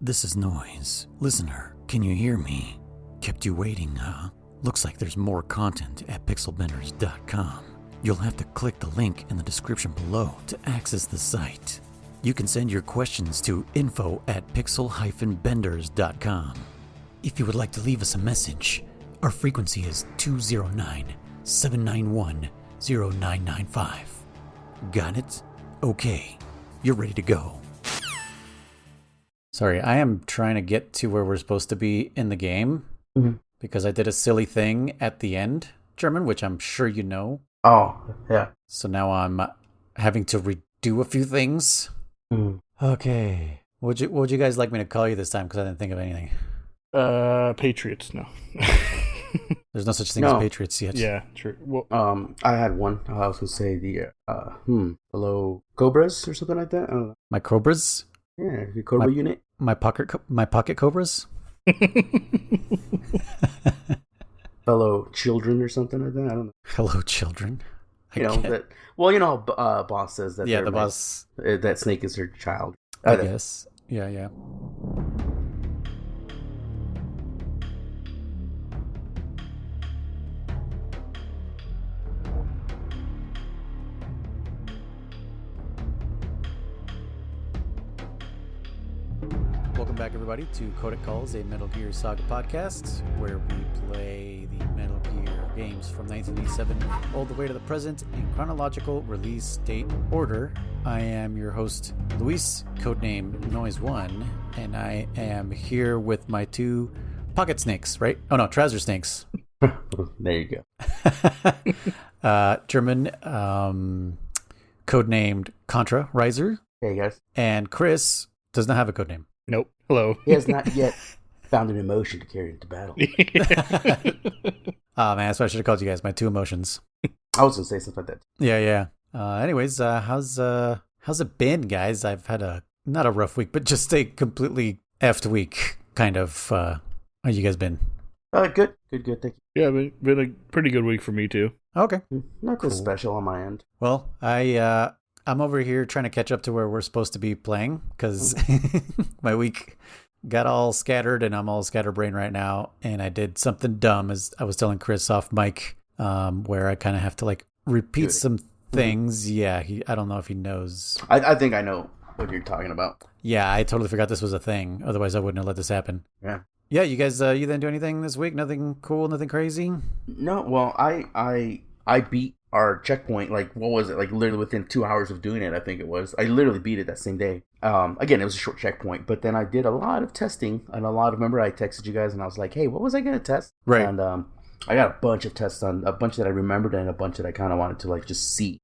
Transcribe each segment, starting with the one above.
This is Noise. Listener, can you hear me? Kept you waiting, huh? Looks like there's more content at pixelbenders.com. You'll have to click the link in the description below to access the site. You can send your questions to info@pixel-benders.com. If you would like to leave us a message, our frequency is 209-791-0995. Got it? Okay, you're ready to go. Sorry, I am trying to get to where we're supposed to be in the game because I did a silly thing at the end, German, which I'm sure you know. Oh, yeah. So now I'm having to redo a few things. Okay. What would you guys like me to call you this time? Because I didn't think of anything. Patriots, no. There's no such thing as Patriots yet. Yeah, true. Well, I had one. I was going to say the, hello, Cobras or something like that. I don't know. My Cobras? Yeah, the Cobra unit. My pocket Cobras? Fellow children or something like that. I don't know. Hello, children. Boss says that. Yeah, the boss. That Snake is her child. I guess. Yeah. Welcome back, everybody, to Codec Calls, a Metal Gear Saga podcast, where we play the Metal Gear games from 1987 all the way to the present in chronological release date order. I am your host, Luis, codename Noise1, and I am here with my two pocket snakes, right? Oh no, trouser snakes. There you go. German, codenamed Contra Riser. Hey guys. And Kriss does not have a codename. Nope. Hello. He has not yet found an emotion to carry into battle. Oh man, that's why I should have called you guys my two emotions. I was gonna say something like that. Yeah. Anyways, how's it been, guys? I've had not a rough week, but just a completely effed week, kind of. How you guys been? Good. Thank you. Yeah, been a pretty good week for me too. Okay. Not cool. Special on my end. Well, I'm over here trying to catch up to where we're supposed to be playing because my week got all scattered and I'm all scatterbrained right now. And I did something dumb, as I was telling Kriss off mic, where I kind of have to like repeat some things. Yeah, I don't know if he knows. I think I know what you're talking about. Yeah, I totally forgot this was a thing. Otherwise, I wouldn't have let this happen. Yeah. Yeah, you guys, you didn't do anything this week? Nothing cool? Nothing crazy? No. Well, I beat our checkpoint, like, what was it? Like, literally within 2 hours of doing it, I think it was. I literally beat it that same day. Again, it was a short checkpoint, but then I did a lot of testing and remember I texted you guys and I was like, hey, what was I going to test? Right. And I got a bunch of tests on, a bunch that I remembered and a bunch that I kind of wanted to, like, just see.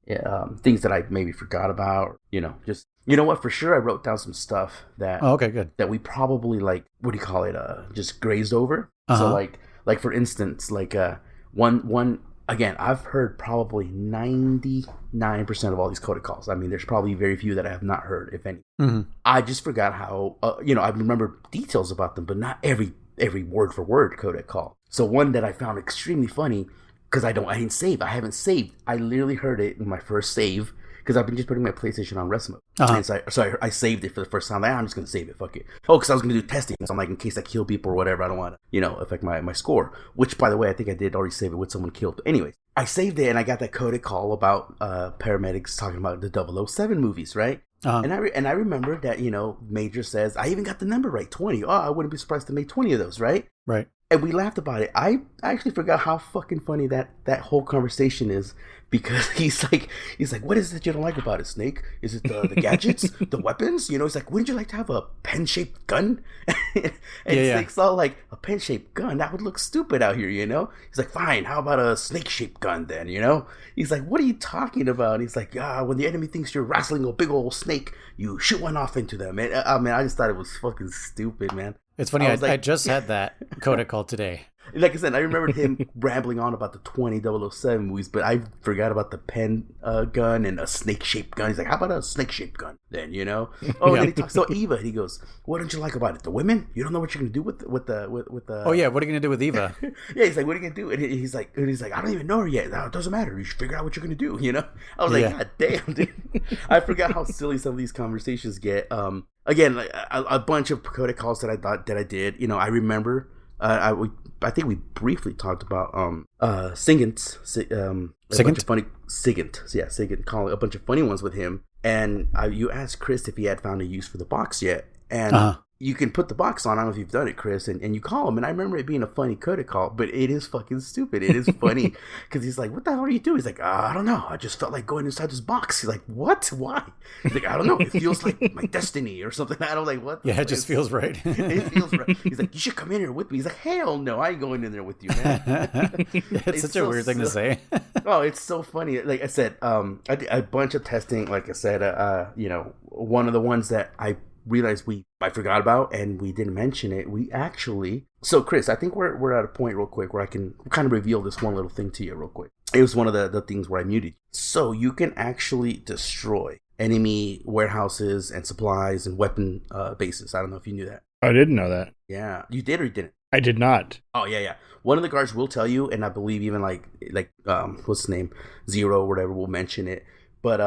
Things that I maybe forgot about, just, you know what, for sure I wrote down some stuff that, okay, good. That we probably, like, what do you call it, just grazed over. So, like for instance, like, one again, I've heard probably 99% of all these codec calls. I mean, there's probably very few that I have not heard, if any. Mm-hmm. I just forgot how, I remember details about them, but not every word for word codec call. So one that I found extremely funny, because I didn't save. I haven't saved. I literally heard it in my first save, because I've been just putting my PlayStation on rest mode. And so I saved it for the first time. Like, I'm just going to save it. Fuck it. Oh, because I was going to do testing. So I'm like, in case I kill people or whatever, I don't want to, affect my score. Which, by the way, I think I did already save it with someone killed. But anyways, I saved it and I got that codec call about paramedics talking about the 007 movies, right? And I remember that, Major says, I even got the number right, 20. Oh, I wouldn't be surprised to make 20 of those, right? Right. And we laughed about it. I actually forgot how fucking funny that whole conversation is, because he's like, what is it you don't like about it, Snake? Is it the gadgets, the weapons? He's like, wouldn't you like to have a pen-shaped gun? And Snake's all like, a pen-shaped gun? That would look stupid out here, He's like, fine, how about a snake-shaped gun then, He's like, what are you talking about? He's like, when the enemy thinks you're wrestling a big old snake, you shoot one off into them. And I just thought it was fucking stupid, man. It's funny, I just had that codec call today. Like I said, I remembered him rambling on about the 20 007 movies, but I forgot about the pen gun and a snake-shaped gun. He's like, how about a snake-shaped gun then, Oh, yeah. Then he talks to Eva. He goes, what don't you like about it? The women? You don't know what you're going to do with the... Oh, yeah, what are you going to do with Eva? Yeah, he's like, what are you going to do? And he's like, I don't even know her yet. No, it doesn't matter. You should figure out what you're going to do, I was like, God damn, dude. I forgot how silly some of these conversations get. again, like, a bunch of Codec calls that I thought that I did. You know, I remember. I think we briefly talked about Sigint, a bunch of funny Sigint, yeah, Sigint, calling a bunch of funny ones with him. And you asked Kriss if he had found a use for the box yet, and you can put the box on. I don't know if you've done it, Kriss, and you call him. And I remember it being a funny Codec call, but it is fucking stupid. It is funny because he's like, "What the hell are you doing?" He's like, "I don't know. I just felt like going inside this box." He's like, "What? Why?" He's like, "I don't know. It feels like my destiny or something." I don't like what. Yeah, it just feels right. It feels right. He's like, "You should come in here with me." He's like, "Hell no, I ain't going in there with you, man." It's such a weird thing to say. Oh, it's so funny. Like I said, I did a bunch of testing. Like I said, you know, one of the ones that I realized I forgot about and we didn't mention it. We actually, so Kriss, I think we're at a point real quick where I can kind of reveal this one little thing to you real quick. It was one of the things where I muted. So you can actually destroy enemy warehouses and supplies and weapon bases. I don't know if you knew that. I didn't know that. Yeah, you did or you didn't? I did not. Oh yeah. One of the guards will tell you, and I believe even like what's his name, Zero or whatever, will mention it. But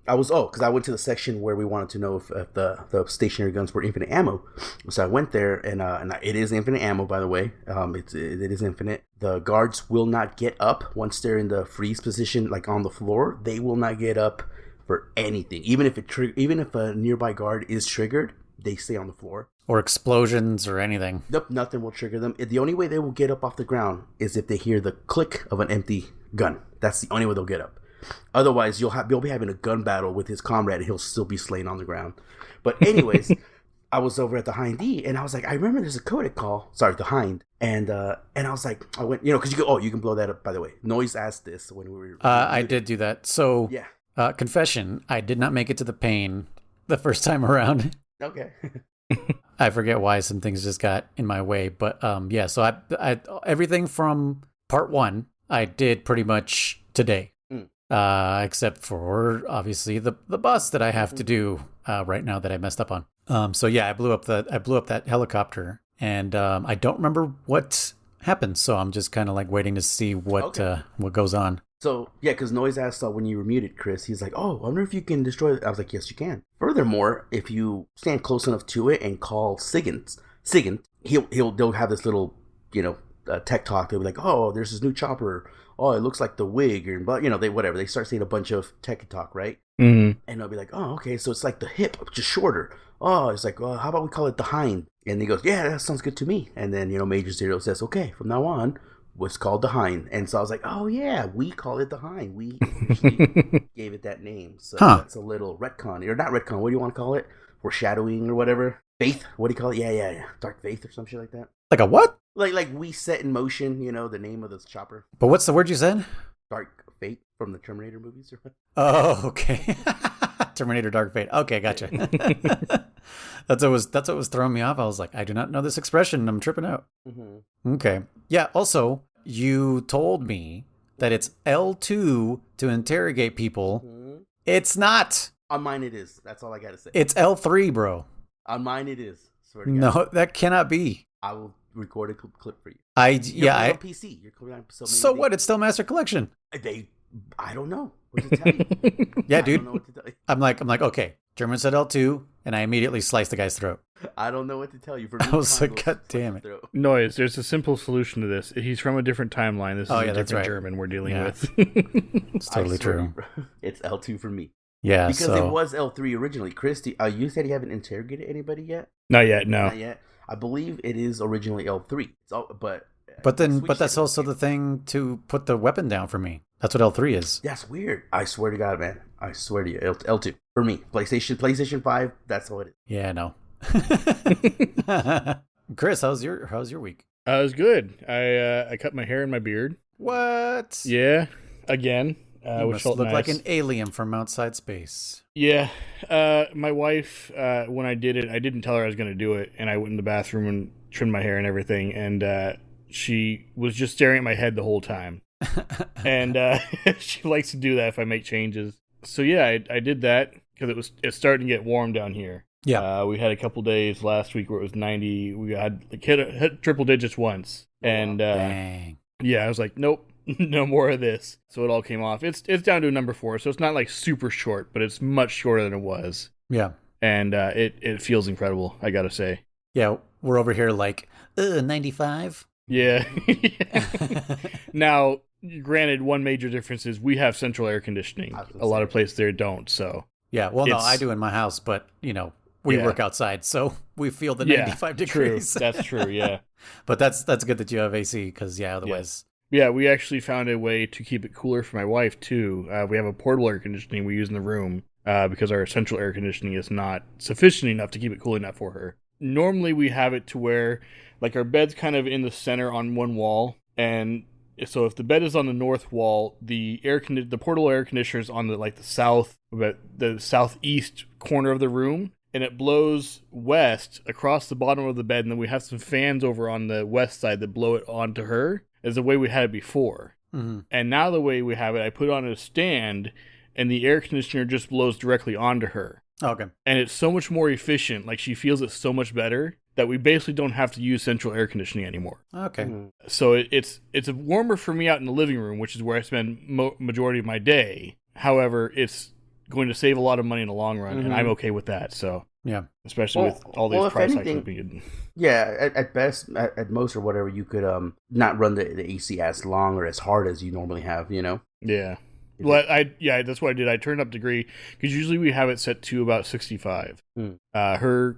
because I went to the section where we wanted to know if the stationary guns were infinite ammo. So I went there, and it is infinite ammo, by the way. It is infinite. The guards will not get up once they're in the freeze position, like on the floor. They will not get up for anything, even if a nearby guard is triggered, they stay on the floor. Or explosions or anything. Nope, nothing will trigger them. The only way they will get up off the ground is if they hear the click of an empty gun. That's the only way they'll get up. Otherwise, you'll be having a gun battle with his comrade, and he'll still be slain on the ground. But anyways, I was over at the Hind D, and I was like, I remember there's a Codec call. Sorry, the Hind, and I was like, I went, because you can blow that up. By the way, Noise asked this when we were. I did do that. So yeah. Confession: I did not make it to the pain the first time around. Okay. I forget why some things just got in my way, but yeah. So I everything from part 1 I did pretty much today. Except for obviously the bus that I have to do right now that I messed up on. So yeah, I blew up that helicopter, and I don't remember what happened. So I'm just kind of like waiting to see what goes on. So yeah, because Noise asked when you were muted, Kriss. He's like, "Oh, I wonder if you can destroy it." I was like, "Yes, you can." Furthermore, if you stand close enough to it and call Sigint, they'll have this little tech talk. They'll be like, "Oh, there's this new chopper. Oh, it looks like the Wig," but they start saying a bunch of tech talk, right? Mm-hmm. And they'll be like, "Oh, okay, so it's like the hip, just shorter." Oh, it's like, well, how about we call it the Hind? And he goes, "Yeah, that sounds good to me." And then Major Zero says, "Okay, from now on, what's called the Hind." And so I was like, "Oh yeah, we call it the Hind. We actually gave it that name." So that's a little retcon, or not retcon. What do you want to call it? Foreshadowing or whatever. Faith. What do you call it? Yeah. Dark Faith or some shit like that. Like a what? Like we set in motion, the name of this chopper. But what's the word you said? Dark Fate from the Terminator movies. Oh, okay. Terminator Dark Fate. Okay, gotcha. That's what was throwing me off. I was like, I do not know this expression. I'm tripping out. Mm-hmm. Okay. Yeah. Also, you told me that it's L2 to interrogate people. Mm-hmm. It's not. On mine it is. That's all I gotta say. It's L3, bro. On mine it is. Swear to God. No, that cannot be. I will record a clip for you. On PC. So what? It's still Master Collection. I don't know what to tell you. Yeah, dude. I don't know what to tell you. I'm like, okay. German said L2, and I immediately sliced the guy's throat. I don't know what to tell you. I was like, God damn it. Noise, there's a simple solution to this. He's from a different timeline. This is a different German we're dealing with. It's totally true. It's L2 for me. Yeah, because it was L3 originally. Kriss, you said you haven't interrogated anybody yet? Not yet, no. Not yet. I believe it is originally L3. But that's also the thing to put the weapon down for me. That's what L3 is. That's weird. I swear to God, man. I swear to you. L2 for me. PlayStation 5. That's how it is. Yeah, no. Kriss, how's your week? It was good. I cut my hair and my beard. What? Yeah, again. You must look like an alien from outside space. Yeah. My wife, when I did it, I didn't tell her I was going to do it, and I went in the bathroom and trimmed my hair and everything, and she was just staring at my head the whole time. And she likes to do that if I make changes. So yeah, I did that because it's starting to get warm down here. Yeah. We had a couple days last week where it was 90. We had hit triple digits once. And dang. Yeah, I was like, nope. No more of this. So it all came off. It's down to a number 4, so it's not like super short, but it's much shorter than it was. Yeah. and it feels incredible, I gotta say. Yeah, we're over here like 95. Yeah. Now, granted, one major difference is we have central air conditioning. A lot of places there don't. So yeah, well, no, I do in my house, but we work outside, so we feel the 95 degrees. True. That's true. Yeah. But that's good that you have AC, because otherwise. Yeah, we actually found a way to keep it cooler for my wife too. We have a portable air conditioning we use in the room because our central air conditioning is not sufficient enough to keep it cool enough for her. Normally we have it to where like our bed's kind of in the center on one wall, and so if the bed is on the north wall, the portable air conditioner is on the southeast corner of the room, and it blows west across the bottom of the bed, and then we have some fans over on the west side that blow it onto her, is the way we had it before. Mm-hmm. And now the way we have it, I put it on a stand, and the air conditioner just blows directly onto her. Okay. And it's so much more efficient. Like, she feels it so much better that we basically don't have to use central air conditioning anymore. Okay. Mm-hmm. So it's warmer for me out in the living room, which is where I spend majority of my day. However, it's going to save a lot of money in the long run, and I'm okay with that. So yeah, especially with all these price hikes being. Yeah, at best, at most or whatever, you could not run the AC as long or as hard as you normally have. Yeah. Well, that's what I did. I turned up degree because usually we have it set to about 65. Her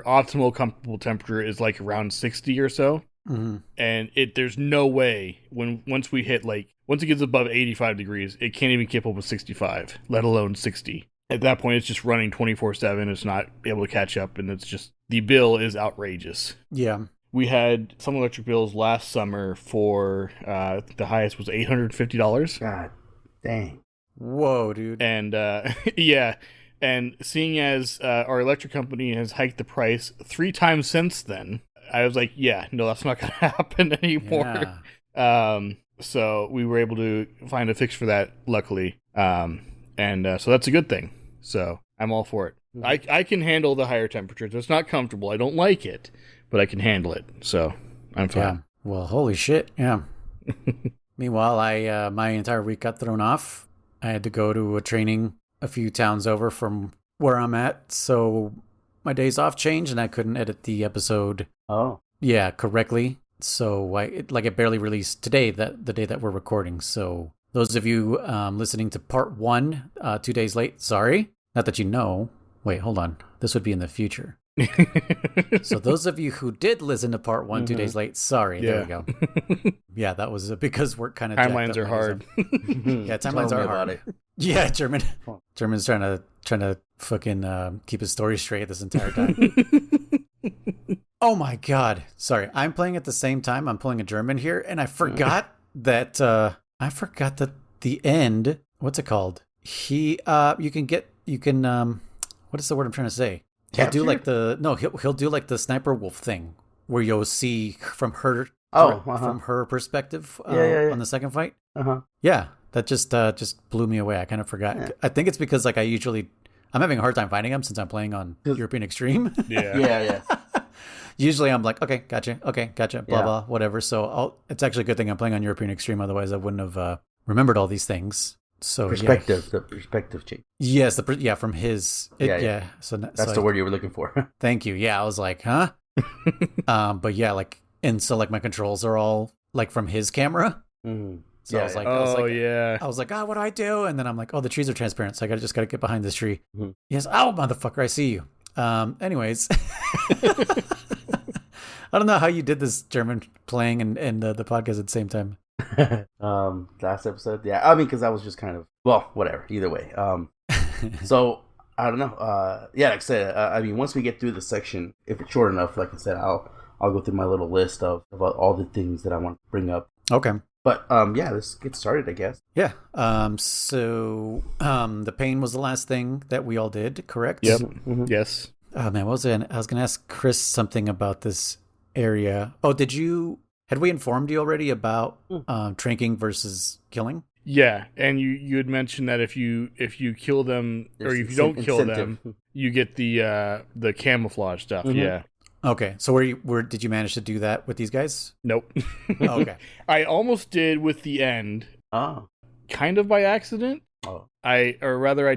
optimal comfortable temperature is like around 60 or so, and there's no way once it gets above 85 degrees, it can't even keep up with 65, let alone 60. At that point, it's just running 24/7. It's not able to catch up, and it's just the bill is outrageous. Yeah. We had some electric bills last summer for the highest was $850. God. Dang. Whoa, dude. And yeah, and seeing as our electric company has hiked the price 3 times since then, I was like, yeah, no, that's not going to happen anymore. Yeah. So we were able to find a fix for that, luckily. And so that's a good thing. So I'm all for it. I can handle the higher temperatures. It's not comfortable. I don't like it, but I can handle it. So I'm fine. Yeah. Well, holy shit. Yeah. Meanwhile, my entire week got thrown off. I had to go to a training a few towns over from where I'm at, so my days off changed, and I couldn't edit the episode. Oh, yeah, correctly. So it barely released today, the day that we're recording. So those of you listening to part 1 2 days late, sorry. Not that you know. Wait, hold on. This would be in the future. So those of you who did listen to part 1 2 days late, sorry. Yeah. There we go. Yeah, that was because we're kind of timelines are hard. Yeah, timelines are hard. It. Yeah, German's trying to fucking keep his story straight this entire time. Oh my god! Sorry, I'm playing at the same time. I'm pulling a German here, and I forgot that the end. What's it called? You can. What is the word I'm trying to say? He'll do like he'll do like the sniper wolf thing where you'll see from her from her perspective on the second fight. Yeah, that just blew me away. I kind of forgot. Yeah. I think it's because like I'm having a hard time finding him since I'm playing on European Extreme. Yeah. Usually I'm like, okay, gotcha, blah blah, whatever. So it's actually a good thing I'm playing on European Extreme. Otherwise, I wouldn't have remembered all these things. So the perspective change. Yes, from his. So that's the word you were looking for. Thank you. Yeah, I was like, huh? But yeah, my controls are all like from his camera. Mm-hmm. So I was like, what do I do? And then I'm like, oh, the trees are transparent, so I just gotta get behind this tree. Mm-hmm. Yes, oh motherfucker, I see you. Anyways, I don't know how you did this, German, playing and the podcast at the same time. Last episode, yeah. I mean, because I was just kind of whatever. Either way, so I don't know. Like I said, I mean, once we get through the section, if it's short enough, like I said, I'll go through my little list of all the things that I want to bring up. Okay. But let's get started, I guess. Yeah. So the pain was the last thing that we all did, correct? Yep. Mm-hmm. Yes. Oh man, I was gonna ask Kriss something about this area. Oh, had we informed you already about tranking versus killing? Yeah, and you had mentioned that if you kill them or if you don't kill them, you get the camouflage stuff. Mm-hmm. Yeah. Okay, so where did you manage to do that with these guys? Nope. Oh, okay. I almost did with the end. Oh. Kind of by accident. Oh. I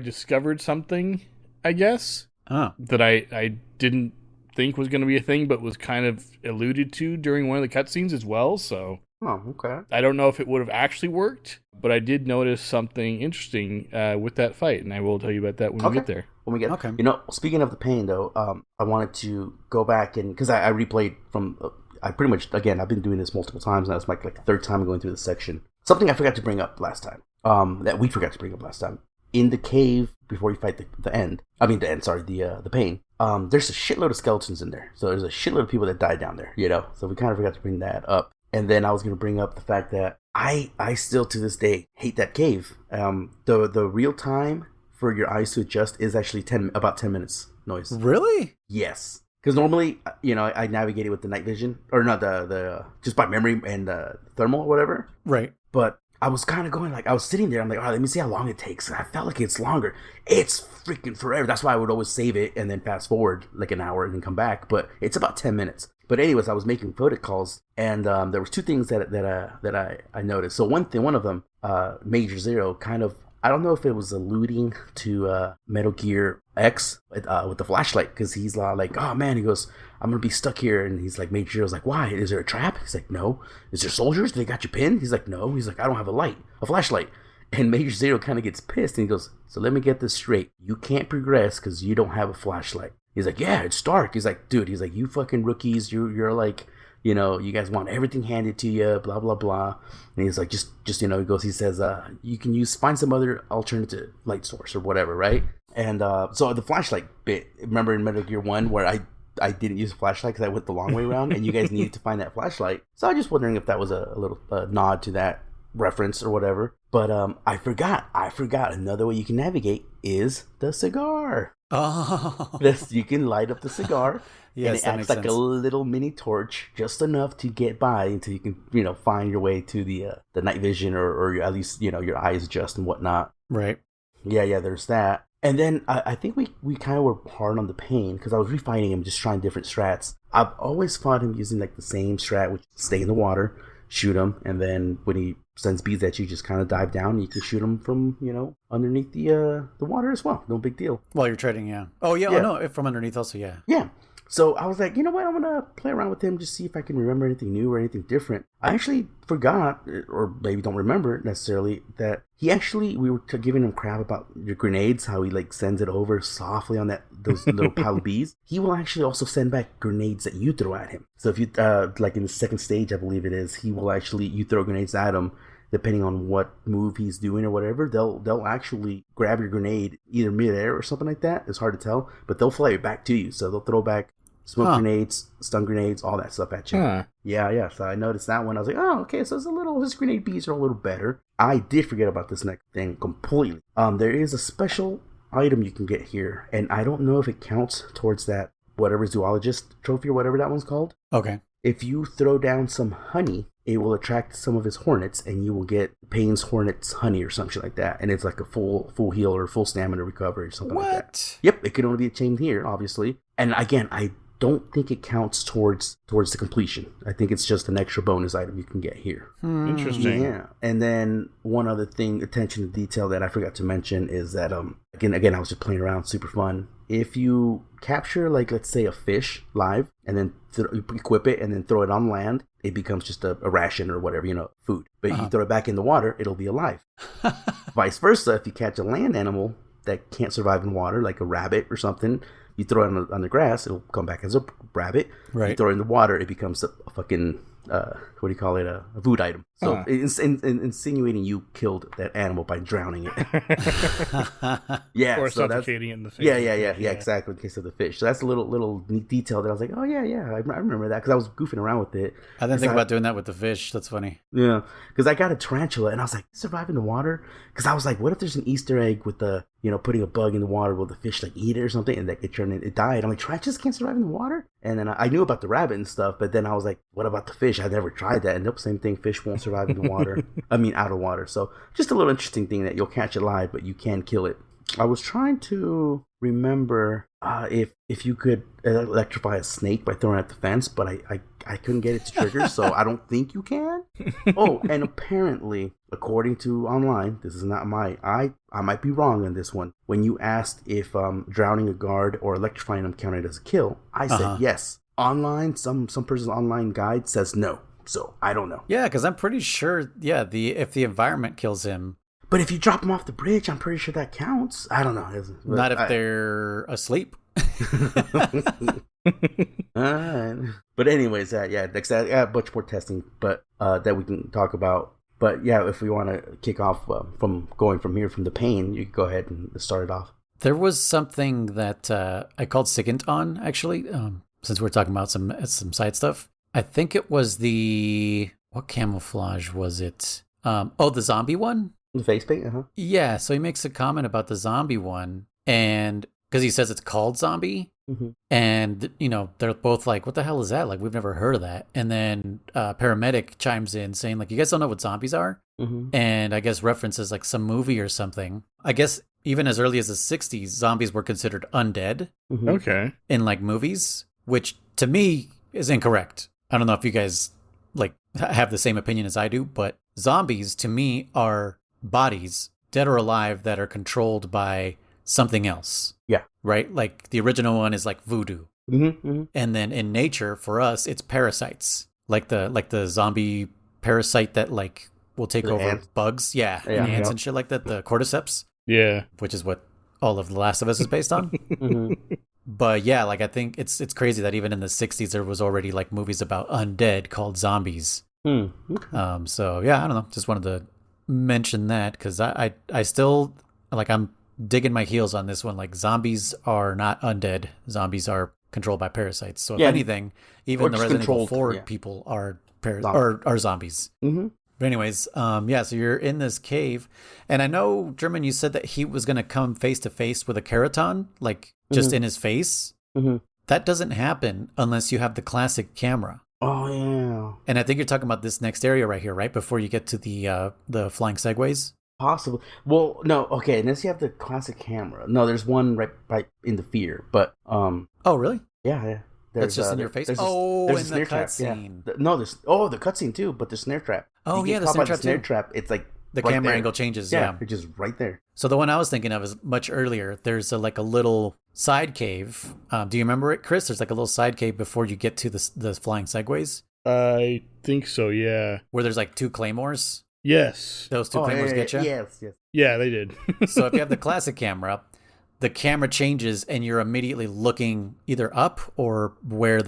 discovered something, I guess. Oh. that I didn't think was going to be a thing, but was kind of alluded to during one of the cutscenes as well. So Oh, okay. I don't know if it would have actually worked, but I did notice something interesting with that fight, and I will tell you about that when we get there. When we get, Okay. Speaking of the pain though, I wanted to go back and because I replayed from. I pretty much again. I've been doing this multiple times now. It's like the third time going through this section. Something I forgot to bring up last time. That we forgot to bring up last time. In the cave before you fight the end. I mean the end. Sorry, the pain. There's a shitload of skeletons in there. So there's a shitload of people that died down there. So we kind of forgot to bring that up. And then I was going to bring up the fact that I still to this day hate that cave. The real time for your eyes to adjust is actually about 10 minutes noise. Really? Yes. Because normally, I navigate it with the night vision, or not the just by memory and thermal or whatever. Right. But I was kind of going I was sitting there. I'm like, all right, let me see how long it takes. And I felt like it's longer. It's freaking forever. That's why I would always save it and then fast forward like an hour and then come back. But it's about 10 minutes. But anyways, I was making Codec calls, and there was two things that I noticed. So one of them, Major Zero, kind of. I don't know if it was alluding to Metal Gear X with the flashlight, because he's like, oh man, he goes, I'm gonna be stuck here, and he's like, Major Zero's like, why? Is there a trap? He's like, no. Is there soldiers? They got you pinned? He's like, no. He's like, I don't have a flashlight. And Major Zero kind of gets pissed, and he goes, so let me get this straight. You can't progress because you don't have a flashlight. He's like, yeah, it's dark. He's like, dude, you fucking rookies, you're like, you guys want everything handed to you, blah, blah, blah. And he's like, just he says, you can find some other alternative light source or whatever, right? And so the flashlight bit, remember in Metal Gear 1 where I didn't use a flashlight because I went the long way around and you guys needed to find that flashlight. So I was just wondering if that was a little nod to that reference or whatever. But I forgot another way you can navigate is the cigar. Oh. You can light up the cigar. Yes, and it acts like a little mini torch, just enough to get by until you can, find your way to the night vision or at least, your eyes adjust and whatnot. Right. Yeah, there's that. And then I think we kind of were hard on the pain because I was refining him, just trying different strats. I've always fought him using like the same strat, which is stay in the water, shoot him, and then when he sends bees at you, just kind of dive down and you can shoot him from, underneath the water as well. No big deal. While you're trading, yeah. Oh, yeah. Oh, no, from underneath also, yeah. Yeah. So I was like, you know what? I'm going to play around with him, just see if I can remember anything new or anything different. I actually forgot, or maybe don't remember necessarily, that we were giving him crap about your grenades, how he like sends it over softly on those little pile of bees. He will actually also send back grenades that you throw at him. So if you, like in the second stage, I believe it is, you throw grenades at him. Depending on what move he's doing or whatever, they'll actually grab your grenade either midair or something like that. It's hard to tell, but they'll fly it back to you. So they'll throw back smoke grenades, stun grenades, all that stuff at you. Huh. Yeah. So I noticed that one. I was like, oh, okay. So his grenade bees are a little better. I did forget about this next thing completely. There is a special item you can get here, and I don't know if it counts towards that whatever zoologist trophy or whatever that one's called. Okay. If you throw down some honey, it will attract some of his hornets, and you will get Payne's Hornets honey or something like that. And it's like a full heal or full stamina recovery or something like that. Yep, it can only be attained here, obviously. And again, I don't think it counts towards the completion. I think it's just an extra bonus item you can get here. Interesting. Yeah. And then one other thing, attention to detail that I forgot to mention is that again I was just playing around, super fun. If you capture, like, let's say a fish live and then you equip it and then throw it on land, it becomes just a ration or whatever, food. But if you throw it back in the water, it'll be alive. Vice versa, if you catch a land animal that can't survive in water, like a rabbit or something, you throw it on the grass, it'll come back as a rabbit. Right. You throw it in the water, it becomes a fucking, what do you call it, a food item. So it's insinuating you killed that animal by drowning it. Yeah. Or so suffocating it in the face. Yeah, exactly, in case of the fish. So that's a little neat detail that I was like, oh, yeah, I remember that, because I was goofing around with it. I didn't think about doing that with the fish. That's funny. Yeah, because I got a tarantula, and I was like, survive in the water? Because I was like, what if there's an Easter egg with the, putting a bug in the water, will the fish, like, eat it or something, and that it died? I'm like, tarantulas can't survive in the water? And then I knew about the rabbit and stuff, but then I was like, what about the fish? I never tried that. And nope, same thing, fish won't survive in the water. Out of water. So just a little interesting thing that you'll catch it live, but you can kill it. I was trying to remember if you could electrify a snake by throwing it at the fence, but I couldn't get it to trigger, so I don't think you can. Oh, and apparently, according to online, this is not I might be wrong on this one. When you asked if drowning a guard or electrifying them counted as a kill, I said yes. Online, some person's online guide says no, so I don't know. Yeah, because I'm pretty sure, if the environment kills him. But if you drop them off the bridge, I'm pretty sure that counts. I don't know. Not if they're asleep. But anyways, I got a bunch more testing, but that we can talk about. But yeah, if we want to kick off from the pain, you can go ahead and start it off. There was something that I called SIGINT on, actually, since we're talking about some side stuff. I think it was what camouflage was it? The zombie one? The face paint, Yeah, so he makes a comment about the zombie one, and because he says it's called zombie, and they're both like, "What the hell is that? Like, we've never heard of that." And then paramedic chimes in saying, like, "You guys don't know what zombies are?" And I guess references like some movie or something. I guess even as early as the '60s, zombies were considered undead. Okay. In like movies, which to me is incorrect. I don't know if you guys like have the same opinion as I do, but zombies to me are bodies, dead or alive, that are controlled by something else. Yeah. Right? Like the original one is like voodoo. And then in nature, for us, it's parasites. Like the zombie parasite that like will take over ants. Bugs. Yeah. And ants and shit like that. The cordyceps. Yeah. Which is what all of The Last of Us is based on. But yeah, like I think it's crazy that even in the 60s there was already like movies about undead called zombies. So yeah, I don't know. Just wanted to mention that because I still like I'm digging my heels on this one. Like zombies are not undead. Zombies are controlled by parasites. So if anything, even the Resident Evil 4 people are zombies. But anyways, so you're in this cave, and I know, German, you said that he was going to come face to face with a Keraton, like just in his face. That doesn't happen unless you have the classic camera. Oh yeah. And I think you're talking about this next area right here, right before you get to the flying segways. Possible. Well, no. Okay, unless you have the classic camera. No, there's one right in the fear, but Oh really? Yeah. That's just in your face. There's in the cutscene. Yeah. There's the cutscene too, but the snare trap. Oh yeah, the snare trap. It's like the right camera there. angle changes. Yeah, it's just right there. So the one I was thinking of is much earlier. There's a little side cave. Do you remember it, Kriss? There's like a little side cave before you get to the flying segways. I think so. Yeah. Where there's like two claymores. Yes. Those two claymores get you. Yes. Yeah, they did. So if you have the classic camera, the camera changes and you're immediately looking either up or where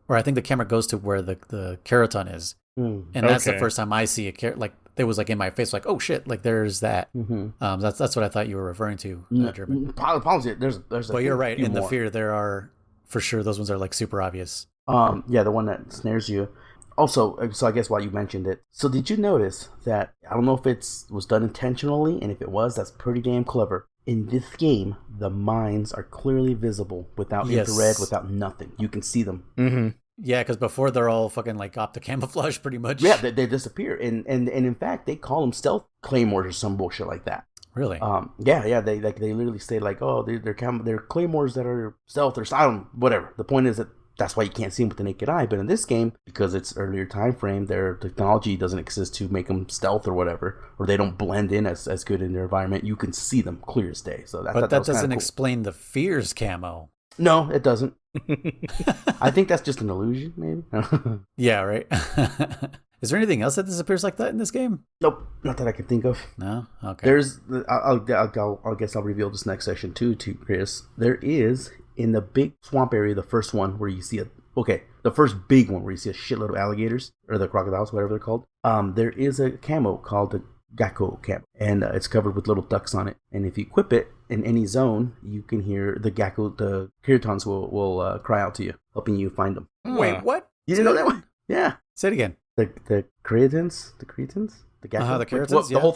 I think the camera goes to where the Keraton is. And that's the first time I see a like it was like in my face, like, oh shit, like there's that. That's what I thought you were referring to, German. Apologies. There's but you're right. In the fear, there are for sure those ones are like super obvious. The one that snares you. Also, so I guess while you mentioned it, so did you notice that, I don't know if it was done intentionally, and if it was, that's pretty damn clever. In this game, the mines are clearly visible without infrared, without nothing. You can see them. Yeah, because before they're all fucking like optic camouflage pretty much. Yeah, they disappear. And in fact, they call them stealth claymores or some bullshit like that. Really? Yeah. They literally say like, oh, they're claymores that are stealth or silent, whatever. The point is that that's why you can't see them with the naked eye. But in this game, because it's earlier time frame, their technology doesn't exist to make them stealth or whatever, or they don't blend in as good in their environment. You can see them clear as day. So that doesn't explain the fears camo. No, it doesn't. I think that's just an illusion, maybe. Yeah, right. Is there anything else that disappears like that in this game? Nope, not that I can think of. No, okay. There's, I guess I'll reveal this next section too, Kriss. There is in the big swamp area, the first one where you see the first big one where you see a shitload of alligators or the crocodiles, whatever they're called. There is a camo called the Gecko camo, and it's covered with little ducks on it. And if you equip it in any zone, you can hear the Keratons will cry out to you, helping you find them. Wait, what? You didn't know that one? Yeah. Say it again. The Keratons, the Gecko, the Keratons, the whole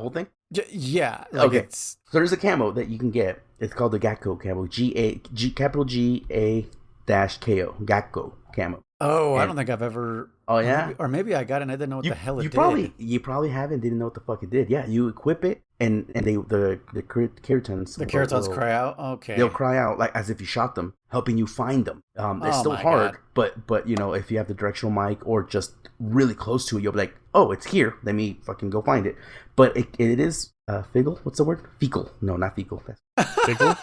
thing, yeah. Like okay. So there's a camo that you can get. It's called the Gecko camo. Capital G-A -KO, Gakko camo. Oh, I don't think I've ever. Oh yeah, Maybe I got it and I didn't know what the hell it did. You probably haven't didn't know what the fuck it did. Yeah, you equip it and the Keratons. The Keratons cry out. Okay, they'll cry out like as if you shot them, helping you find them. It's still hard, but you know, if you have the directional mic or just really close to it, you'll be like, oh, it's here. Let me fucking go find it. But it is fecal. What's the word? Fecal. No, not fecal. Fickle?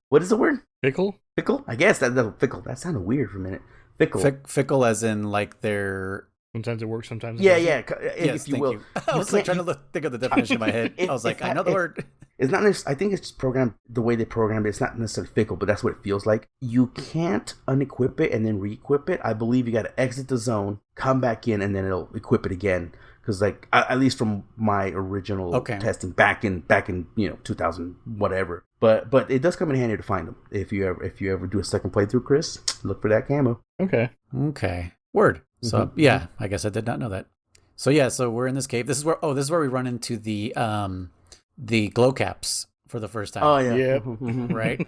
What is the word? Fickle? Fickle? I guess that's fickle. That sounded weird for a minute. Fickle. Fickle as in like they're... Sometimes it works, sometimes it doesn't. Yes, if you will. I was like trying to think of the definition in my head. I was like, I know the word. It's not. I think it's programmed the way they programmed it. It's not necessarily fickle, but that's what it feels like. You can't unequip it and then re-equip it. I believe you got to exit the zone, come back in, and then it'll equip it again. Because like at least from my original testing back in 2000 whatever. But it does come in handy to find them. If you ever do a second playthrough, Kriss, look for that camo. Okay. Word. So yeah, I guess I did not know that. So yeah, so we're in this cave. This is where we run into the glow caps for the first time. Oh yeah. Yeah. Right.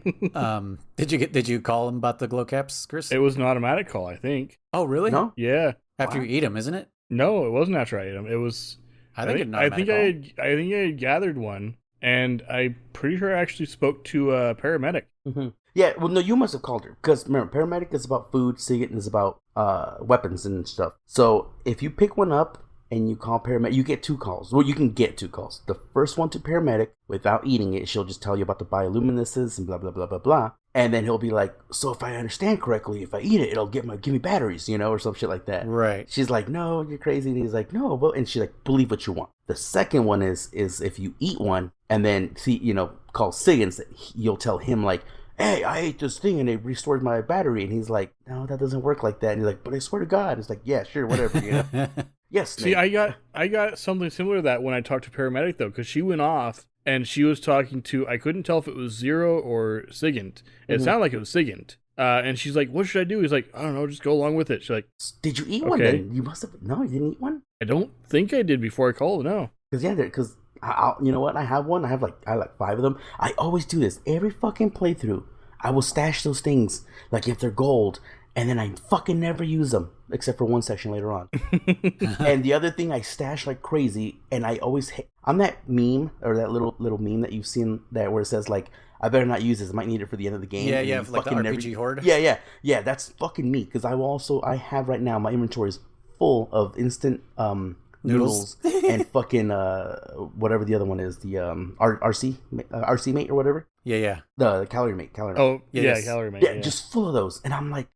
Did you call them about the glow caps, Kriss? It was an automatic call, I think. Oh really? No. Yeah. After you eat them, isn't it? No, it wasn't after I ate them. It was. I think I had gathered one, and I'm pretty sure I actually spoke to a paramedic. Mm-hmm. Yeah, well, no, you must have called her because remember, paramedic is about food, SIGINT is about weapons and stuff. So if you pick one up and you call paramedic, you get 2 calls. Well, you can get 2 calls. The first one to paramedic without eating it, she'll just tell you about the bioluminescence and blah blah blah blah blah. And then he'll be like, so if I understand correctly, if I eat it, it'll give me batteries, or some shit like that. Right. She's like, no, you're crazy. And he's like, no, but and she's like, believe what you want. The second one is if you eat one and then call SIGINT, you'll tell him like, hey, I ate this thing and it restored my battery. And he's like, no, that doesn't work like that. And he's like, but I swear to God. It's like, yeah, sure, whatever, Yes. See, Nate. I got something similar to that when I talked to paramedic though, because she went off and she was talking to, I couldn't tell if it was Zero or SIGINT. It sounded like it was SIGINT. And she's like, what should I do? He's like, I don't know, just go along with it. She's like, did you eat one then? You must have. No, you didn't eat one? I don't think I did before I called, no. Because you know what? I have one. I have like 5 of them. I always do this. Every fucking playthrough, I will stash those things, like if they're gold, and then I fucking never use them, except for one section later on. And the other thing, I stash like crazy, and I always I'm that meme, or that little meme that you've seen that where it says like, I better not use this, I might need it for the end of the game. Yeah, for like the RPG horde. Yeah, that's fucking me, because I have right now, my inventory is full of instant noodles and fucking whatever the other one is, the RC mate or whatever. Yeah. The calorie mate. Oh, yeah, calorie mate. Yeah, just full of those. And I'm like,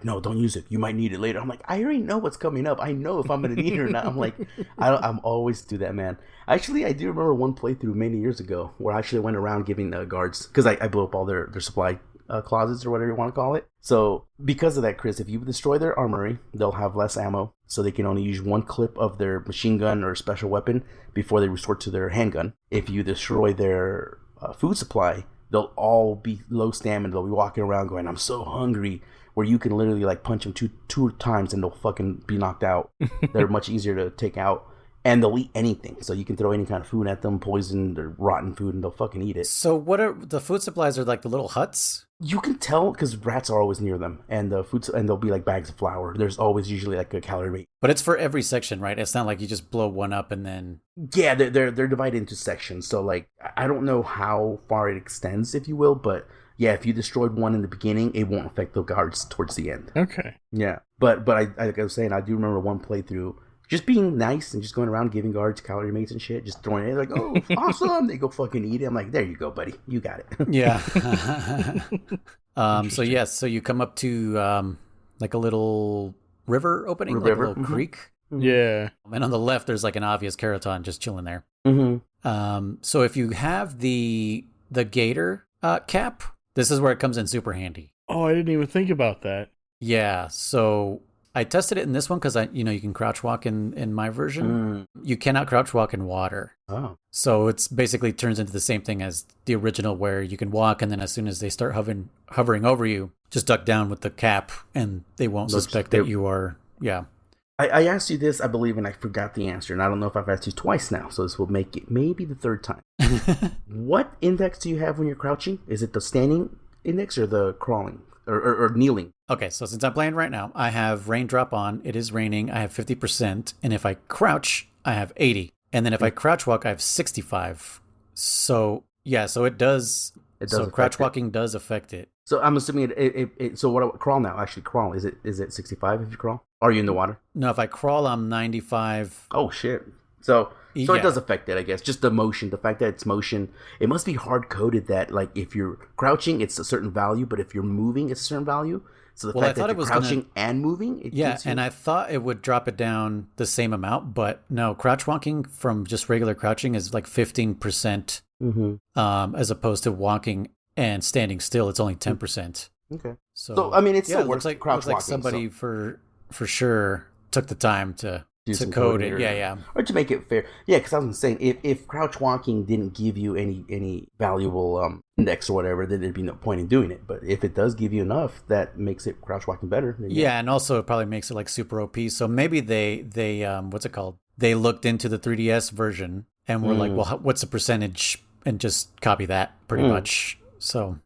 no, don't use it. You might need it later. I'm like, I already know what's coming up. I know if I'm going to need it or not. I'm like, I'm always do that, man. Actually, I do remember one playthrough many years ago where I actually went around giving guards, because I blew up all their supply closets or whatever you want to call it. So because of that, Kriss, if you destroy their armory, they'll have less ammo, so they can only use 1 clip of their machine gun or special weapon before they resort to their handgun. If you destroy their food supply, they'll all be low stamina. They'll be walking around going, I'm so hungry, where you can literally like punch them two times and they'll fucking be knocked out. They're much easier to take out. And they'll eat anything. So you can throw any kind of food at them, poisoned or rotten food, and they'll fucking eat it. So what are the food supplies? Are like the little huts? You can tell because rats are always near them, and and they'll be like bags of flour. There's always usually like a calorie rate. But it's for every section, right? It's not like you just blow one up and then. Yeah, they're divided into sections. So like, I don't know how far it extends, if you will, but yeah, if you destroyed one in the beginning, it won't affect the guards towards the end. Okay. Yeah, but like I was saying, I do remember one playthrough. Just being nice and just going around giving guards calorie mates and shit, just throwing it like, oh, awesome. They go fucking eat it. I'm like, there you go, buddy. You got it. Yeah. So you come up to like a little river opening, like a little creek. Yeah. And on the left, there's like an obvious Keraton just chilling there. Mm-hmm. So if you have the gator cap, this is where it comes in super handy. Oh, I didn't even think about that. Yeah. So I tested it in this one because you can crouch walk in my version. You cannot crouch walk in water. Oh. So it's basically turns into the same thing as the original, where you can walk, and then as soon as they start hovering over you, just duck down with the cap, and they won't suspect that you are. Yeah. I asked you this, I believe, and I forgot the answer, and I don't know if I've asked you twice now, so this will make it maybe the 3rd time. What index do you have when you're crouching? Is it the standing index or the crawling? or kneeling. Okay, so since I'm playing right now, I have raindrop on. It is raining. I have 50%. And if I crouch, I have 80. And then if I crouch walk, I have 65. So, yeah, so it does. So crouch walking does affect it. So I'm assuming so what crawl now? Actually, crawl. Is it 65 if you crawl? Or are you in the water? No, if I crawl, I'm 95. Oh, shit. So it does affect it, I guess. Just the motion, the fact that it's motion. It must be hard coded that, like, if you're crouching, it's a certain value, but if you're moving, it's a certain value. So the fact that you're crouching and moving, and I thought it would drop it down the same amount, but no, crouch walking from just regular crouching is like 15%, as opposed to walking and standing still, it's only 10%. Okay. So I mean, it still works like crouch walking. Like somebody for sure took the time to code it. Yeah. Or to make it fair. Yeah, because I was saying, if crouch walking didn't give you any valuable index or whatever, then there'd be no point in doing it. But if it does give you enough, that makes it crouch walking better. Yeah, and also it probably makes it like super OP. So maybe they what's it called? They looked into the 3DS version and were like, well, what's the percentage? And just copy that pretty much. So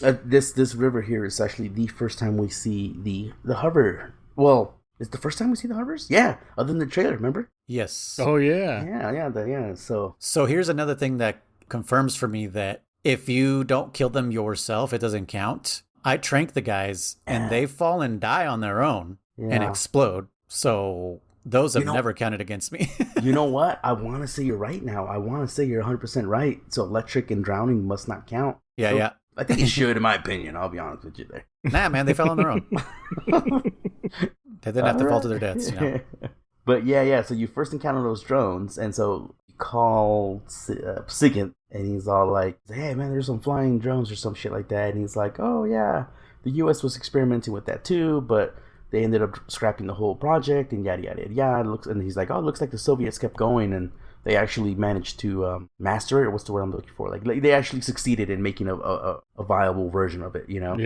this river here is actually the first time we see the hover. Well, it's the first time we see the hovers? Yeah, other than the trailer, remember? Yes. Oh, yeah. Yeah. So here's another thing that confirms for me that if you don't kill them yourself, it doesn't count. I trank the guys, and they fall and die on their own and explode. So those have never counted against me. You know what? I want to say you're right now. I want to say you're 100% right. So electric and drowning must not count. Yeah. I think it should, in my opinion. I'll be honest with you there. Nah, man, they fell on their own. They didn't have to fall to their deaths, you know. But yeah. So you first encounter those drones, and so you call Sigint, and he's all like, "Hey, man, there's some flying drones or some shit like that." And he's like, "Oh yeah, the U.S. was experimenting with that too, but they ended up scrapping the whole project and yada yada yada." And he's like, "Oh, it looks like the Soviets kept going and they actually managed to master it." Or what's the word I'm looking for? Like they actually succeeded in making a viable version of it, you know?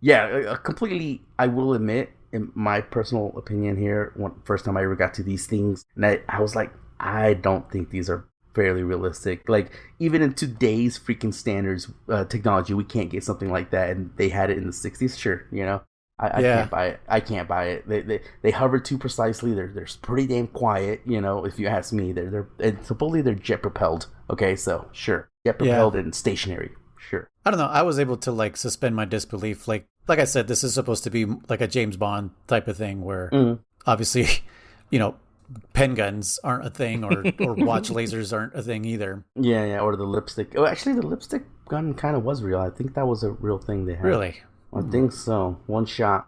Yeah. Completely. I will admit, in my personal opinion here, first time I ever got to these things, and I was like, I don't think these are fairly realistic. Like, even in today's freaking standards, technology, we can't get something like that, and they had it in the 60s. Sure, you know. I can't buy it. I can't buy it. They hover too precisely. They're pretty damn quiet, you know. If you ask me, and supposedly they're jet propelled. Okay, so sure, jet propelled and stationary. Sure. I don't know. I was able to like suspend my disbelief. Like I said, this is supposed to be like a James Bond type of thing where obviously, you know, pen guns aren't a thing, or watch lasers aren't a thing either. Yeah. Or the lipstick. Oh, actually, the lipstick gun kind of was real. I think that was a real thing they had. Really? I think so. One shot.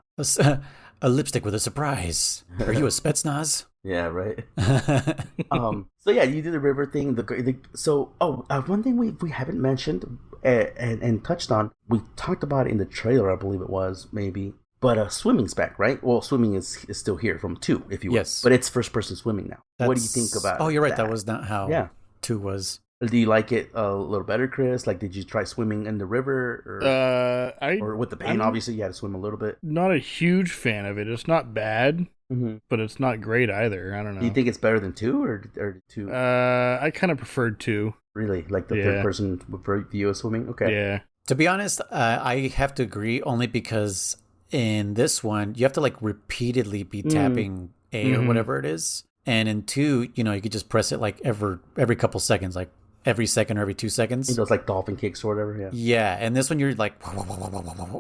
A lipstick with a surprise. Are you a Spetsnaz? Yeah, right. So yeah, you do the river thing. One thing we haven't mentioned and touched on. We talked about it in the trailer, I believe it was, maybe. But swimming's back, right? Well, swimming is still here from 2, if you will. Yes. But it's first person swimming now. What do you think about? Oh, you're right. That was not how 2 was. Do you like it a little better, Kriss? Like, did you try swimming in the river? Or with the pain, obviously, you had to swim a little bit? Not a huge fan of it. It's not bad, but it's not great either. I don't know. Do you think it's better than 2 or 2? I kind of preferred 2. Really? Like the third person view of swimming? Okay. Yeah. To be honest, I have to agree only because in this one, you have to like repeatedly be tapping A or whatever it is. And in 2, you know, you could just press it like every couple seconds, like every second or every 2 seconds. Those like dolphin kicks or whatever, yeah. Yeah, and this one you're like,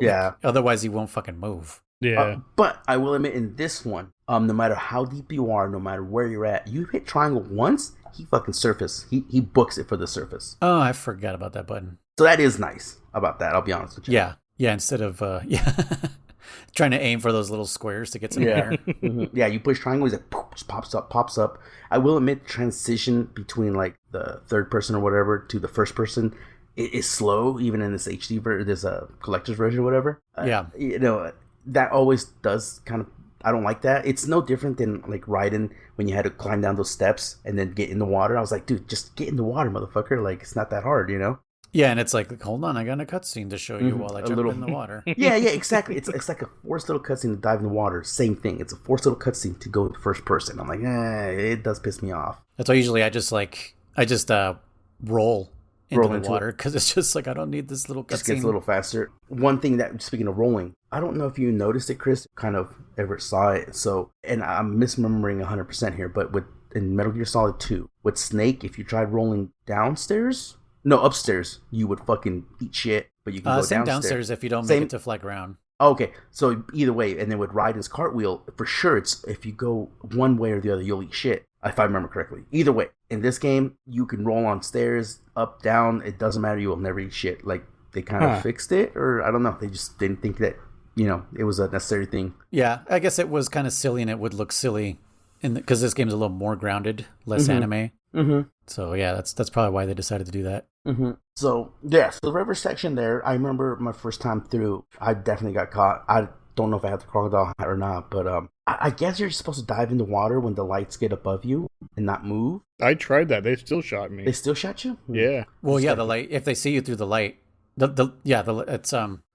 yeah. Otherwise you won't fucking move. Yeah. But I will admit, in this one, no matter how deep you are, no matter where you're at, you hit triangle once, he fucking surface. He books it for the surface. Oh, I forgot about that button. So that is nice about that, I'll be honest with you. Yeah, instead of, trying to aim for those little squares to get some air. Yeah, you push triangle, it poof, just pops up. I will admit, transition between like the third person or whatever to the first person is slow, even in this HD version, this collector's version or whatever. You know, that always does kind of, I don't like that. It's no different than like Raiden when you had to climb down those steps and then get in the water. I was like, dude, just get in the water, motherfucker. Like, it's not that hard, you know? Yeah, and it's like, hold on, I got a cutscene to show you while I jump in the water. Yeah, exactly. It's like a forced little cutscene to dive in the water. Same thing. It's a forced little cutscene to go in the first person. I'm like, it does piss me off. That's why usually I just roll into roll the into water because it's just like I don't need this little just gets cutscene. a little faster. One thing that, speaking of rolling, I don't know if you noticed it, Chris, kind of ever saw it. So, and I'm misremembering 100% here, but in Metal Gear Solid 2, with Snake, if you tried rolling upstairs, you would fucking eat shit. But you can go same downstairs if you don't make it to fly ground. Okay, so either way, and then with ride his cartwheel, for sure, it's if you go one way or the other, you'll eat shit, if I remember correctly. Either way, in this game, you can roll on stairs, up, down, it doesn't matter, you will never eat shit. Like, they kind of fixed it, or I don't know, they just didn't think that, it was a necessary thing. Yeah, I guess it was kind of silly, and it would look silly, because this game's a little more grounded, less anime. Mm-hmm. So yeah, that's probably why they decided to do that. Mm-hmm. So yeah, so the river section there, I remember my first time through, I definitely got caught. I don't know if I had the crocodile hat or not, but I guess you're supposed to dive in the water when the lights get above you and not move. I tried that. They still shot me. They still shot you? Yeah. Well, yeah, the light. If they see you through the light, it's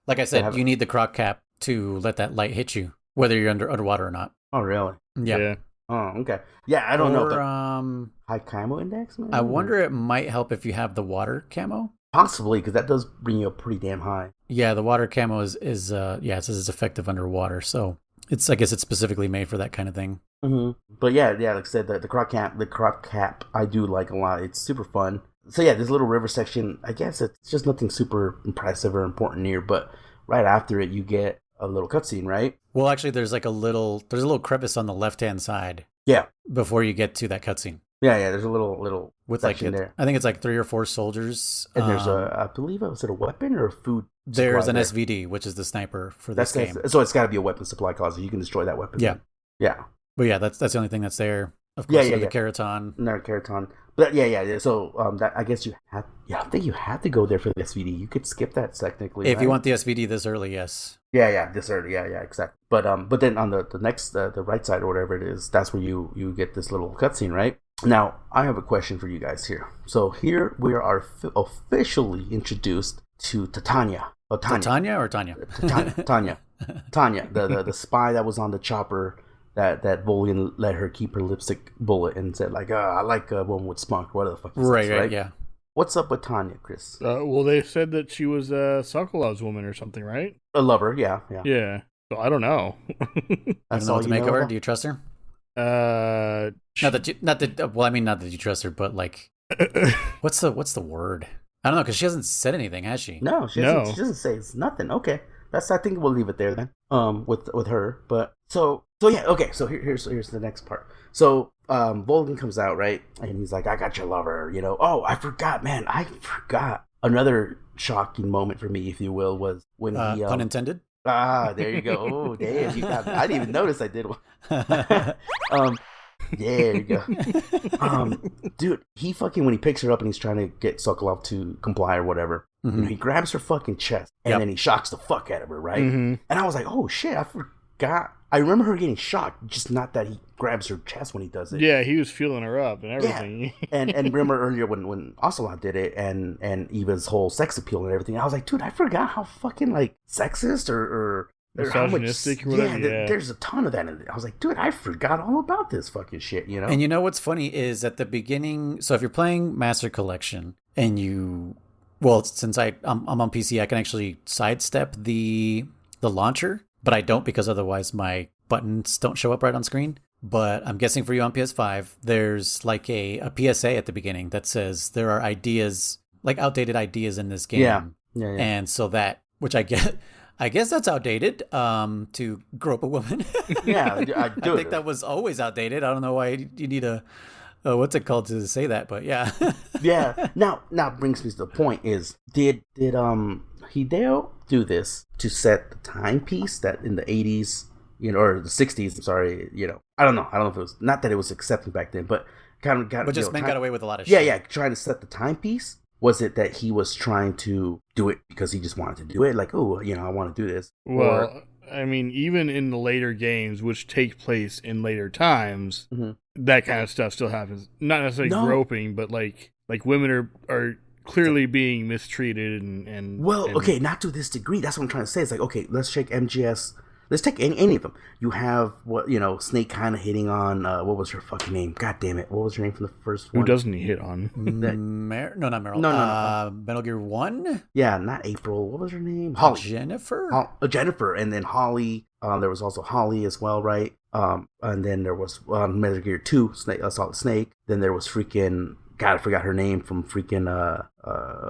like I said, you need the croc cap to let that light hit you, whether you're underwater or not. Oh, really? Yeah. Oh, okay. Yeah, I don't know. High camo index, maybe? I wonder it might help if you have the water camo. Possibly, because that does bring you up pretty damn high. Yeah, the water camo is it says it's effective underwater, so I guess it's specifically made for that kind of thing. Mm-hmm. But yeah, like I said, the croc cap, I do like a lot. It's super fun. So yeah, this little river section, I guess it's just nothing super impressive or important here, but right after it, you get a little cutscene, right? Well, actually, there's a little crevice on the left-hand side. Yeah. Before you get to that cutscene. Yeah, there's a little with section there. I think it's like 3 or 4 soldiers. And there's I believe was it a weapon or a food? There's an SVD, which is the sniper for this game. So it's got to be a weapon supply closet. You can destroy that weapon. Yeah. Yeah. But yeah, that's the only thing that's there. Of course, the Keraton. No, Keraton. But yeah. So that I guess I think you have to go there for the SVD. You could skip that technically. If you want the SVD this early, yes. Yeah, this early. Yeah, exactly. But then on the next the right side or whatever it is, that's where you get this little cutscene, right? Now, I have a question for you guys here. So here we are officially introduced to Tanya. Tanya or Tanya? Tanya, the spy that was on the chopper that Volian let her keep her lipstick bullet and said like, I like a woman with spunk, whatever the fuck. Right, yeah. What's up with Tanya, Chris? Well, they said that she was Sokolov's woman or something, right? A lover, yeah. Yeah. So I don't know. I don't know what to make of her. Do you trust her? Not that you trust her, but like, what's the word? I don't know, because she hasn't said anything, has she? No, she doesn't say it's nothing. Okay, I think we'll leave it there then. With her, but so yeah, okay. So here's the next part. So Volgan comes out, right, and he's like, "I got your lover," Oh, I forgot, man. Another shocking moment for me, if you will, was when he pun intended. There you go. Oh, damn, I didn't even notice I did one. There you go. Dude, he fucking, when he picks her up and he's trying to get Sokolov to comply or whatever, he grabs her fucking chest and then he shocks the fuck out of her, right? Mm-hmm. And I was like, oh shit, I forgot. I remember her getting shocked, just not that he grabs her chest when he does it. Yeah, he was feeling her up and everything. Yeah. and remember earlier when Ocelot did it and Eva's whole sex appeal and everything, I was like, dude, I forgot how fucking like sexist or misogynistic or whatever. Yeah, there's a ton of that in it. I was like, dude, I forgot all about this fucking shit, And you know what's funny is at the beginning, so if you're playing Master Collection and since I'm on PC, I can actually sidestep the launcher, but I don't because otherwise my buttons don't show up right on screen. But I'm guessing for you on PS5, there's like a PSA at the beginning that says there are ideas, like outdated ideas in this game. Yeah. And so which I guess that's outdated, to grow up a woman. Yeah, I think that was always outdated. I don't know why you need what's it called to say that, but yeah. Yeah. Now brings me to the point is, did Hideo do this to set the timepiece that in the 80s, or the 60s, I'm sorry, I don't know if it was, not that it was accepted back then, but kind of got... But just men got away with a lot of shit. Yeah, trying to set the timepiece. Was it that he was trying to do it because he just wanted to do it? Like, oh, I want to do this. Well, I mean, even in the later games, which take place in later times, that kind of stuff still happens. Not necessarily groping, but like women are clearly being mistreated and okay, not to this degree. That's what I'm trying to say. It's like, okay, let's check MGS Let's take any of them. You have Snake kind of hitting on what was her fucking name? God damn it! What was her name from the first one? Who doesn't he hit on? No, not Meryl. No. Metal Gear 1? Yeah, not April. What was her name? Holly. Jennifer? Jennifer, and then Holly. There was also Holly as well, right? And then there was Metal Gear 2, Solid Snake. Then there was freaking... God, I forgot her name from freaking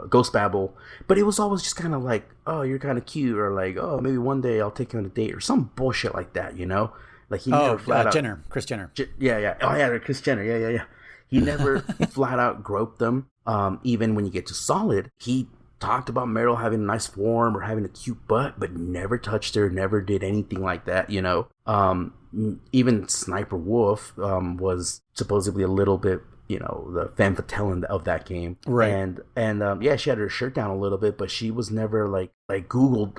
Ghost Babel. But it was always just kind of like, oh, you're kind of cute, or like, oh, maybe one day I'll take you on a date, or some bullshit like that, you know? Like he never flat out... Kriss Jenner. Yeah. Oh, yeah, Kriss Jenner. Yeah. He never flat out groped them. Even when you get to Solid, he talked about Meryl having a nice form or having a cute butt, but never touched her, never did anything like that, you know? Even Sniper Wolf was supposedly a little bit, you know, the femme fatale of that game, right? And yeah, she had her shirt down a little bit, but she was never like Googled.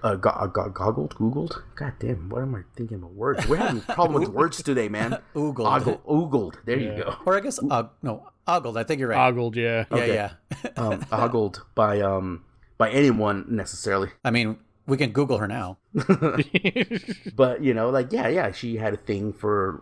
God damn, what am I thinking about words? We're having a problem with words today, man. Oogled. There you go. Or I guess ogled. I think you're right. Ogled, yeah. Okay. Yeah. Ogled by anyone necessarily. I mean, we can Google her now. But, you know, like, yeah, she had a thing for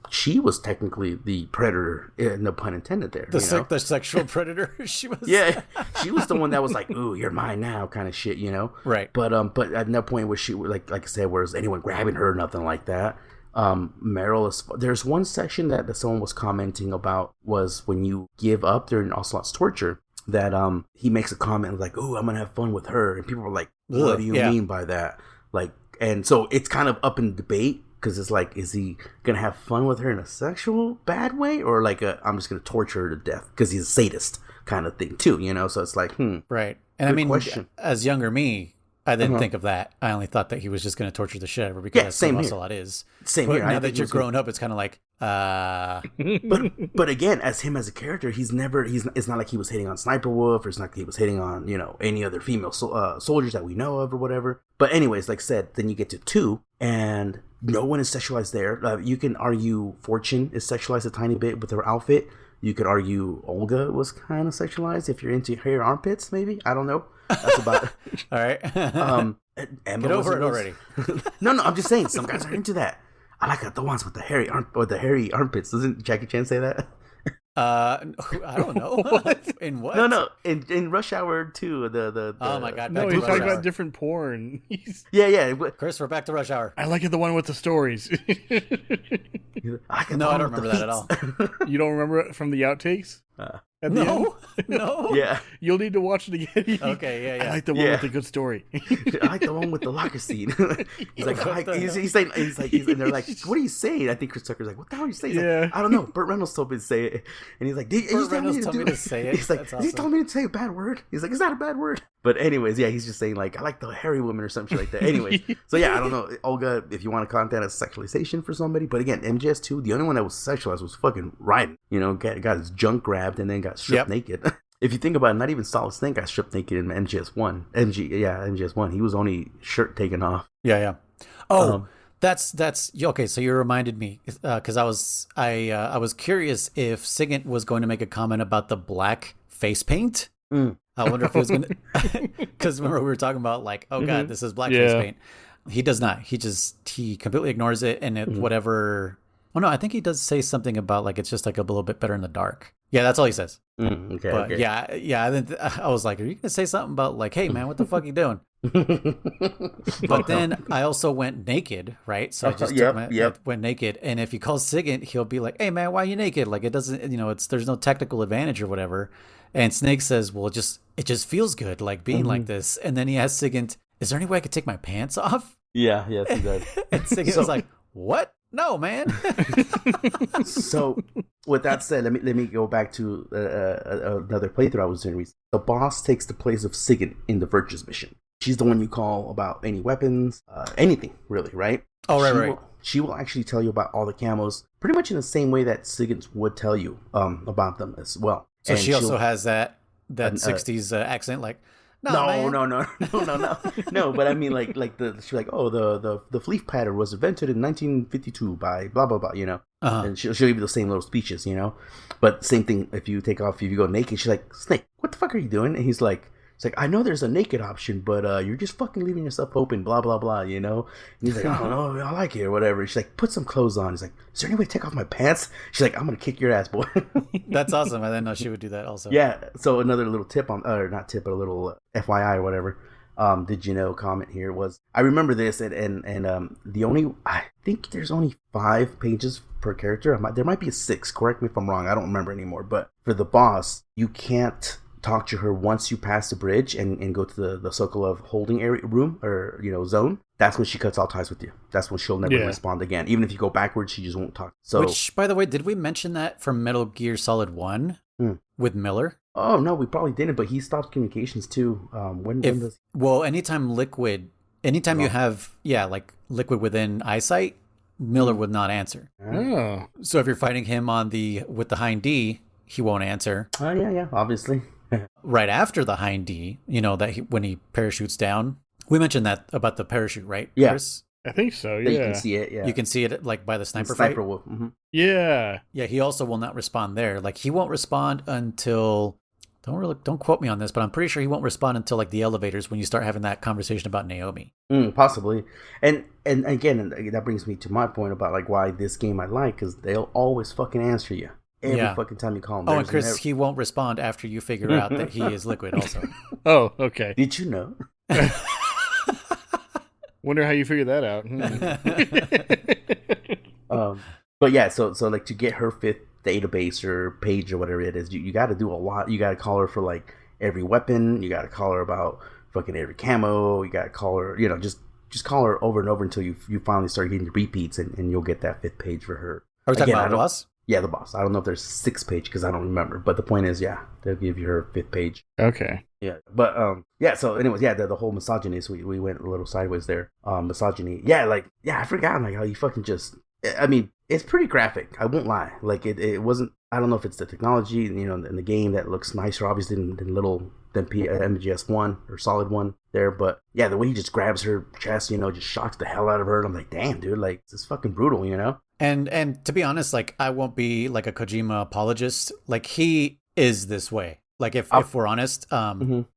she was technically the predator, no pun intended there. The sexual predator she was. Yeah, she was the one that was like, ooh, you're mine now kind of shit, you know? Right. But at no point was she, like I said, was anyone grabbing her or nothing like that. Meryl there's one section that someone was commenting about was when you give up during Ocelot's torture, that he makes a comment like, "Oh, I'm gonna have fun with her," and people were like, "What do you mean by that?" Like, and so it's kind of up in debate because it's like, is he gonna have fun with her in a sexual bad way, or like I'm just gonna torture her to death because he's a sadist kind of thing too, you know? So it's like, right. And I mean, question. As younger me, I didn't think of that. I only thought that he was just going to torture the shit out of her because that's what Ocelot is. Same but here. Now that you're grown up, it's kind of like, But again, as him as a character, it's not like he was hitting on Sniper Wolf, or it's not like he was hitting on, you know, any other female soldiers that we know of or whatever. But anyways, like I said, then you get to 2, and no one is sexualized there. You can argue Fortune is sexualized a tiny bit with her outfit. You could argue Olga was kind of sexualized if you're into hair armpits, maybe. I don't know. That's about it. All right. Emma Get over it already. No, I'm just saying some guys are into that. I like the ones with the hairy armpits. Doesn't Jackie Chan say that? I don't know. In what? No. In Rush Hour 2, the oh my god! No, he's talking about different porn. Yeah. Chris, we're back to Rush Hour. I like it, the one with the stories. I don't remember that at all. You don't remember it from the outtakes? No. Yeah. You'll need to watch it again. Okay, yeah. I like the one with the good story. I like the one with the locker scene. He's like, he's saying, and they're like, what are you saying? I think Chris Tucker's like, what the hell are you saying? He's like, I don't know. Burt Reynolds told me to say it. And he's like, Burt Reynolds told me to say it? He's like, he told me to say a bad word. He's like, it's not a bad word. But anyways, yeah, he's just saying like, I like the hairy woman or something like that. Anyways, so yeah, I don't know, Olga, if you want to content as sexualization for somebody. But again, MGS2, the only one that was sexualized was fucking Raiden. You know, got his junk grabbed and then got stripped naked. If you think about it, not even Solid Snake got stripped naked in MGS1. MGS1. He was only shirt taken off. Yeah. Oh, that's okay. So you reminded me because I was curious if Sigint was going to make a comment about the black face paint. I wonder if he was going to, because remember we were talking about like, oh god, this is black face paint. He does not. He completely ignores it, and whatever. Oh no, I think he does say something about like it's just like a little bit better in the dark. Yeah, that's all he says. Okay. Yeah. I was like, are you gonna say something about like, hey man, what the fuck are you doing? But then I also went naked, right? So I just went naked, and if he calls Sigint, he'll be like, hey man, why are you naked? Like it doesn't, you know, there's no technical advantage or whatever. And Snake says, well, it just feels good like being like this. And then he asks Sigint, is there any way I could take my pants off? Yes, he does. And Sigint was like, what? No, man. So, with that said, let me go back to another playthrough I was doing recently. The boss takes the place of Sigint in the Virtues mission. She's the one you call about any weapons, anything really, right? Oh, right. She will actually tell you about all the camos, pretty much in the same way that Sigint would tell you about them as well. So she also has that 60s accent, like. No. But I mean, like she's like, oh, the fleet pattern was invented in 1952 by blah blah blah, you know, and she'll give you the same little speeches, you know. But same thing if you go naked, she's like, Snake, what the fuck are you doing? And he's like, It's like, I know there's a naked option, but you're just fucking leaving yourself open, blah, blah, blah, you know? And he's like, I don't know, I like it or whatever. She's like, put some clothes on. He's like, is there any way to take off my pants? She's like, I'm going to kick your ass, boy. That's awesome. I didn't know she would do that also. Yeah. So another little tip on, or not tip, but a little FYI or whatever. Did you know comment here was, I remember this and the only, I think there's only 5 pages per character. There might be 6. Correct me if I'm wrong. I don't remember anymore. But for the boss, you can't talk to her once you pass the bridge and go to the circle of holding area room or, you know, zone. That's when she cuts all ties with you. That's when she'll never respond again. Even if you go backwards, she just won't talk. So, which, by the way, did we mention that from Metal Gear Solid 1 with Miller? Oh, no, we probably didn't, but he stopped communications too. When does... Well, anytime you have, like Liquid within eyesight, Miller would not answer. Oh. So if you're fighting him with the hind D, he won't answer. Oh, yeah, obviously. Right after the hind D, you know, when he parachutes down. We mentioned that about the parachute, right, yeah. Chris? I think so, yeah. You can see it, yeah. You can see it, like, by the sniper fight. Wolf. Mm-hmm. Yeah. Yeah, he also will not respond there. Like, he won't respond until... Don't quote me on this, but I'm pretty sure he won't respond until, like, the elevators when you start having that conversation about Naomi. Possibly. And again, that brings me to my point about, like, why this game I like, because they'll always fucking answer you. Every fucking time you call him. Oh, and Chris, he won't respond after you figure out that he is Liquid also. Oh, okay. Did you know? Wonder how you figured that out. But yeah, so like to get her 5th database or page or whatever it is, you got to do a lot. You got to call her for like every weapon. You got to call her about fucking every camo. You got to call her, you know, just call her over and over until you finally start getting the repeats and you'll get that 5th page for her. Are we talking about the boss? Yeah, the boss. I don't know if there's 6th page because I don't remember. But the point is, yeah, they'll give you her 5th page. Okay. Yeah, but yeah. So, anyways, yeah, the whole misogynist. We went a little sideways there. Misogyny. Yeah, like I forgot like how you fucking just. I mean, it's pretty graphic. I won't lie. Like it wasn't. I don't know if it's the technology, you know, in the game that looks nicer, obviously than MGS1 or Solid 1 there. But yeah, the way he just grabs her chest, you know, just shocks the hell out of her. And I'm like, damn, dude, like this is fucking brutal, you know. And to be honest, like I won't be like a Kojima apologist. Like he is this way. Like if we're honest,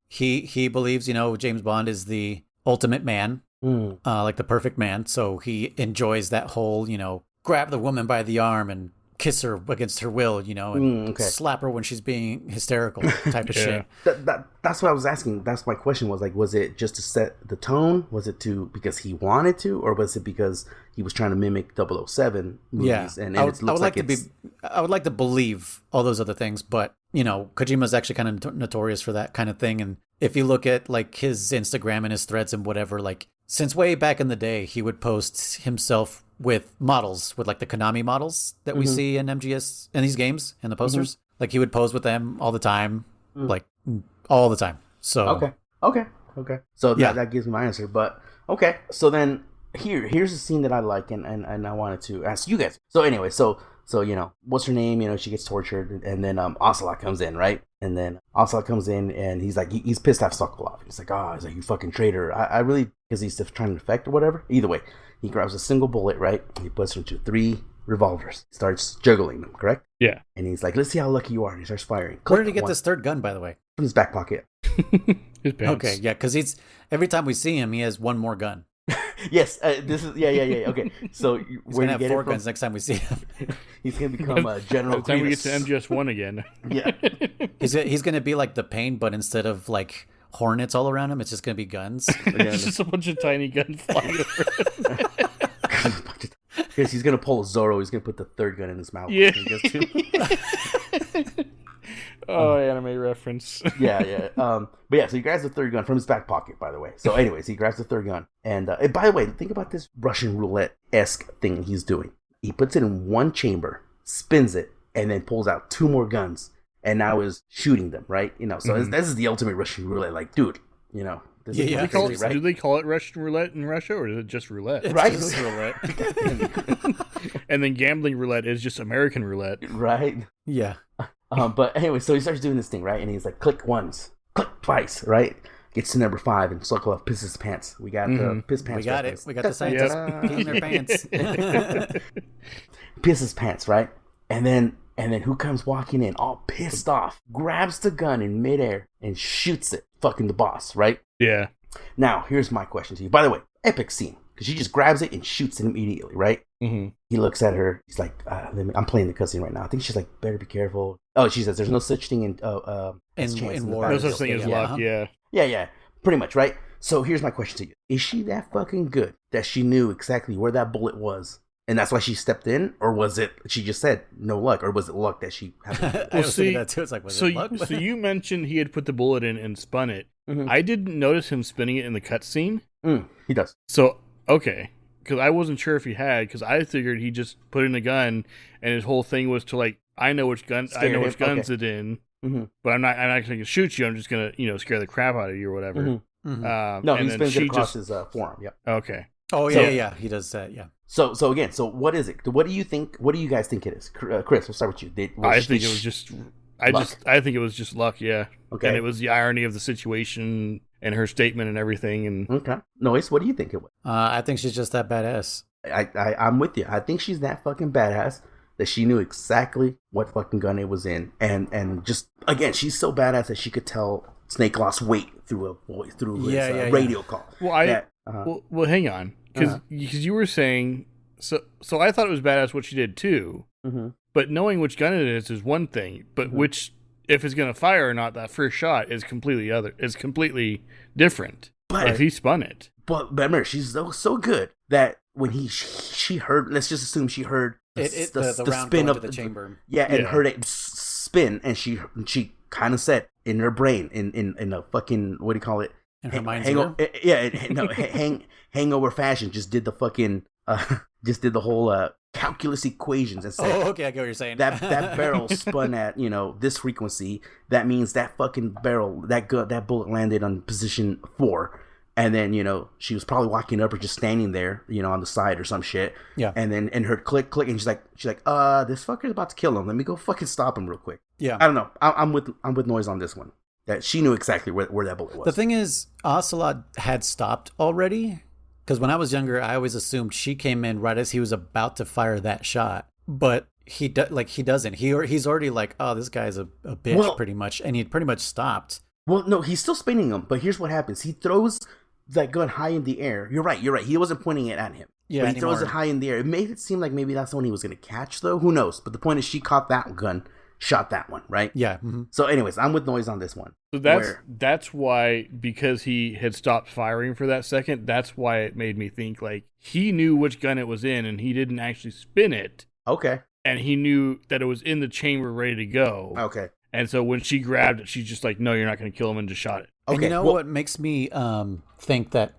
he believes, you know, James Bond is the ultimate man, like the perfect man. So he enjoys that whole, you know, grab the woman by the arm and kiss her against her will, you know, and slap her when she's being hysterical type of shit. That's what I was asking. That's my question was like, was it just to set the tone? Was it because he wanted to, or was it because he was trying to mimic 007 movies? Yeah, and I would like to believe all those other things, but you know, Kojima's actually kind of notorious for that kind of thing. And if you look at like his Instagram and his threads and whatever, like since way back in the day, he would post himself with models, with like the Konami models that we see in MGS in these games and the posters. Like he would pose with them all the time, like all the time. So okay. So that gives me my answer. But okay, so then here's a scene that I like and I wanted to ask you guys. So anyway, so you know, what's her name? You know, she gets tortured, and then Ocelot comes in, right? And then Ocelot comes in, and he's like, he's pissed off Sokolov. He's like, he's like, you fucking traitor. I really, because he's trying to defect or whatever. Either way, he grabs a single bullet, right? He puts it into 3 revolvers. Starts juggling them, correct? Yeah. And he's like, let's see how lucky you are. And he starts firing. Where did he get this 3rd gun, by the way? From his back pocket. His pants. Okay, yeah, because every time we see him, he has 1 more gun. Yes, this is yeah. Okay, so he's gonna have 4 guns next time we see him. He's gonna become a General. By the time we get to MGS1 again. Yeah, he's gonna be like the Pain, but instead of like hornets all around him, it's just gonna be guns. It's just a bunch of tiny guns flying around. Because he's gonna pull a Zorro. He's gonna put the 3rd gun in his mouth. Yeah. Anime reference. Yeah. But yeah, so he grabs the 3rd gun from his back pocket, by the way. So anyways, he grabs the 3rd gun. And by the way, think about this Russian roulette-esque thing he's doing. He puts it in one chamber, spins it, and then pulls out 2 more guns. And now is shooting them, right? You know, so this is the ultimate Russian roulette. Like, dude, you know. This is crazy, right? Do they call it Russian roulette in Russia, or is it just roulette? Right. Just roulette. And then gambling roulette is just American roulette. Right. Yeah. But anyway, so he starts doing this thing, right? And he's like, click once, click twice, right? Gets to number 5, and Sokolov pisses his pants. We got the piss pants. We got reference. it. We got the scientists peeing their pants. Pisses his pants, right? And then And then who comes walking in all pissed off, grabs the gun in midair and shoots it, fucking the boss, right? Yeah. Now, here's my question to you. By the way, epic scene. Because she just grabs it and shoots it immediately, right? Mm-hmm. He looks at her. He's like, I'm playing the cutscene right now. I think she's like, better be careful. Oh, she says, there's no such thing in war. No such thing as luck, yeah. Yeah, pretty much, right? So here's my question to you. Is she that fucking good that she knew exactly where that bullet was? And that's why she stepped in? Or was it, she just said, no luck? Or was it luck that she happened I was thinking that too. It's like, was it luck? So you mentioned he had put the bullet in and spun it. Mm-hmm. I didn't notice him spinning it in the cutscene. He does. So, okay. Because I wasn't sure if he had, because I figured he just put in the gun, and his whole thing was to like, I know which guns it in, but I'm not going to shoot you. I'm just going to, scare the crap out of you or whatever. Mm-hmm. No, he spins it across his forearm. Yep. Okay. Oh yeah, he does that. Yeah. So again, what is it? What do you think? What do you guys think it is? Kriss, we'll start with you. I think it was just luck. Yeah. Okay. And it was the irony of the situation and her statement and everything. And okay. Noise, what do you think it was? I think she's just that badass. I'm with you. I think she's that fucking badass that she knew exactly what fucking gun it was in, and just again, she's so badass that she could tell Snake lost weight through his radio call. Well, well, hang on, because you were saying so I thought it was badass what she did too. Mm-hmm. But knowing which gun it is one thing, but which, if it's going to fire or not, that first shot is completely different. But if he spun it. But remember, she's so good that when she heard, let's just assume she heard the round spin of of the chamber. And heard it spin, and she kind of said in her brain, in a fucking, what do you call it? In her mind's hangover fashion, just did the fucking, just did the whole calculus equations and said, oh, okay, I get what you're saying. that barrel spun at this frequency. That means that fucking barrel, that bullet landed on position 4. And then, she was probably walking up or just standing there, on the side or some shit. Yeah. And then her click, and she's like, this fucker's about to kill him. Let me go fucking stop him real quick. Yeah. I don't know. I'm with Noise on this one. That she knew exactly where that bullet was. The thing is, Ocelot had stopped already. Because when I was younger, I always assumed she came in right as he was about to fire that shot. But he doesn't. He's already like, oh, this guy's a bitch, pretty much. And he pretty much stopped. Well, no, he's still spinning him. But here's what happens. He throws that gun high in the air. You're right. He wasn't pointing it at him. Yeah, but he throws it high in the air. It made it seem like maybe that's the one he was going to catch, though. Who knows? But the point is, she caught that gun, shot that one, right? Yeah. Mm-hmm. So, anyways, I'm with Noise on this one. So that's why, because he had stopped firing for that second, that's why it made me think like he knew which gun it was in, and he didn't actually spin it. Okay. And he knew that it was in the chamber, ready to go. Okay. And so when she grabbed it, she's just like, no, you're not going to kill him, and just shot it. Okay. And what makes me think that,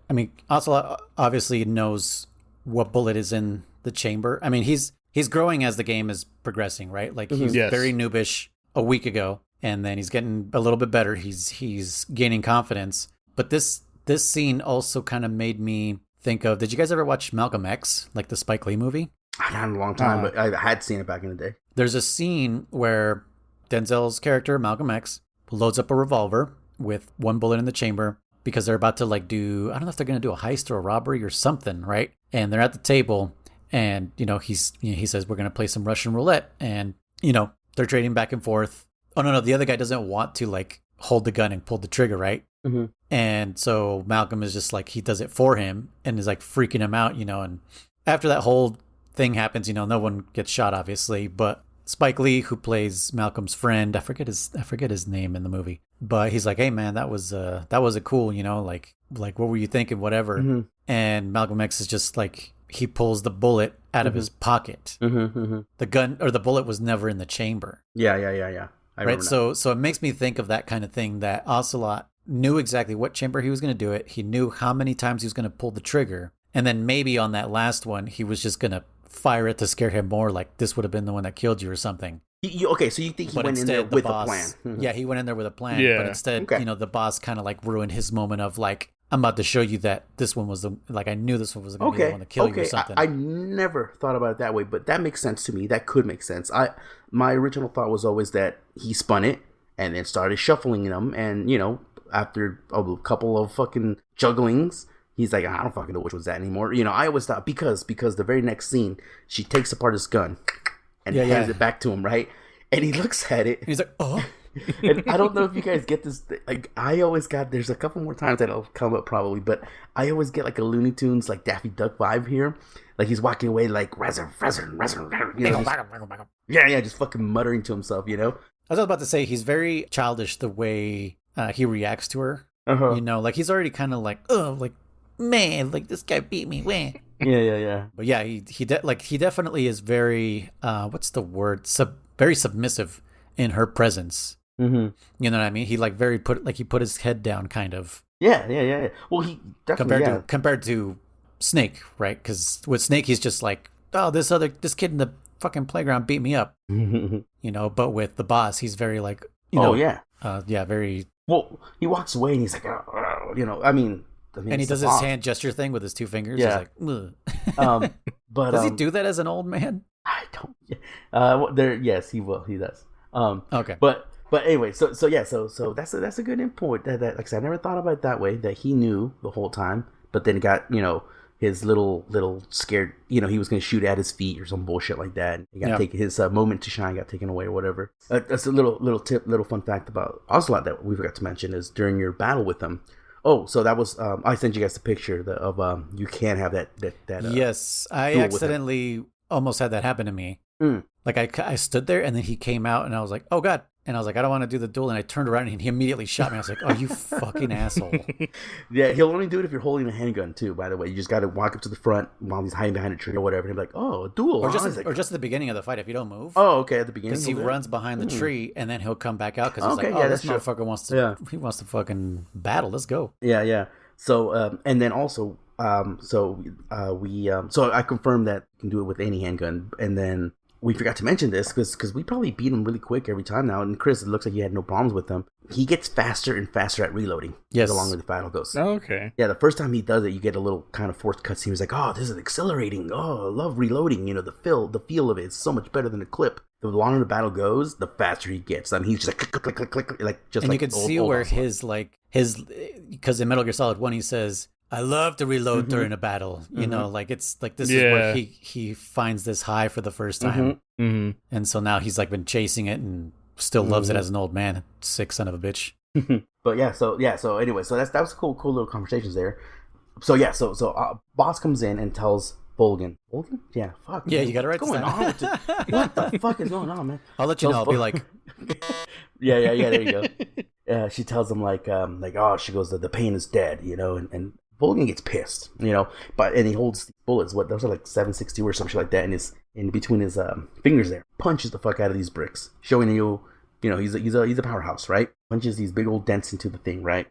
Ocelot obviously knows what bullet is in the chamber. I mean, he's growing as the game is progressing, right? Like, he's very noobish a week ago, and then he's getting a little bit better. He's gaining confidence. But this scene also kind of made me think of, did you guys ever watch Malcolm X, like the Spike Lee movie? Not in a long time, but I had seen it back in the day. There's a scene where Denzel's character, Malcolm X, loads up a revolver with one bullet in the chamber because they're about to I don't know if they're going to do a heist or a robbery or something, right? And they're at the table, and he says, we're going to play some Russian roulette, and they're trading back and forth. Oh no, the other guy doesn't want to hold the gun and pull the trigger, right? Mm-hmm. And so Malcolm is just he does it for him and is freaking him out, and after that whole thing happens, no one gets shot, obviously, but Spike Lee, who plays Malcolm's friend, I forget his name in the movie, but he's like, hey man, that was a cool, what were you thinking, whatever. Mm-hmm. And Malcolm X is just he pulls the bullet out of his pocket. Mm-hmm, mm-hmm. The gun or the bullet was never in the chamber. Yeah. Right. So it makes me think of that kind of thing, that Ocelot knew exactly what chamber he was going to do it. He knew how many times he was going to pull the trigger. And then maybe on that last one, he was just going to fire it to scare him more, like this would have been the one that killed you or something. Okay, so you think he went in there with a plan. Mm-hmm. Yeah, he went in there with a plan. Yeah. But instead, the boss kind of ruined his moment of I'm about to show you that this one was I knew this one was going to be the one to kill you or something. I never thought about it that way, but that makes sense to me. That could make sense. My original thought was always that he spun it and then started shuffling them, and after a couple of fucking jugglings, he's like, I don't fucking know which was that anymore. I always thought because the very next scene, she takes apart his gun and hands it back to him, right? and he looks at it. And he's like, oh. And I don't know if you guys get this. Like, I always got. There's a couple more times that'll come up probably, but I always get like a Looney Tunes, like Daffy Duck vibe here. Like he's walking away, like resin, you know, yeah, just fucking muttering to himself, you know. I was about to say he's very childish the way he reacts to her. You know, like he's already kind of like, oh, like man, like this guy beat me, man. Yeah. But yeah, he definitely is very what's the word? Very submissive in her presence. Mm-hmm. You know what I mean? He like he put his head down, kind of. Yeah. Well, he definitely compared to Snake, right? Because with Snake, he's just like, oh, this kid in the fucking playground beat me up. You know, but with the boss, he's very like, you know, very. Well, he walks away and he's like, you know, I mean, and he does his hand gesture thing with his two fingers. Yeah. He's like, but does he do that as an old man? I don't. Yes, he will. He does. Okay. But anyway, so that's a good input. That like I said, I never thought about it that way. That he knew the whole time, but then got, you know, his little scared. You know, he was going to shoot at his feet or some bullshit like that. He got taken, his moment to shine got taken away or whatever. That's a little fun fact about Ocelot that we forgot to mention is during your battle with him. Oh, so that was I sent you guys the picture of you can have that. Yes, I accidentally almost had that happen to me. Like I stood there and then he came out and I was like, oh God. And I was like, I don't want to do the duel. And I turned around and he immediately shot me. I was like, oh, you fucking asshole. Yeah, he'll only do it if you're holding a handgun too, by the way. You just got to walk up to the front while he's hiding behind a tree or whatever. And he'll be like, oh, a duel. Or just at the beginning of the fight if you don't move. Oh, okay, at the beginning. Because he runs behind the tree and then he'll come back out because he's like, oh, this motherfucker wants to fucking battle. Let's go. Yeah. So, and then also, so I confirmed that you can do it with any handgun. And then we forgot to mention this because we probably beat him really quick every time now. And Kriss, it looks like you had no problems with him. He gets faster and faster at reloading. Yes. The longer the battle goes. Oh, okay. Yeah, the first time he does it, you get a little kind of forced cutscene. He's like, oh, this is accelerating. Oh, I love reloading. You know, the feel of it is so much better than a clip. The longer the battle goes, the faster he gets. I mean, he's just like click, like just. And like you can see where his because in Metal Gear Solid 1 he says, I love to reload during a battle. You know, like it's like this is where he finds this high for the first time. And so now he's like been chasing it and still loves it as an old man. Sick son of a bitch. But so anyway, so that was cool little conversations there. So boss comes in and tells Volgin? Yeah, fuck. Yeah, man. You got it right. What's going on? What the fuck is going on, man? I'll let you know. I'll be like, yeah. There you go. She tells him like, oh, she goes, the pain is dead, you know, and Volgin gets pissed, you know, and he holds bullets. What those are like 7.62 or something like that, and is in between his fingers there. Punches the fuck out of these bricks, showing you know, he's a powerhouse, right? Punches these big old dents into the thing, right?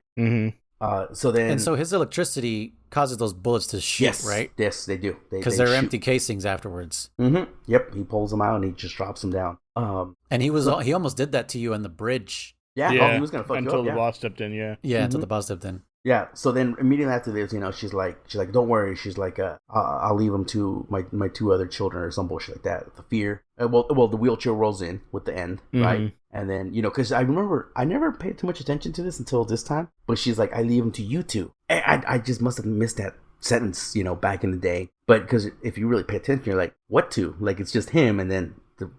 So his electricity causes those bullets to shoot, right? Yes, they do. Because they're empty casings afterwards. Yep, he pulls them out and he just drops them down. And he almost did that to you on the bridge. Yeah. Oh, he was gonna fuck you up. Until the boss stepped in. Yeah. Until the boss stepped in. Yeah. So then immediately after this, you know, she's like, don't worry. She's like, I'll leave them to my two other children or some bullshit like that. The fear. Well, the wheelchair rolls in with the end, right? And then, you know, because I remember I never paid too much attention to this until this time. But she's like, I leave them to you two. I just must have missed that sentence, you know, back in the day. But because if you really pay attention, you're like, what to? Like, it's just him, and then the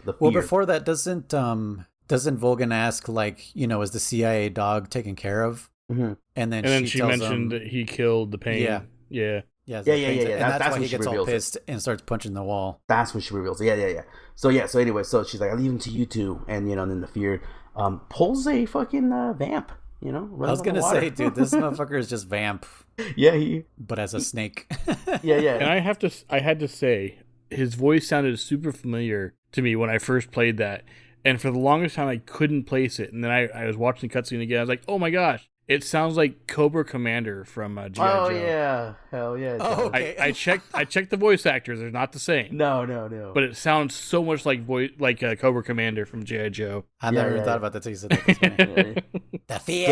fear. Well, before that, doesn't Volgin ask, like, you know, is the CIA dog taken care of? And then she mentioned that he killed the pain. Yeah. And that's when he gets all pissed and starts punching the wall. That's when she reveals it. Yeah. So anyway, so she's like, I leave him to you two, and you know, and then the fear pulls a fucking vamp. You know, I was gonna say, dude, this motherfucker is just vamp. Yeah, but as a snake. Yeah. And I had to say, his voice sounded super familiar to me when I first played that, and for the longest time I couldn't place it. And then I was watching the cutscene again. I was like, oh my gosh. It sounds like Cobra Commander from G.I. Joe. Oh yeah, hell yeah. Oh, okay. I checked the voice actors; they're not the same. No. But it sounds so much like Cobra Commander from G.I. Joe. I never even thought about that until you said that. The fear.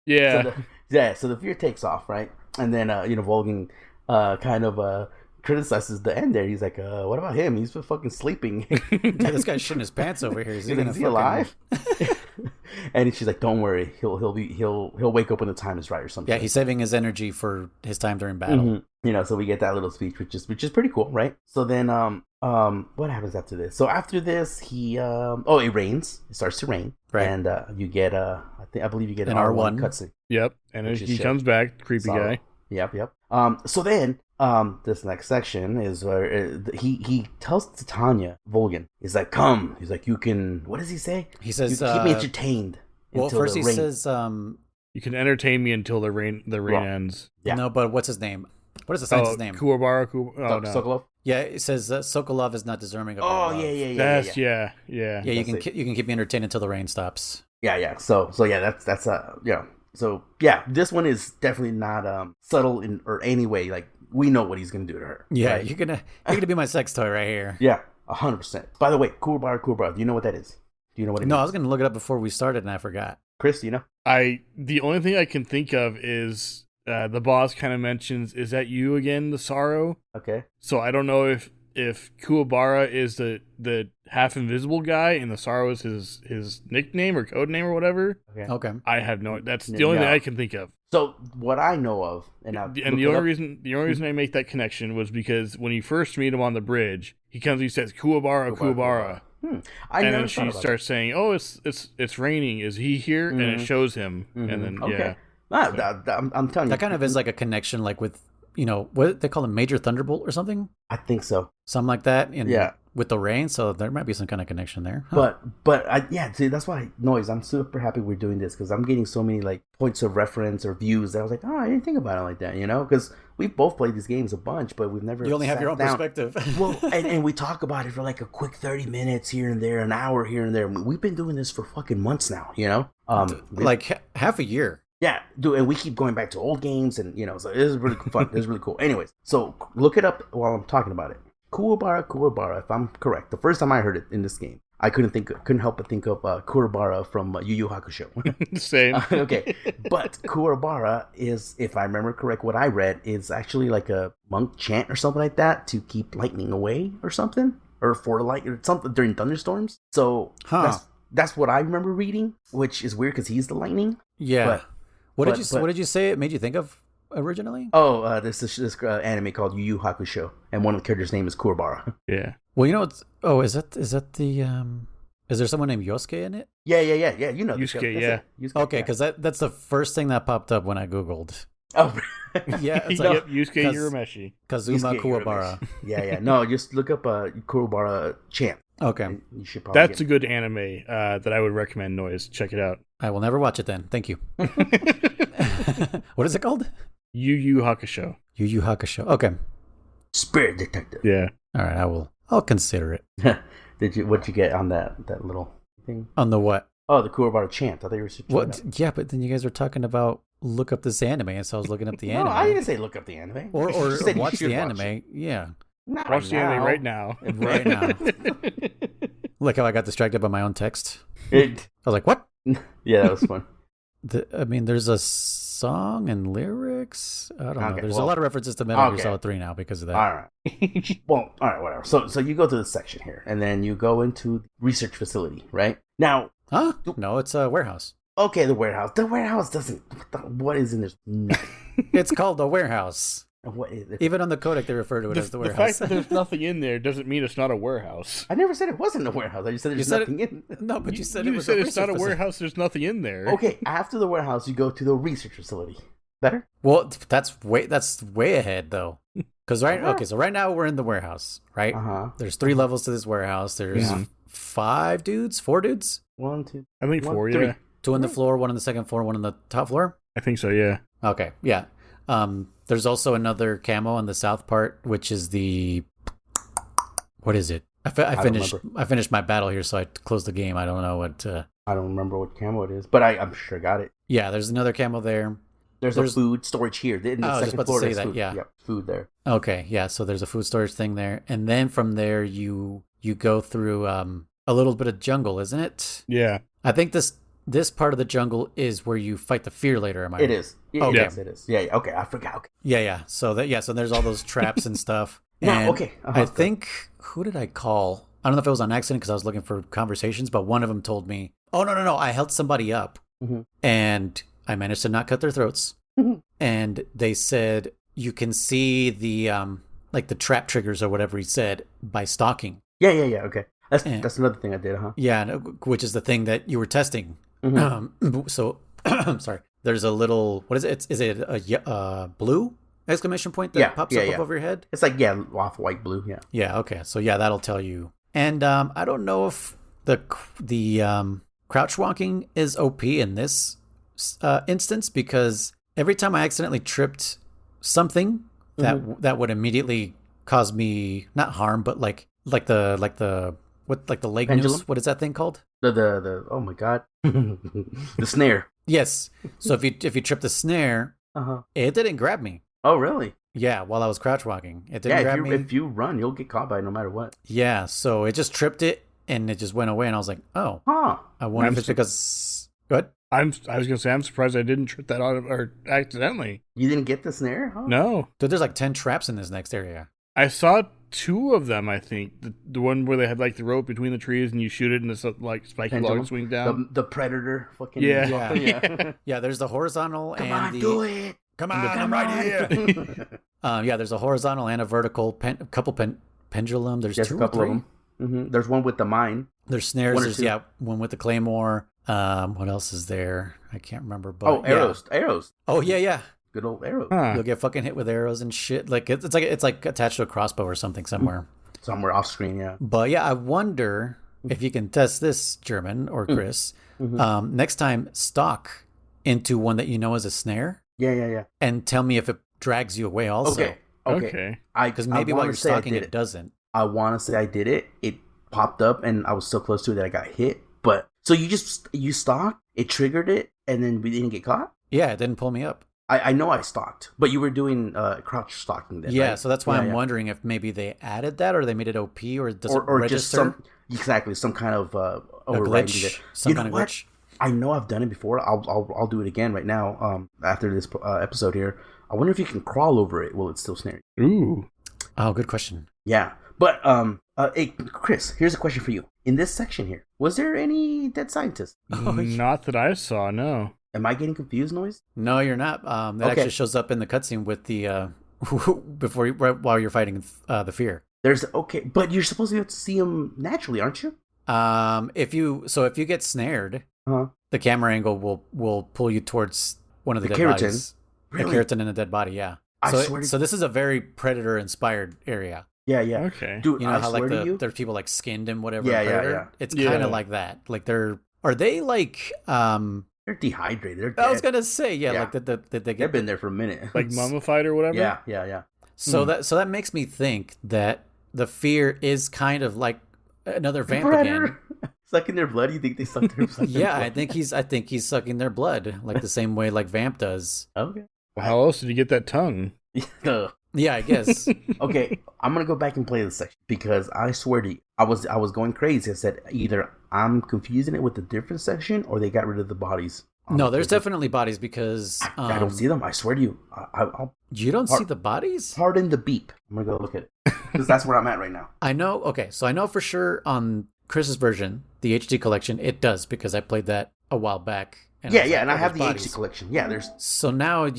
Yeah. So the fear takes off, right? And then you know, Volgin kind of criticizes the end there. He's like, what about him? He's been fucking sleeping. Yeah, this guy's shitting his pants over here. Is he alive? And she's like, don't worry, he'll wake up when the time is right or something. Yeah, he's saving his energy for his time during battle. You know, so we get that little speech, which is pretty cool, right? So then what happens after this? So after this, it rains. It starts to rain, Right. And you get I believe you get An an R1. cutscene. Yep. And Which he is comes back, creepy Sorrow. guy. Yep. So then, this next section is where he tells Titania Volgan, he's like, "Come." He's like, "You can." What does he say? He says, "You can keep me entertained." well, until first the he rain. says, You can entertain me until the rain Wrong. ends. Yeah. no, but what's his name? What is the scientist's name? Kuwabara. Oh, no. Sokolov. Yeah, it says Sokolov is not deserving of your Oh love. yeah. That's yeah. Yeah, you That's can you can keep me entertained until the rain stops. Yeah. So yeah, that's yeah. So yeah, this one is definitely not subtle in or any way. Like we know what he's gonna do to her. Yeah, right? you're gonna be my sex toy right here. Yeah, 100%. By the way, Kuwabara. Do you know what that is? Do you know what it No, I means? was gonna look it up before we started and I forgot. Kriss, do you know? The only thing I can think of is the boss kind of mentions, "Is that you again, the Sorrow?" Okay. So I don't know if Kuwabara is the half invisible guy and the Sorrow is his nickname or code name or whatever. Okay. I have no. That's the only thing I can think of. So what I know of, and The only reason I make that connection was because when you first meet him on the bridge, he says Kuwabara. I And never then thought she about starts saying, "Oh, it's raining. Is he here?" And it shows him, and then Okay. yeah. I'm telling you, That kind of is like a connection, like with what they call a Major Thunderbolt or something, I think so. something like that. And Yeah. with the rain, so there might be some kind of connection there. Huh. But see, that's why Noise. I'm super happy we're doing this because I'm getting so many like points of reference or views that I was like, I didn't think about it like that, because we've both played these games a bunch, but we've never. You only have your own sat down. perspective. Well, and we talk about it for like a quick 30 minutes here and there, an hour here and there. We've been doing this for fucking months now, like half a year. Yeah, dude, and we keep going back to old games, and so this is really fun. This is really cool. Anyways, so look it up while I'm talking about it. Kuwabara, if I'm correct, the first time I heard it in this game, I couldn't help but think of Kuwabara from Yu Yu Hakusho. Same. Okay, but Kuwabara is, if I remember correct, what I read is actually like a monk chant or something like that to keep lightning away or something, or for light or something during thunderstorms. So that's what I remember reading, which is weird because he's the lightning. Yeah. But, what did you say it made you think of originally? Oh, this anime called Yu Yu Hakusho, and one of the characters' name is Kuwabara. Yeah. Well, is that the is there someone named Yosuke in it? Yeah. You know this Yusuke, guy. yeah. Yusuke, Okay, because that's the first thing that popped up when I googled. Oh, Yeah, it's Yep, like Yusuke Urameshi. Kazuma Yusuke Kuwabara. Yeah. No, just look up Kuwabara chant. Okay, You should probably. That's a good anime that I would recommend. Noise, check it out. I will never watch it then. Thank you. What is it called? Yu Yu Hakusho. Yu Yu Hakusho. Okay. Spirit Detective. Yeah. All right, I'll consider it. What'd you get on that little thing? On the what? Oh, the Kuwabara chant. I thought you were checking it out. What? Yeah, but then you guys were talking about look up this anime, and so I was looking up the anime. No, I didn't say look up the anime. Or You said you watch should the watch anime. it. Yeah. Not Watch the anime right now. Right now. Look how I got distracted by my own text. Yeah, I was like, what? that was fun. There's a song and lyrics. I don't know. Okay, There's well, a lot of references to Metal Gear okay. Solid 3 now because of that. All right. Well, all right, whatever. So you go to this section here, and then you go into the research facility, right? Now, Huh? No, it's a warehouse. okay, the warehouse. The warehouse doesn't. What is in this? Nothing. It's called the warehouse. What is it? Even on the codec, they refer to it as the The warehouse. fact that there's nothing in there doesn't mean it's not a warehouse. I never said it wasn't a warehouse. I just said there's nothing in. No, but you said you it was said a it's not a research facility. warehouse. There's nothing in there. Okay, after the warehouse, you go to the research facility. Better? Well, that's way ahead though. Because so right now we're in the warehouse, right? Uh-huh. There's 3 levels to this warehouse. There's 4 dudes. 1, 2. I think One, 4, three. yeah. 2 on the floor, 1 on the second floor, 1 on the top floor. I think so, yeah. Okay, yeah. There's also another camo on the south part, which is the what is it? I finished my battle here, so I closed the game. I don't know what. I don't remember what camo it is, but I'm sure I got it. Yeah, there's another camo there. There's a food storage here. In the I was just second about to floor, say there's that, food. yeah. Yep, food there. Okay, yeah. So there's a food storage thing there, and then from there you go through a little bit of jungle, isn't it? Yeah. I think this part of the jungle is where you fight the fear later. Am I? It is. Okay. Yes, it is. Yeah. Okay, I forgot. Okay. Yeah. So there's all those traps and stuff. No, And okay. I think, who did I call? I don't know if it was on accident because I was looking for conversations, but one of them told me, oh, no. I held somebody up and I managed to not cut their throats. And they said, you can see the the trap triggers or whatever he said by stalking. Yeah. Okay. That's another thing I did, huh? Yeah, which is the thing that you were testing. So, sorry. There's a little, what is it? Is it a blue exclamation point that pops up above your head? It's like, off white blue, yeah. Yeah, okay. So, yeah, that'll tell you. And I don't know if the crouch walking is OP in this instance, because every time I accidentally tripped something that would immediately cause me, not harm, but like the leg Pendulum? noose. What is that thing called? The oh my god. The snare. Yes. So if you trip the snare, it didn't grab me. Oh, really? Yeah, while I was crouch walking. It didn't grab me. If you run, you'll get caught by it no matter what. Yeah, so it just tripped it and it just went away, and I was like, oh. Huh. I wonder if it's because... What? I was going to say, I'm surprised I didn't trip that on or accidentally. You didn't get the snare? Huh? No. Dude, there's like 10 traps in this next area. I saw 2 of them, I think. The one where they had like the rope between the trees and you shoot it and this like spiky log swings down. The predator fucking... Yeah. Yeah, there's the horizontal Come and on, the... do it! Come on, I'm right here! Yeah, there's a horizontal and a vertical couple pendulum. There's 2 a couple or 3. of them. Mm-hmm. There's one with the mine. There's snares. There's one with the claymore. What else is there? I can't remember. But arrows. Oh yeah. Good old arrows. Huh. You'll get fucking hit with arrows and shit. Like it's like attached to a crossbow or something somewhere. Somewhere off screen, yeah. But yeah, I wonder if you can test this, German or Kriss. Next time, stalk into one that you know is a snare. Yeah. And tell me if it drags you away also. Okay. Because maybe while you're stalking, it doesn't. I want to say I did it. It popped up, and I was so close to it that I got hit. But so you stalked, it triggered it, and then we didn't get caught. Yeah, it didn't pull me up. I know I stalked, but you were doing crouch stalking then. Yeah, right? so that's why I'm wondering if maybe they added that, or they made it OP, or does it register? Just some kind of a glitch, some kind of glitch. I know I've done it before. I'll do it again right now. After this episode here, I wonder if you can crawl over it. Will it still snare you? Ooh. Oh, good question. Yeah, but hey, Kriss, here's a question for you. In this section here, was there any dead scientists? Not that I saw. No. Am I getting confused, Noise? No, you're not. That actually shows up in the cutscene with the while you're fighting the fear. But you're supposed to be able to see them naturally, aren't you? If you get snared, the camera angle will pull you towards one of the dead keratin. bodies. Really? The keratin in a dead body, yeah. So this is a very predator inspired area. Yeah. Okay. Dude, you know I how swear to you, there's people like skinned and whatever. Yeah. It's kind of like that. Like are they like they're dehydrated. They're dead. I was gonna say, like did they get? They've been there for a minute. Like mummified or whatever. Yeah. So that makes me think that the fear is kind of like another vamp predator. Again. Sucking their blood? You think they suck their blood? Yeah, I think he's sucking their blood like the same way like Vamp does. Okay. How else did you get that tongue? Yeah, I guess. Okay, I'm gonna go back and play this section because I swear to you, I was going crazy. I said either I'm confusing it with a different section or they got rid of the bodies. No, there's definitely bodies because I don't see them. I swear to you, you don't see the bodies. Pardon the beep. I'm gonna go look at it because that's where I'm at right now. I know. Okay, so I know for sure on Chris's version, the HD collection, it does because I played that a while back. And and I have the HD collection. Yeah, there's. So now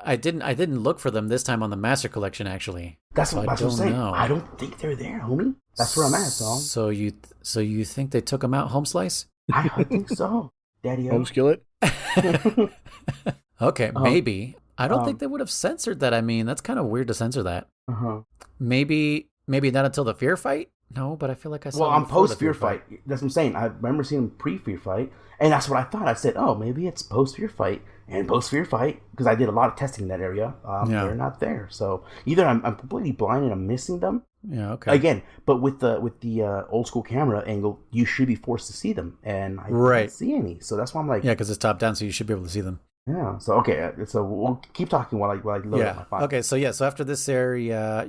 I didn't look for them this time on the Master Collection. Actually, that's what I'm saying. Know. I don't think they're there, homie. That's where I'm at, dog. So you think they took them out, Home Slice? I think so, Daddy. Home Skillet. Okay, maybe. I don't think they would have censored that. I mean, that's kind of weird to censor that. Maybe not until the fear fight. No, but I feel like I saw. Well, I'm post fear fight. That's what I'm saying. I remember seeing pre fear fight, and that's what I thought. I said, "Oh, maybe it's post fear fight and post fear fight," because I did a lot of testing in that area. They're not there, so either I'm completely blind and I'm missing them. Yeah. Okay. Again, but with the old school camera angle, you should be forced to see them, and I didn't see any. So that's why I'm like, yeah, because it's top down, so you should be able to see them. Yeah. So okay. So we'll keep talking while I load up my file. Okay. So so after this area,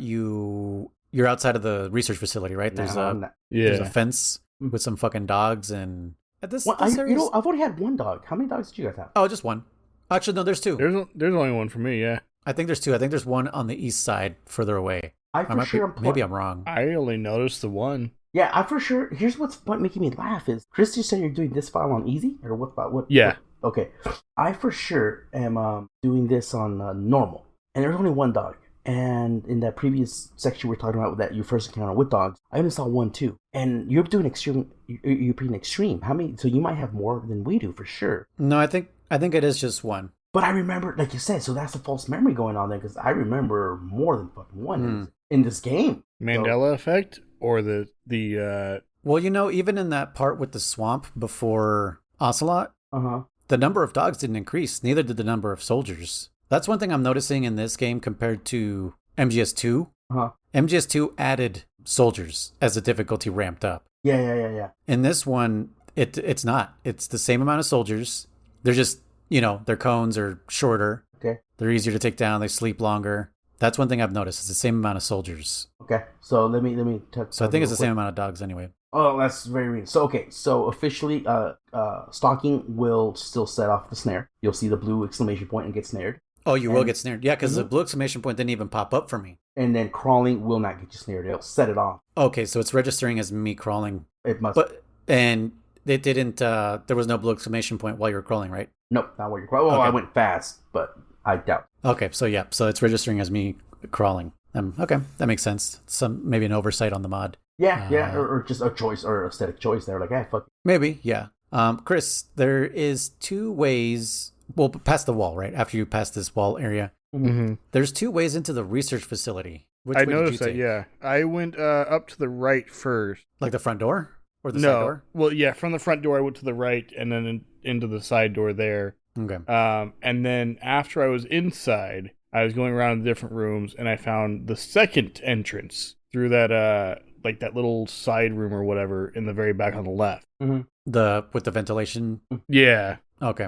you're outside of the research facility, right? There's a fence with some fucking dogs and at this area. I've only had one dog. How many dogs did you guys have? Oh, just one. Actually, no, there's two. There's only one for me. Yeah. I think there's two. I think there's one on the east side, further away. Maybe I'm wrong. I only noticed the one. Yeah, I for sure. Here's what's making me laugh is Kriss, you said you're doing this file on easy or what? Yeah. Okay, I for sure am doing this on normal, and there's only one dog. And in that previous section we were talking about that your first encounter with dogs, I only saw one too. And you're doing extreme. You're being extreme. How many? So you might have more than we do for sure. No, I think it is just one. But I remember, like you said, so that's a false memory going on there because I remember more than fucking one in this game. Mandela effect or the Well, even in that part with the swamp before Ocelot, the number of dogs didn't increase. Neither did the number of soldiers. That's one thing I'm noticing in this game compared to MGS2. MGS2 added soldiers as the difficulty ramped up. Yeah. In this one, it's not. It's the same amount of soldiers. They're just, their cones are shorter. Okay. They're easier to take down. They sleep longer. That's one thing I've noticed. It's the same amount of soldiers. Okay. So let me So I think it's the same amount of dogs anyway. Oh, that's very real. So so officially, stalking will still set off the snare. You'll see the blue exclamation point and get snared. Oh, you will get snared. Yeah, because the blue exclamation point didn't even pop up for me. And then crawling will not get you snared. It'll set it off. Okay, so it's registering as me crawling. It must. And it didn't, there was no blue exclamation point while you were crawling, right? Nope, not while you're crawling. Well, okay. I went fast, but I doubt. Okay, so yeah, so it's registering as me crawling. Okay, that makes sense. Maybe an oversight on the mod. Yeah, or just a choice or aesthetic choice. They're like, hey, fuck. Maybe, yeah. Kriss, there is 2 ways. Well, past the wall, right? After you pass this wall area, there's 2 ways into the research facility. Which I way noticed did you that. take? Yeah, I went up to the right first. Like the front door or the side door? Well, yeah, from the front door I went to the right and then into the side door there. Okay. And then after I was inside, I was going around the different rooms and I found the second entrance through that like that little side room or whatever in the very back on the left. With the ventilation. Yeah. Okay.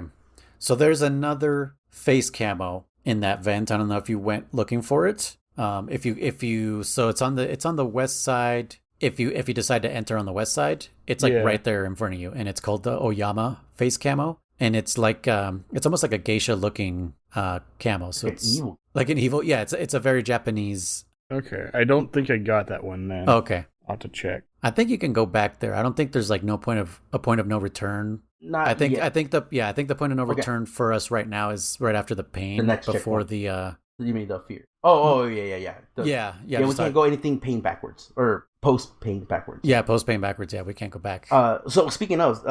So there's another face camo in that vent. I don't know if you went looking for it. If you so it's on the west side. If you decide to enter on the west side, it's like right there in front of you, and it's called the Oyama face camo, and it's like it's almost like a geisha looking camo. So it's evil. Like an evil. Yeah, it's a very Japanese. Okay, I don't think I got that one then. Okay, I'll have to check. I think you can go back there. I don't think there's like a point of no return. Not I think yet. I think the point of no return for us right now is right after the pain, The next before checkpoint. the You mean the fear? Oh, yeah. yeah. We can't go anything pain backwards or post pain backwards. Yeah, post pain backwards. Yeah, we can't go back. So speaking of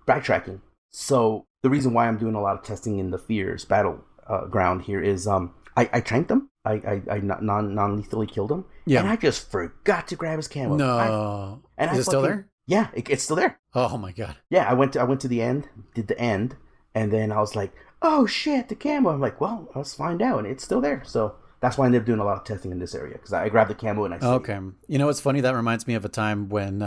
backtracking, so the reason why I'm doing a lot of testing in the fears battle ground here is I tranked them. I non-lethally killed him. Yeah. And I just forgot to grab his camo. No. Is it still there? Yeah, it's still there. Oh my god. Yeah, I went to the end, did the end, and then I was like, oh shit, the camo. I'm like, well, let's find out, and it's still there. So that's why I ended up doing a lot of testing in this area because I grabbed the camo and I saved. Okay. You know what's funny? That reminds me of a time when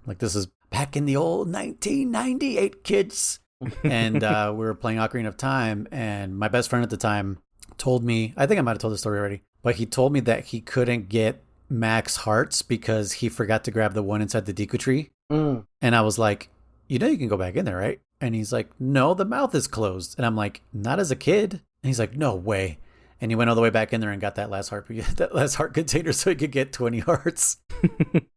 like this is back in the old 1998 kids, and we were playing Ocarina of Time, and my best friend at the time told me, I think I might have told the story already, but he told me that he couldn't get max hearts because he forgot to grab the one inside the Deku tree. And I was like, you can go back in there, right? And he's like, no, the mouth is closed. And I'm like, not as a kid. And he's like, no way. And he went all the way back in there and got that last heart container so he could get 20 hearts.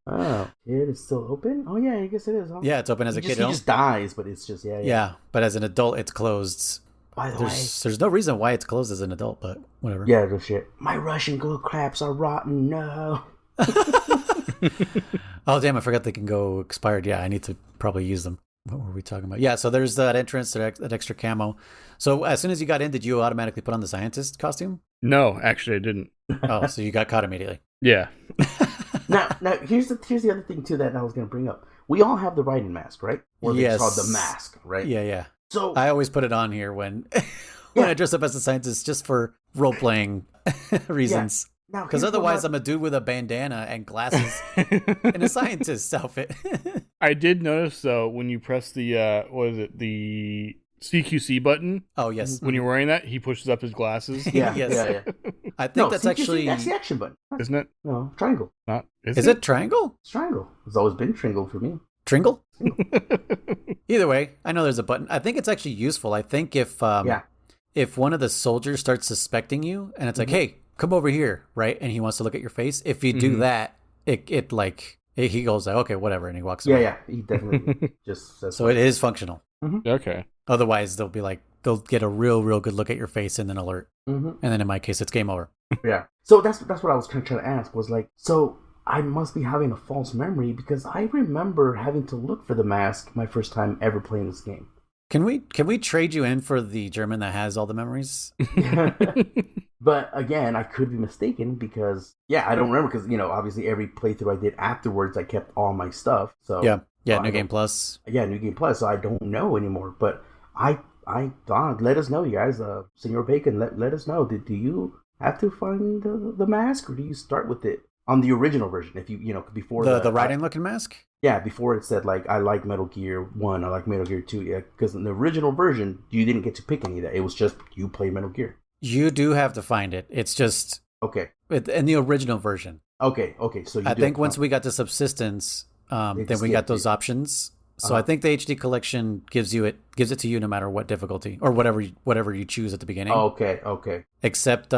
Oh, it is still open? Oh yeah, I guess it is. Huh? Yeah, it's open as a kid. He just dies, but it's just Yeah, but as an adult, it's closed. By the way, there's no reason why it's closed as an adult, but whatever. Yeah, no shit. My Russian glue craps are rotten. No. Oh damn! I forgot they can go expired. Yeah, I need to probably use them. What were we talking about? Yeah, so there's that entrance, that extra camo. So as soon as you got in, did you automatically put on the scientist costume? No, actually, I didn't. Oh, so you got caught immediately. Yeah. Now here's the other thing too that I was going to bring up. We all have the riding mask, right? Or yes. It's called the mask, right? Yeah. So I always put it on here when I dress up as a scientist, just for role playing reasons. Because otherwise, I'm a dude with a bandana and glasses in a scientist's outfit. I did notice though when you press the the CQC button. Oh yes. When you're wearing that, he pushes up his glasses. Yeah. I think that's CQC, that's the action button, isn't it? No, triangle. Not is it triangle? It's triangle. It's always been triangle for me. Tringle? Either way, I know there's a button. I think it's actually useful. I think if one of the soldiers starts suspecting you and it's like, hey, come over here, right? And he wants to look at your face. If you do that, he goes like, okay, whatever, and he walks away. Yeah, he definitely just says so. It is functional. Okay. Otherwise, they'll get a real good look at your face and then alert. And then in my case, it's game over. Yeah. So that's what I was kind of trying to ask was like, so I must be having a false memory because I remember having to look for the mask my first time ever playing this game. Can we trade you in for the German that has all the memories? But again, I could be mistaken because I don't remember because obviously every playthrough I did afterwards I kept all my stuff. So New Game Plus. Yeah, New Game Plus. So I don't know anymore. But I thought, let us know, you guys. Senor Bacon, let us know. Do you have to find the mask, or do you start with it on the original version? If you before the writing looking mask. Yeah, before it said like I like Metal Gear 1, I like Metal Gear 2. Yeah, because in the original version you didn't get to pick any of that. It was just you play Metal Gear. You do have to find it. It's just okay in the original version. Okay. So I think once we got to Subsistence, then we got those options. So I think the HD collection gives it to you no matter what difficulty or whatever you choose at the beginning. Okay. Except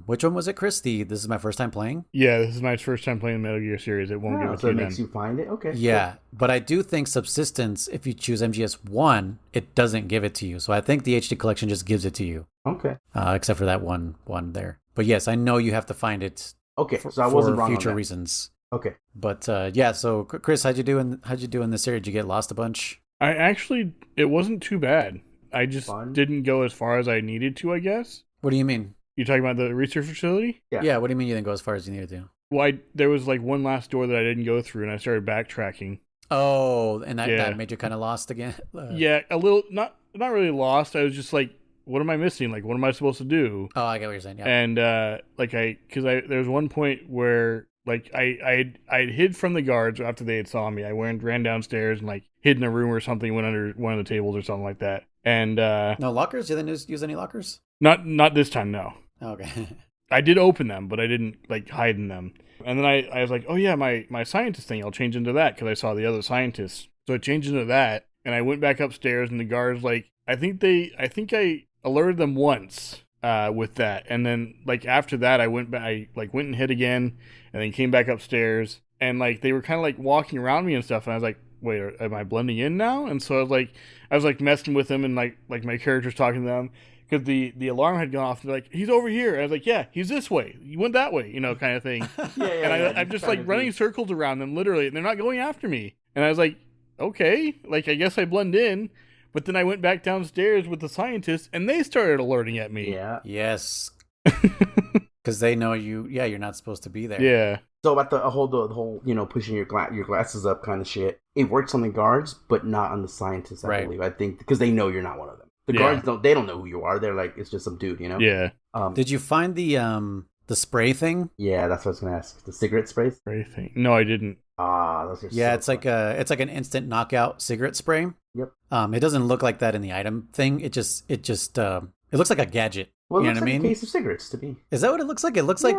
which one was it, Chris? This is my first time playing. Yeah, this is my first time playing the Metal Gear series. It won't give it to you. So it makes you find it. Okay. Yeah, but I do think Subsistence, if you choose MGS1, it doesn't give it to you. So I think the HD collection just gives it to you. Okay. Except for that one there. But yes, I know you have to find it. Okay. So I wasn't wrong for future on that. Reasons. Okay. But so Chris, how'd you do in this area? Did you get lost a bunch? It wasn't too bad. I just Fun? didn't go as far as I needed to, I guess. What do you mean? You talking about the research facility? Yeah. What do you mean you didn't go as far as you needed to? Well, there was like one last door that I didn't go through, and I started backtracking. Oh, and that made you kind of lost again? Yeah, a little, not really lost. I was just like, what am I missing? Like, what am I supposed to do? Oh, I get what you're saying, yeah. And, there was one point where, like, I hid from the guards after they had saw me. I ran downstairs and, like, hid in a room or something, went under one of the tables or something like that. And, no lockers? You didn't use any lockers? Not this time, no. Okay. I did open them, but I didn't, like, hide in them. And then I was like, oh yeah, my scientist thing, I'll change into that because I saw the other scientists. So I changed into that, and I went back upstairs, and the guards, like, I think I alerted them once with that, and then like after that I went and hid again, and then came back upstairs, and like they were kind of like walking around me and stuff, and I was like, wait, am I blending in now? And so I was like messing with them, and like my character's talking to them because the alarm had gone off, and they're like, he's over here. And I was like, yeah, he's this way, you went that way, kind of thing. I'm just like running circles around them literally, and they're not going after me, and I was like, okay, like I guess I blend in. But then I went back downstairs with the scientists, and they started alerting at me. Yeah. Yes. Because they know you're not supposed to be there. Yeah. So about the whole pushing your glasses up kind of shit, it works on the guards, but not on the scientists. I believe. I think because they know you're not one of them. The guards don't know who you are. They're like, it's just some dude, Yeah. Did you find the spray thing? Yeah, that's what I was gonna ask. The cigarette spray. Spray thing? No, I didn't. Those are it's like an instant knockout cigarette spray. Yep. It doesn't look like that in the item thing. It looks like a gadget. Well, you it know looks what I like mean? a case of cigarettes to me. Is that what it looks like? It looks like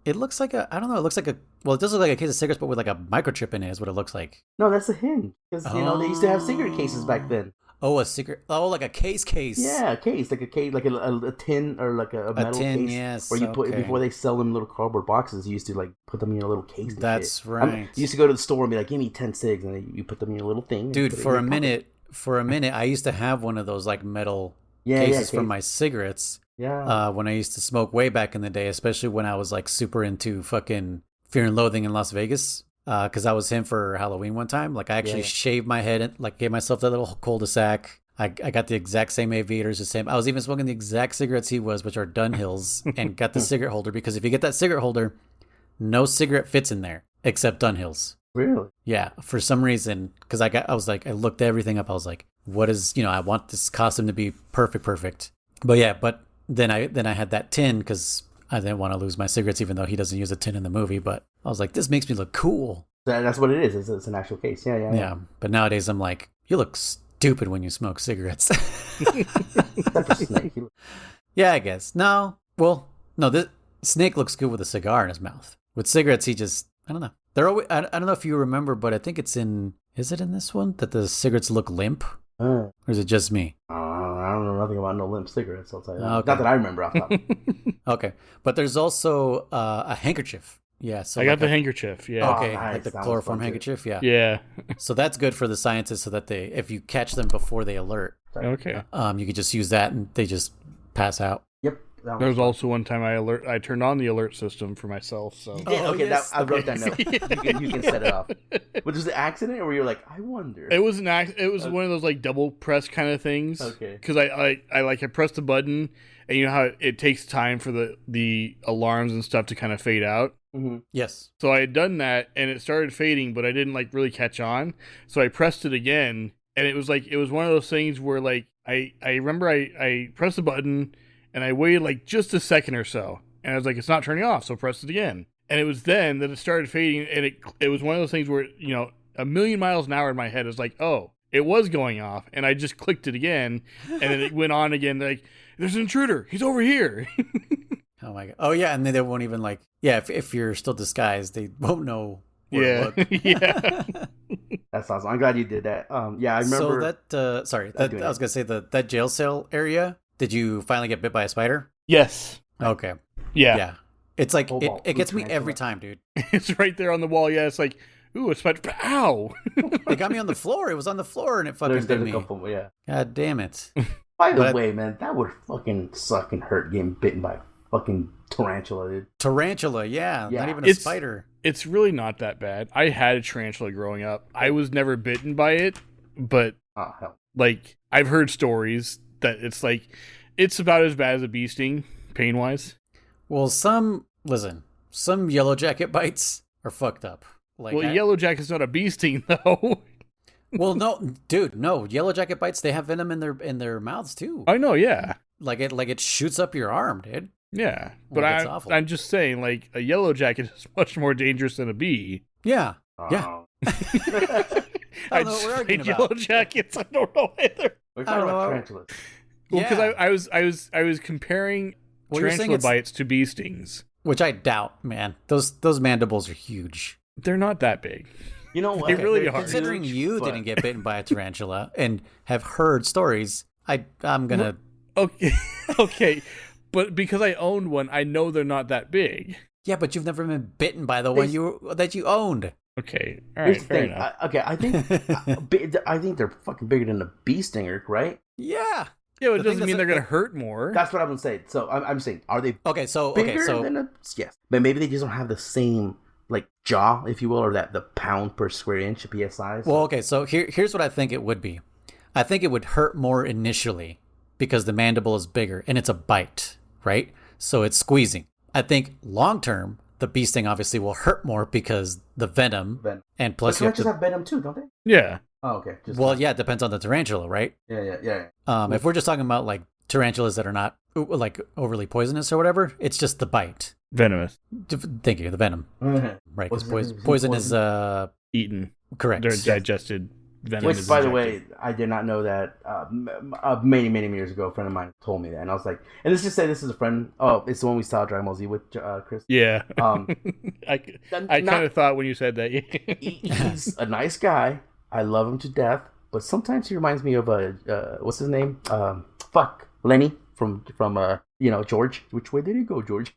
it looks like a, I don't know. It looks like it does look like a case of cigarettes, but with like a microchip in it is what it looks like. No, that's a hinge because they used to have cigarette cases back then. Oh, a cigarette. Oh, like a case. Yeah, a case, like a tin or like a metal tin, case. yes. Where you put before they sell them little cardboard boxes. You used to like put them in a little case. That's right. You used to go to the store and be like, "Give me 10 cigs," and then you put them in a little thing. Dude, for a minute, I used to have one of those like metal cases for my cigarettes. Yeah. When I used to smoke way back in the day, especially when I was like super into fucking Fear and Loathing in Las Vegas. Because I was him for Halloween one time. Like I actually shaved my head and like gave myself that little cul-de-sac. I got the exact same aviators, the same. I was even smoking the exact cigarettes he was, which are Dunhills, and got the cigarette holder because if you get that cigarette holder, no cigarette fits in there except Dunhills. Really? Yeah, for some reason, because I looked everything up. I was like, what is, I want this costume to be perfect. But then I had that tin because I didn't want to lose my cigarettes, even though he doesn't use a tin in the movie. But I was like, this makes me look cool. That's what it is. It's an actual case. Yeah. But nowadays I'm like, you look stupid when you smoke cigarettes. Except for Snake. Yeah, I guess. No. Well, no, this Snake looks good with a cigar in his mouth. With cigarettes, he just, I don't know. They're always, I don't know if you remember, but I think is it in this one that the cigarettes look limp? Or is it just me? I don't know nothing about no limp cigarettes, I'll tell you that. Okay. Not that I remember off the top. Okay. But there's also a handkerchief. Yeah, so I got the handkerchief. Yeah. Okay, nice. like the That was chloroform fun, handkerchief. Yeah. Yeah. So that's good for the scientists, so that if you catch them before they alert, Okay. you could just use that and they just pass out. Yep. There was also one time I turned on the alert system for myself. So Yes. I wrote that note. You can set it off. But was it an accident, or were you like, I wonder? it was It was one of those like double press kind of things. Okay. Because I pressed the button, and you know how it takes time for the alarms and stuff to kind of fade out. Mm-hmm. Yes. So I had done that, and it started fading, but I didn't like really catch on. So I pressed it again, and it was one of those things where like I remember I pressed the button, and I waited like just a second or so, and I was like, it's not turning off, so I pressed it again, and it was then that it started fading, and it was one of those things where a million miles an hour in my head is like, oh, it was going off, and I just clicked it again, and then it went on again, like, there's an intruder, he's over here. Oh my god. Oh yeah, and then they won't even like. Yeah, if you're still disguised, they won't know where to look. Yeah. That's awesome. I'm glad you did that. Yeah, I remember. So that I was gonna say that jail cell area. Did you finally get bit by a spider? Yes. Okay. Yeah. It's like Cobalt, it gets me tarantula. every time, dude. It's right there on the wall. Yeah, it's like, ooh, a spider. Ow. It got me on the floor. It was on the floor, and it fucking There's bit a me. couple, yeah. God damn it. By the But- way, man, that would fucking suck and hurt getting bitten by a fucking tarantula, dude. Tarantula, yeah. Yeah. Not even a It's- spider. It's really not that bad. I had a tarantula growing up. I was never bitten by it, but Oh, hell. like I've heard stories that it's about as bad as a bee sting, pain wise. Well, some yellow jacket bites are fucked up. Like Well, yellow jacket's not a bee sting though. Well, no, dude, no. Yellow jacket bites, they have venom in their mouths too. I know, yeah. Like it shoots up your arm, dude. Yeah. But Like, it's awful. I'm just saying, like, a yellow jacket is much more dangerous than a bee. Yeah. Yeah. Oh. I don't know what we're arguing hate about. yellow jackets. I don't know either. We're I talking don't about know. tarantulas. Well, Yeah. because I was comparing Well, you're saying tarantula it's- bites to bee stings. Which I doubt, man. Those mandibles are huge. They're not that big. You know what? They really They're are. Considering huge, you but- didn't get bitten by a tarantula and have heard stories, I'm gonna. Okay, okay, but because I owned one, I know they're not that big. Yeah, but you've never been bitten by the one that you owned. Okay, all Here's right, the fair thing. enough. I think they're fucking bigger than a bee stinger, right? Yeah. Yeah, but the it thing doesn't mean that's- they're gonna hurt more. That's what I'm gonna say. So I'm saying, are they Okay, so bigger than a yes? But maybe they just don't have the same like jaw, if you will, or the pound per square inch PSI. Well, okay, so here's what I think it would be. I think it would hurt more initially because the mandible is bigger and it's a bite, right? So it's squeezing. I think long term, the bee sting obviously will hurt more because the venom, and But plus you have tarantulas to. have venom too, don't they? Yeah, Oh, okay. Well, yeah, it depends on the tarantula, right? yeah. If we're just talking about like tarantulas that are not like overly poisonous or whatever, it's just the bite. venomous, Thank you, the venom, Mhm. right? 'Cause Poison- poison is eaten. correct. They're digested. Venom Which, is by the injected. way, I did not know that. Many years ago, a friend of mine told me that, and I was like, and let's just say this is a friend. Oh, it's the one we saw Dragon Ball Z with Kriss. Yeah, Um, I kind of thought when you said that. He's a nice guy. I love him to death, but sometimes he reminds me of what's his name? Lenny from George. Which way did he go, George?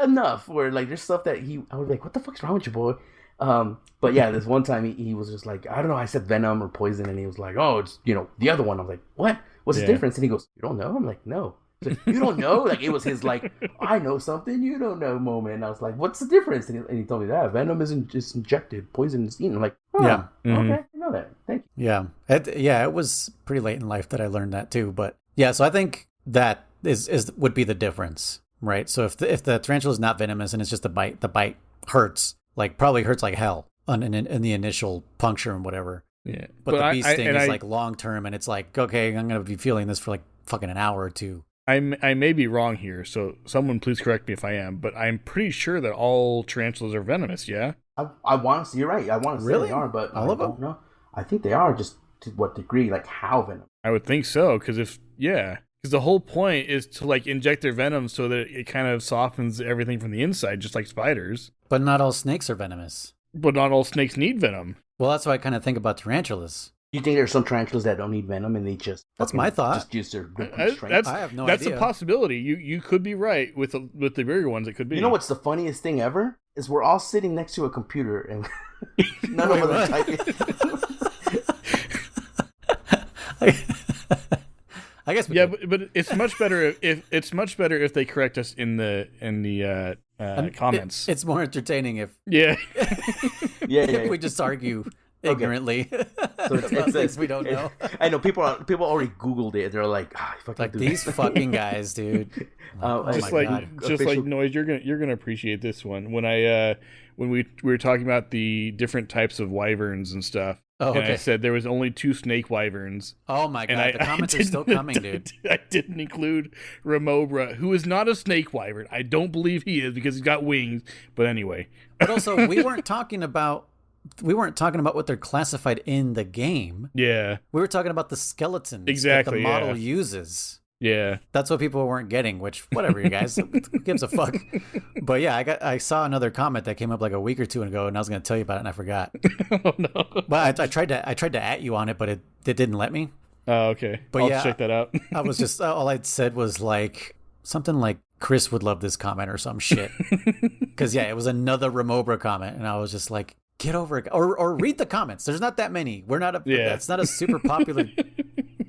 Enough where like there's stuff that I was like, what the fuck's wrong with you, boy? But yeah, this one time he was just like, I don't know, I said venom or poison, and he was like, oh, it's the other one. I'm like, what? What's the difference? And he goes, you don't know? I'm like, no. He's like, you don't know? Like it was his like, I know something you don't know moment. And I was like, what's the difference? And he told me that venom isn't just injected, poison is eaten. I'm like, oh, Yeah. okay, I know that. Thank you. Yeah. It was pretty late in life that I learned that too. But yeah, so I think that would be the difference, right? So if the tarantula is not venomous and it's just a bite, the bite hurts, probably hurts like hell in the initial puncture and whatever. Yeah, But the bee sting is like long term, and it's like, okay, I'm gonna be feeling this for like fucking an hour or two. I may be wrong here, so someone please correct me if I am, but I'm pretty sure that all tarantulas are venomous, yeah? I want to say, you're right. I want to say Really? they are, but All I of them? don't know. I think they are, just to what degree, like how venom. I would think so, because the whole point is to like inject their venom so that it kind of softens everything from the inside, just like spiders. But not all snakes are venomous. But not all snakes need venom. Well, that's what I kind of think about tarantulas. You think there's some tarantulas that don't need venom and they just That's fucking my thought. just use their That's- strength? I have no That's idea. a possibility. You could be right with the bigger ones. It could be. You know what's the funniest thing ever? Is we're all sitting next to a computer and none Wait, of us are what? typing. I guess we Yeah, could. but it's much better if they correct us in the comments. It's more entertaining if Yeah. if we just argue ignorantly So about things we don't know. I know people already Googled it. They're like, I fucking Like do these that. fucking guys, dude. Oh just my like God. just like Noise, you're gonna appreciate this one. When we were talking about the different types of wyverns and stuff, Oh, and I okay. said there was only 2 snake wyverns. Oh my God. And The comments are still coming, dude. I didn't include Remobra, who is not a snake wyvern. I don't believe he is because he's got wings. But anyway, But also, we weren't talking about what they're classified in the game. yeah, We were talking about the skeletons Exactly, that the model yeah. uses. yeah. That's what people weren't getting, which, whatever, you guys. Who gives a fuck? But yeah, I saw another comment that came up like a week or two ago, and I was going to tell you about it, and I forgot. Oh no. But I tried to at you on it, but it didn't let me. Oh, okay. But I'll yeah, check that out. I was just, all I'd said was like, something like, Kriss would love this comment or some shit. Because, yeah, it was another Remobra comment, and I was just like, get over it. Or read the comments. There's not that many. It's not a super popular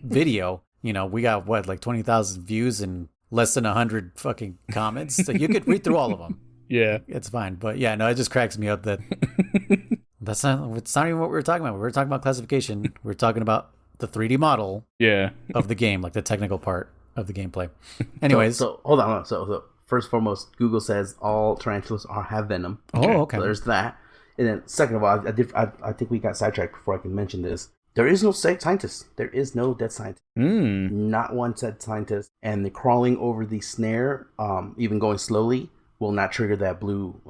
video. You know, we got like 20,000 views and less than 100 fucking comments. So you could read through all of them. Yeah. It's fine. But yeah, no, it just cracks me up that it's not even what we were talking about. We were talking about classification. We were talking about the 3D model Yeah. of the game, like the technical part of the gameplay. Anyways. So hold on. So first and foremost, Google says all tarantulas have venom. Oh, okay. So there's that. And then second of all, I think we got sidetracked before I can mention this. There is no scientist. There is no dead scientist. Not one dead scientist. And the crawling over the snare, even going slowly, will not trigger that blue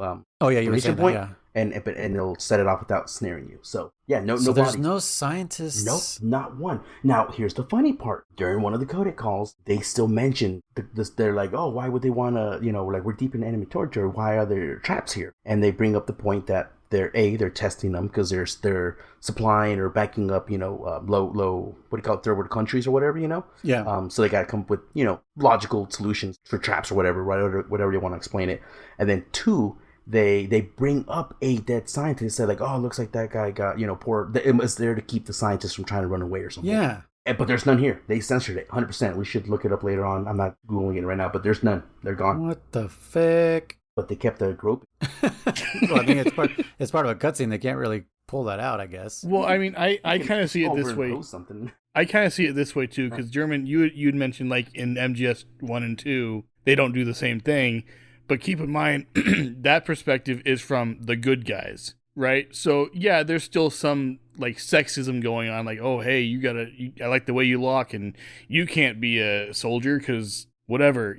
Oh yeah, you were saying that, point, yeah. and it'll set it off without snaring you. So yeah, So there's no scientists. Nope, not one. Now, here's the funny part. During one of the codec calls, they still mention this. They're like, oh, why would they want to, like, we're deep in enemy territory. Why are there traps here? And they bring up the point that they're testing them because they're supplying or backing up, low, what do you call it, third world countries or whatever, Yeah. So they got to come up with, logical solutions for traps or whatever you want to explain it. And then 2, they bring up a dead scientist. They're like, oh, it looks like that guy got, poor. It was there to keep the scientists from trying to run away or something. Yeah. But there's none here. They censored it 100%. We should look it up later on. I'm not Googling it right now, but there's none. They're gone. What the fuck? But they kept the group. Well, I mean, it's part of a cutscene. They can't really pull that out, I guess. Well, I mean, I kind of see it this way. Something. I kind of see it this way too, because German, you'd mentioned like in MGS 1 and 2, they don't do the same thing. But keep in mind, that perspective is from the good guys, right? So yeah, there's still some like sexism going on, like, oh hey, I like the way you lock, and you can't be a soldier because whatever,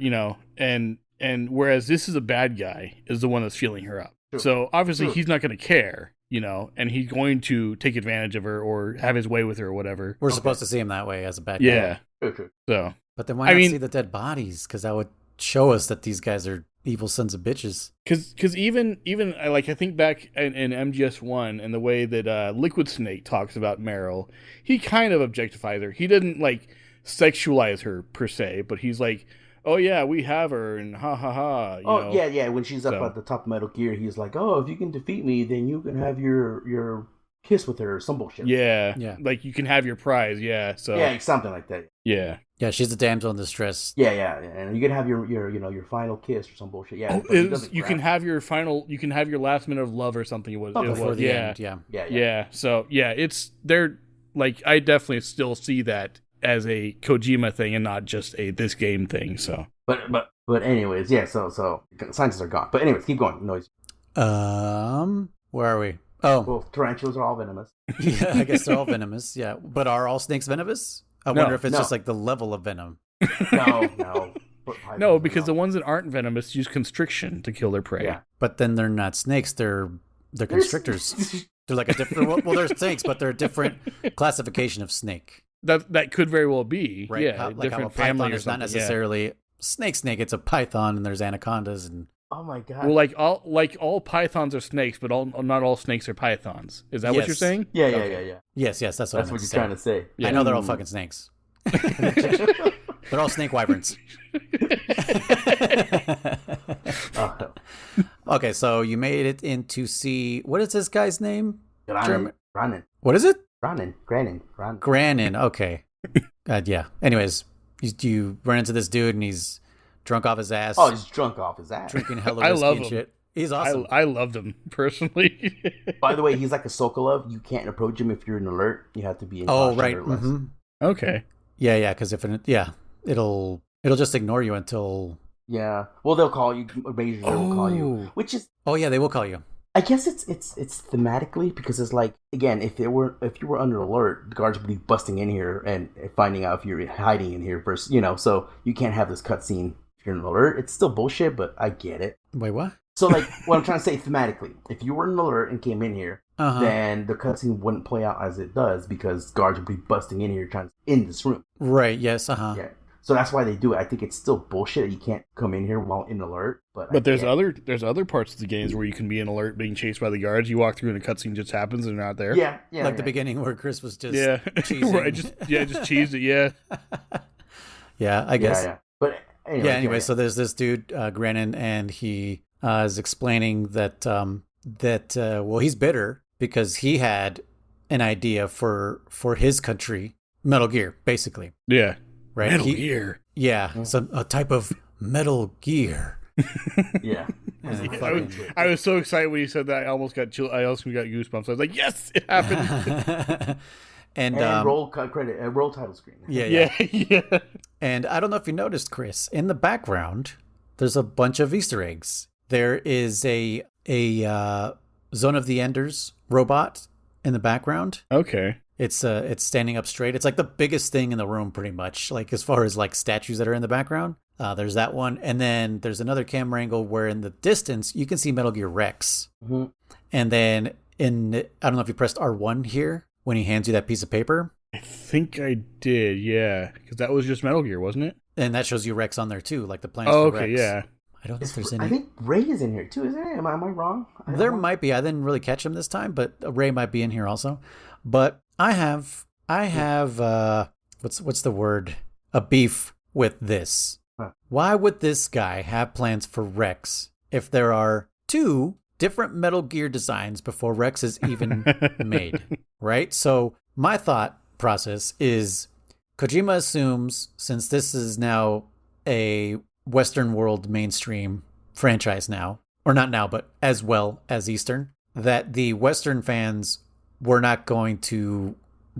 and whereas this is a bad guy is the one that's feeling her up. True. So obviously True. he's not going to care, and he's going to take advantage of her or have his way with her or whatever. We're supposed to see him that way as a bad guy. Yeah. Okay. So, But then why not see the dead bodies? Because that would show us that these guys are evil sons of bitches. because even I think back in MGS1 and the way that Liquid Snake talks about Meryl, he kind of objectifies her. He didn't like sexualize her per se, but he's like, oh yeah, we have her, and ha ha ha. Yeah. When she's up at the top of Metal Gear, he's like, oh, if you can defeat me, then you can have your kiss with her or some bullshit. Yeah. Like you can have your prize. Yeah. So Yeah, something like that. yeah. Yeah, she's a damsel in distress. Yeah, and you can have your final kiss or some bullshit. Yeah, You can have your last minute of love or something. It was Before the end, yeah. Yeah. So yeah, they're like, I definitely still see that as a Kojima thing and not just a this game thing. So but anyways, yeah. So scientists are gone. But anyways, keep going. Noise. Where are we? Oh, Well, tarantulas are all venomous. yeah. I guess they're all venomous. Yeah, but are all snakes venomous? I wonder if it's just like the level of venom. No. no, because the ones that aren't venomous use constriction to kill their prey. Yeah. But then they're not snakes. They're constrictors. They're like a different. Well, they're snakes, but they're a different classification of snake. That could very well be, Right? Yeah, Like how a python is not necessarily snake. It's a python, and there's anacondas, and Oh my god. Well, like all pythons are snakes, but not all snakes are pythons. Is that what Yes. you're saying? Yeah. yes, that's what That's what you're trying to say. Yeah. I know they're all fucking snakes. They're all snake wyverns. Okay, so you made it into see. What is this guy's name? Granin. What is it? Granin. Granin. Okay. Yeah. Anyways, you run into this dude and he's drunk off his ass. Oh, he's drunk off his ass. Drinking hella I whiskey love and him. shit. He's awesome. I loved him personally. By the way, he's like a Sokolov. You can't approach him if you're an alert. You have to be in Oh, caution right. or less. Mm-hmm. Okay. Yeah, because it'll just ignore you until. Yeah. Well, they'll call you. Majors will call you, which is. Oh yeah, they will call you. I guess it's thematically because it's like, again, if you were under alert, the guards would be busting in here and finding out if you're hiding in here first. So you can't have this cutscene if you're an alert. It's still bullshit, but I get it. Wait, what? So like what I'm trying to say thematically, if you were an alert and came in here, then the cutscene wouldn't play out as it does because guards would be busting in here trying to in this room. Right. Yes. Yeah. So that's why they do it. I think it's still bullshit that you can't come in here while in alert. But there's other parts of the games where you can be in alert, being chased by the guards. You walk through and a cutscene just happens and they're not there. Yeah. Like the beginning where Kriss was just cheesing. Right, just cheesed it. Yeah. Yeah, I guess. Yeah. But anyway, so there's this dude, Grennan, and he is explaining that he's bitter because he had an idea for his country, Metal Gear, basically. Yeah. Right. Metal Gear. Yeah, a type of Metal Gear. Yeah. I was so excited when he said that. I almost got goosebumps. I was like, yes, it happened. and roll title screen. Yeah. And I don't know if you noticed, Kriss, in the background, there's a bunch of Easter eggs. There is a Zone of the Enders robot in the background. Okay. It's standing up straight. It's like the biggest thing in the room, pretty much. Like as far as like statues that are in the background. There's that one, and then there's another camera angle where in the distance you can see Metal Gear Rex. Mm-hmm. And then I don't know if you pressed R1 here when he hands you that piece of paper. I think I did, yeah, because that was just Metal Gear, wasn't it? And that shows you Rex on there too, like the plans for Rex. Yeah. I don't know if there's any. I think Ray is in here too, isn't it? Am I wrong? There might be. I didn't really catch him this time, but Ray might be in here also. But I have what's the word? A beef with this. Huh. Why would this guy have plans for Rex if there are two different Metal Gear designs before Rex is even made? Right? So my thought process is Kojima assumes, since this is now a Western world mainstream franchise now, or not now, but as well as Eastern, that the Western fans were not going to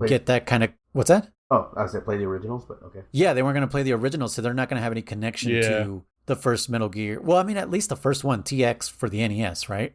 get that kind of... What's that? Oh, I said play the originals, but okay. Yeah, they weren't going to play the originals, so they're not going to have any connection to the first Metal Gear. Well, I mean, at least the first one, TX for the NES, right?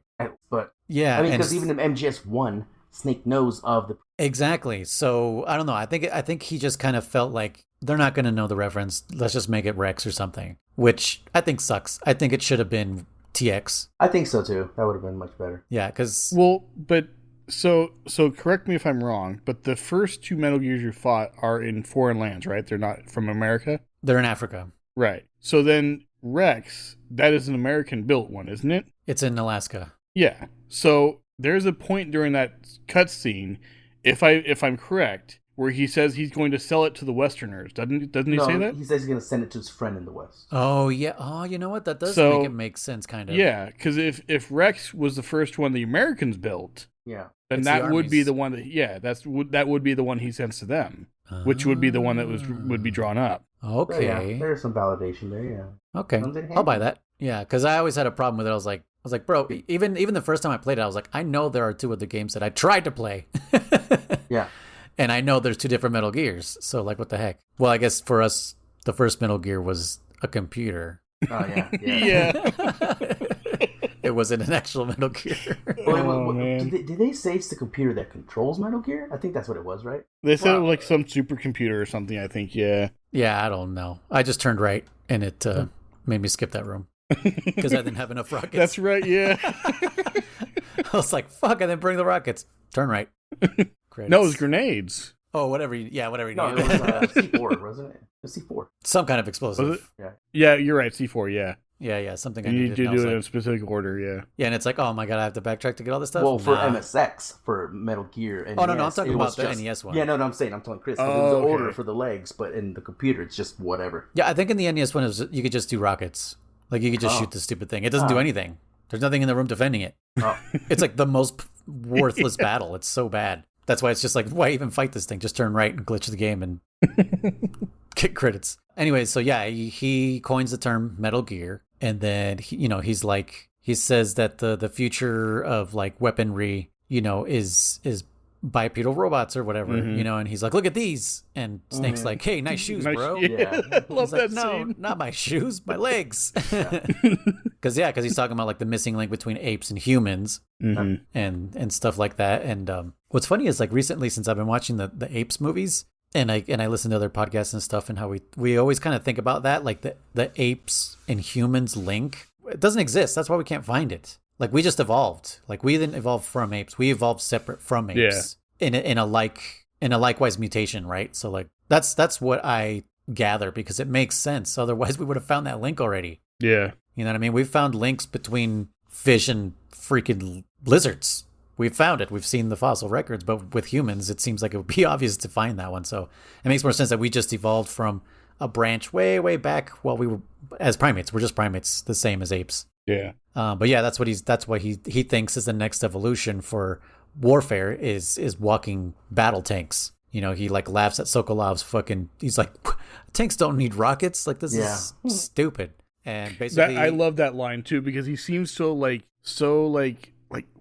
But yeah, I mean, because even in MGS1, Snake knows of the... Exactly. So I don't know. I think he just kind of felt like they're not going to know the reference. Let's just make it Rex or something, which I think sucks. I think it should have been TX. I think so too. that would have been much better. Yeah, because... Well, but... So correct me if I'm wrong, but the first two Metal Gears you fought are in foreign lands, right? They're not from America? They're in Africa. Right. So then Rex, that is an American-built one, isn't it? It's in Alaska. Yeah. So there's a point during that cutscene, if I'm correct, where he says he's going to sell it to the Westerners. Doesn't he say that? He says he's going to send it to his friend in the West. Oh, yeah. Oh, you know what? That does make it make sense, kind of. Yeah, because if Rex was the first one the Americans built... Yeah. Then that would be the one that would be the one he sends to them, which would be the one that would be drawn up. Okay. Yeah, there's some validation there, yeah. Okay. I'll buy that. Yeah, because I always had a problem with it. I was like, bro, even the first time I played it, I was like, I know there are two other games that I tried to play. Yeah. And I know there's two different Metal Gears. So like, what the heck? Well, I guess for us, the first Metal Gear was a computer. Oh, yeah. Yeah. It wasn't an actual Metal Gear. Did they say it's the computer that controls Metal Gear? I think that's what it was, right? They said it was like some supercomputer or something, I think, yeah. Yeah, I don't know. I just turned right, and it made me skip that room. Because I didn't have enough rockets. That's right, yeah. I was like, fuck, I didn't bring the rockets. Turn right. No, it was grenades. Oh, whatever you No, need. it was C4, wasn't it? It was C4. Some kind of explosive. Yeah, you're right, C4, yeah. Yeah, something you need to do it in a specific order, yeah. Yeah, and it's like, oh my god, I have to backtrack to get all this stuff? Well, for MSX, for Metal Gear NES, no, I'm talking about the NES one. Yeah, no, I'm telling Kriss, there was an order for the legs, but in the computer, it's just whatever. Yeah, I think in the NES one, you could just do rockets. Like, you could just shoot the stupid thing. It doesn't do anything. There's nothing in the room defending it. Oh. It's like the most worthless battle. It's so bad. That's why it's just like, why even fight this thing? Just turn right and glitch the game and get credits. Anyway, so yeah, he coins the term Metal Gear, and then he's like, he says that the future of like weaponry, is bipedal robots or whatever, and he's like, look at these, and Snake's like, hey, nice shoes, bro. Yeah. I love He's like, that no, scene. not my shoes, my legs. Because he's talking about like the missing link between apes and humans, and stuff like that. And what's funny is like recently, since I've been watching the apes movies, and I listen to other podcasts and stuff, and how we always kind of think about that, like the apes and humans link. It doesn't exist. That's why we can't find it. Like, we just evolved. Like, we didn't evolve from apes. We evolved separate from apes in a likewise mutation, right? So like that's what I gather, because it makes sense. Otherwise, we would have found that link already. Yeah. You know what I mean? We've found links between fish and freaking lizards. We've found it. We've seen the fossil records, but with humans, it seems like it would be obvious to find that one. So it makes more sense that we just evolved from a branch way, way back while we were as primates. We're just primates, the same as apes. Yeah. But yeah, that's what he thinks is the next evolution for warfare is walking battle tanks. He like laughs at Sokolov's he's like, tanks don't need rockets. Like, this is stupid. And basically, I love that line too, because he seems so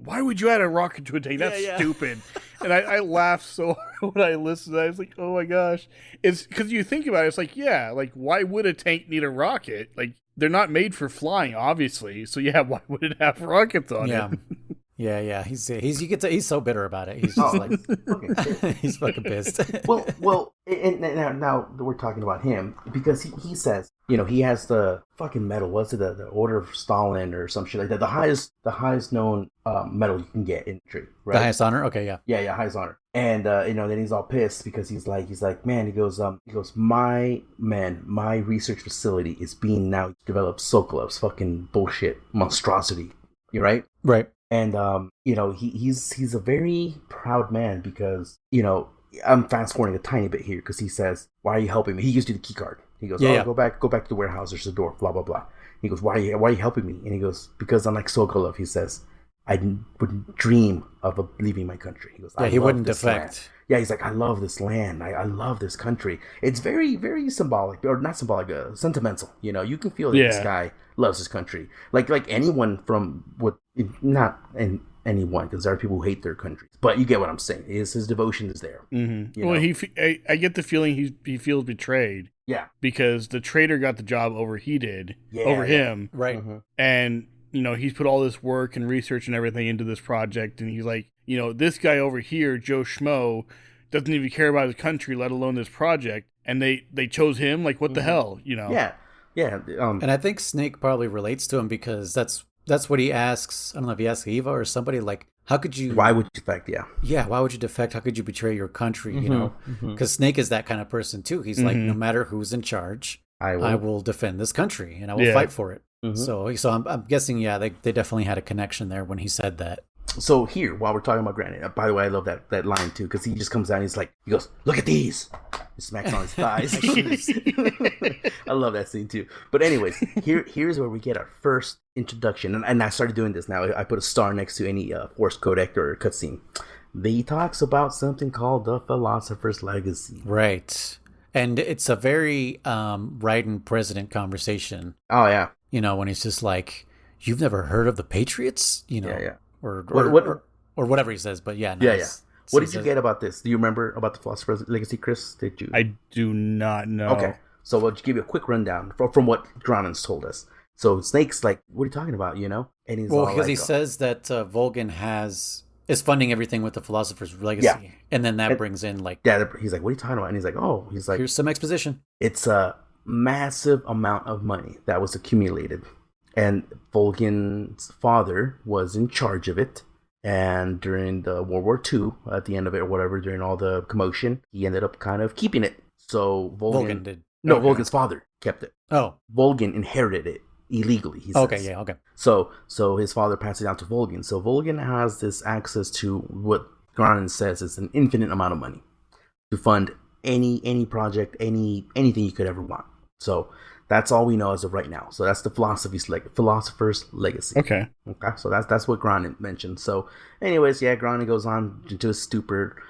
why would you add a rocket to a tank? That's stupid. And I laughed so hard when I listened. I was like, oh my gosh. It's because you think about it, it's like, yeah, like, why would a tank need a rocket? Like, they're not made for flying, obviously. So yeah, why would it have rockets on it? Yeah. He's so bitter about it. He's just like, he's fucking pissed. well, and now we're talking about him, because he says, he has the fucking medal. What's it, the Order of Stalin or some shit like that? The highest known medal you can get in infantry, right? The highest honor. Okay, yeah. Yeah, highest honor. And then he's all pissed because he's like, man, he goes, my research facility is being now developed Sokolov's fucking bullshit monstrosity. You right? Right. And he's a very proud man, because I'm fast forwarding a tiny bit here, because he says, why are you helping me? He gives you the key card. He goes, go back to the warehouse, there's the door, blah blah blah. He goes, why are you helping me? And he goes, because unlike Sokolov, he says, I wouldn't dream of leaving my country. He goes, he wouldn't defect. Land. Yeah, he's like, I love this land. I love this country. It's very, very symbolic, or not symbolic, sentimental. You can feel that this guy loves his country. Like anyone anyone, because there are people who hate their countries. But you get what I'm saying. His devotion is there. Mm-hmm. Well, I get the feeling he feels betrayed. Yeah. Because the traitor got the job over him. Right. Mm-hmm. And, he's put all this work and research and everything into this project. And he's like, this guy over here, Joe Schmo, doesn't even care about his country, let alone this project. And they chose him? Like, what the hell? Yeah. Yeah. And I think Snake probably relates to him, because that's what he asks. I don't know if he asks Eva or somebody, like, how could you... Why would you defect? Yeah. Yeah, why would you defect? How could you betray your country, Mm-hmm. Because Snake is that kind of person, too. He's like, no matter who's in charge, I will defend this country, and I will fight for it. Mm-hmm. So I'm guessing, they definitely had a connection there when he said that. So here, while we're talking about Granite, by the way, I love that line, too, because he just comes down and he goes, look at these! He smacks on his thighs. I love that scene, too. But anyways, here's where we get our first introduction. And I started doing this now. I put a star next to any forced codec or cutscene. He talks about something called the Philosopher's Legacy. Right. And it's a very Raiden president conversation. Oh, yeah. When he's just like, you've never heard of the Patriots? Yeah. Or whatever he says, but yeah. Yeah. What did you get about this? Do you remember about the Philosopher's Legacy, Kriss? Did you? I do not know. Okay, so I'll just give you a quick rundown from what Gronan's told us. So Snake's like, what are you talking about, And he's because he says that Volgin is funding everything with the Philosopher's Legacy, and then that brings in like... Yeah, he's like, what are you talking about? And he's like, here's some exposition. It's a massive amount of money that was accumulated. And Volgin's father was in charge of it. And during the World War II, at the end of it or whatever, during all the commotion, he ended up kind of keeping it. So Volgin did. No, okay. Volgin's father kept it. Oh. Volgin inherited it illegally, he says. Okay. So his father passed it down to Volgin. So Volgin has this access to what Gronin says is an infinite amount of money to fund any project, anything you could ever want. So that's all we know as of right now. So that's the Philosopher's Legacy. Okay. So that's what Gronin mentioned. So anyways, Gronin goes on into his stupor.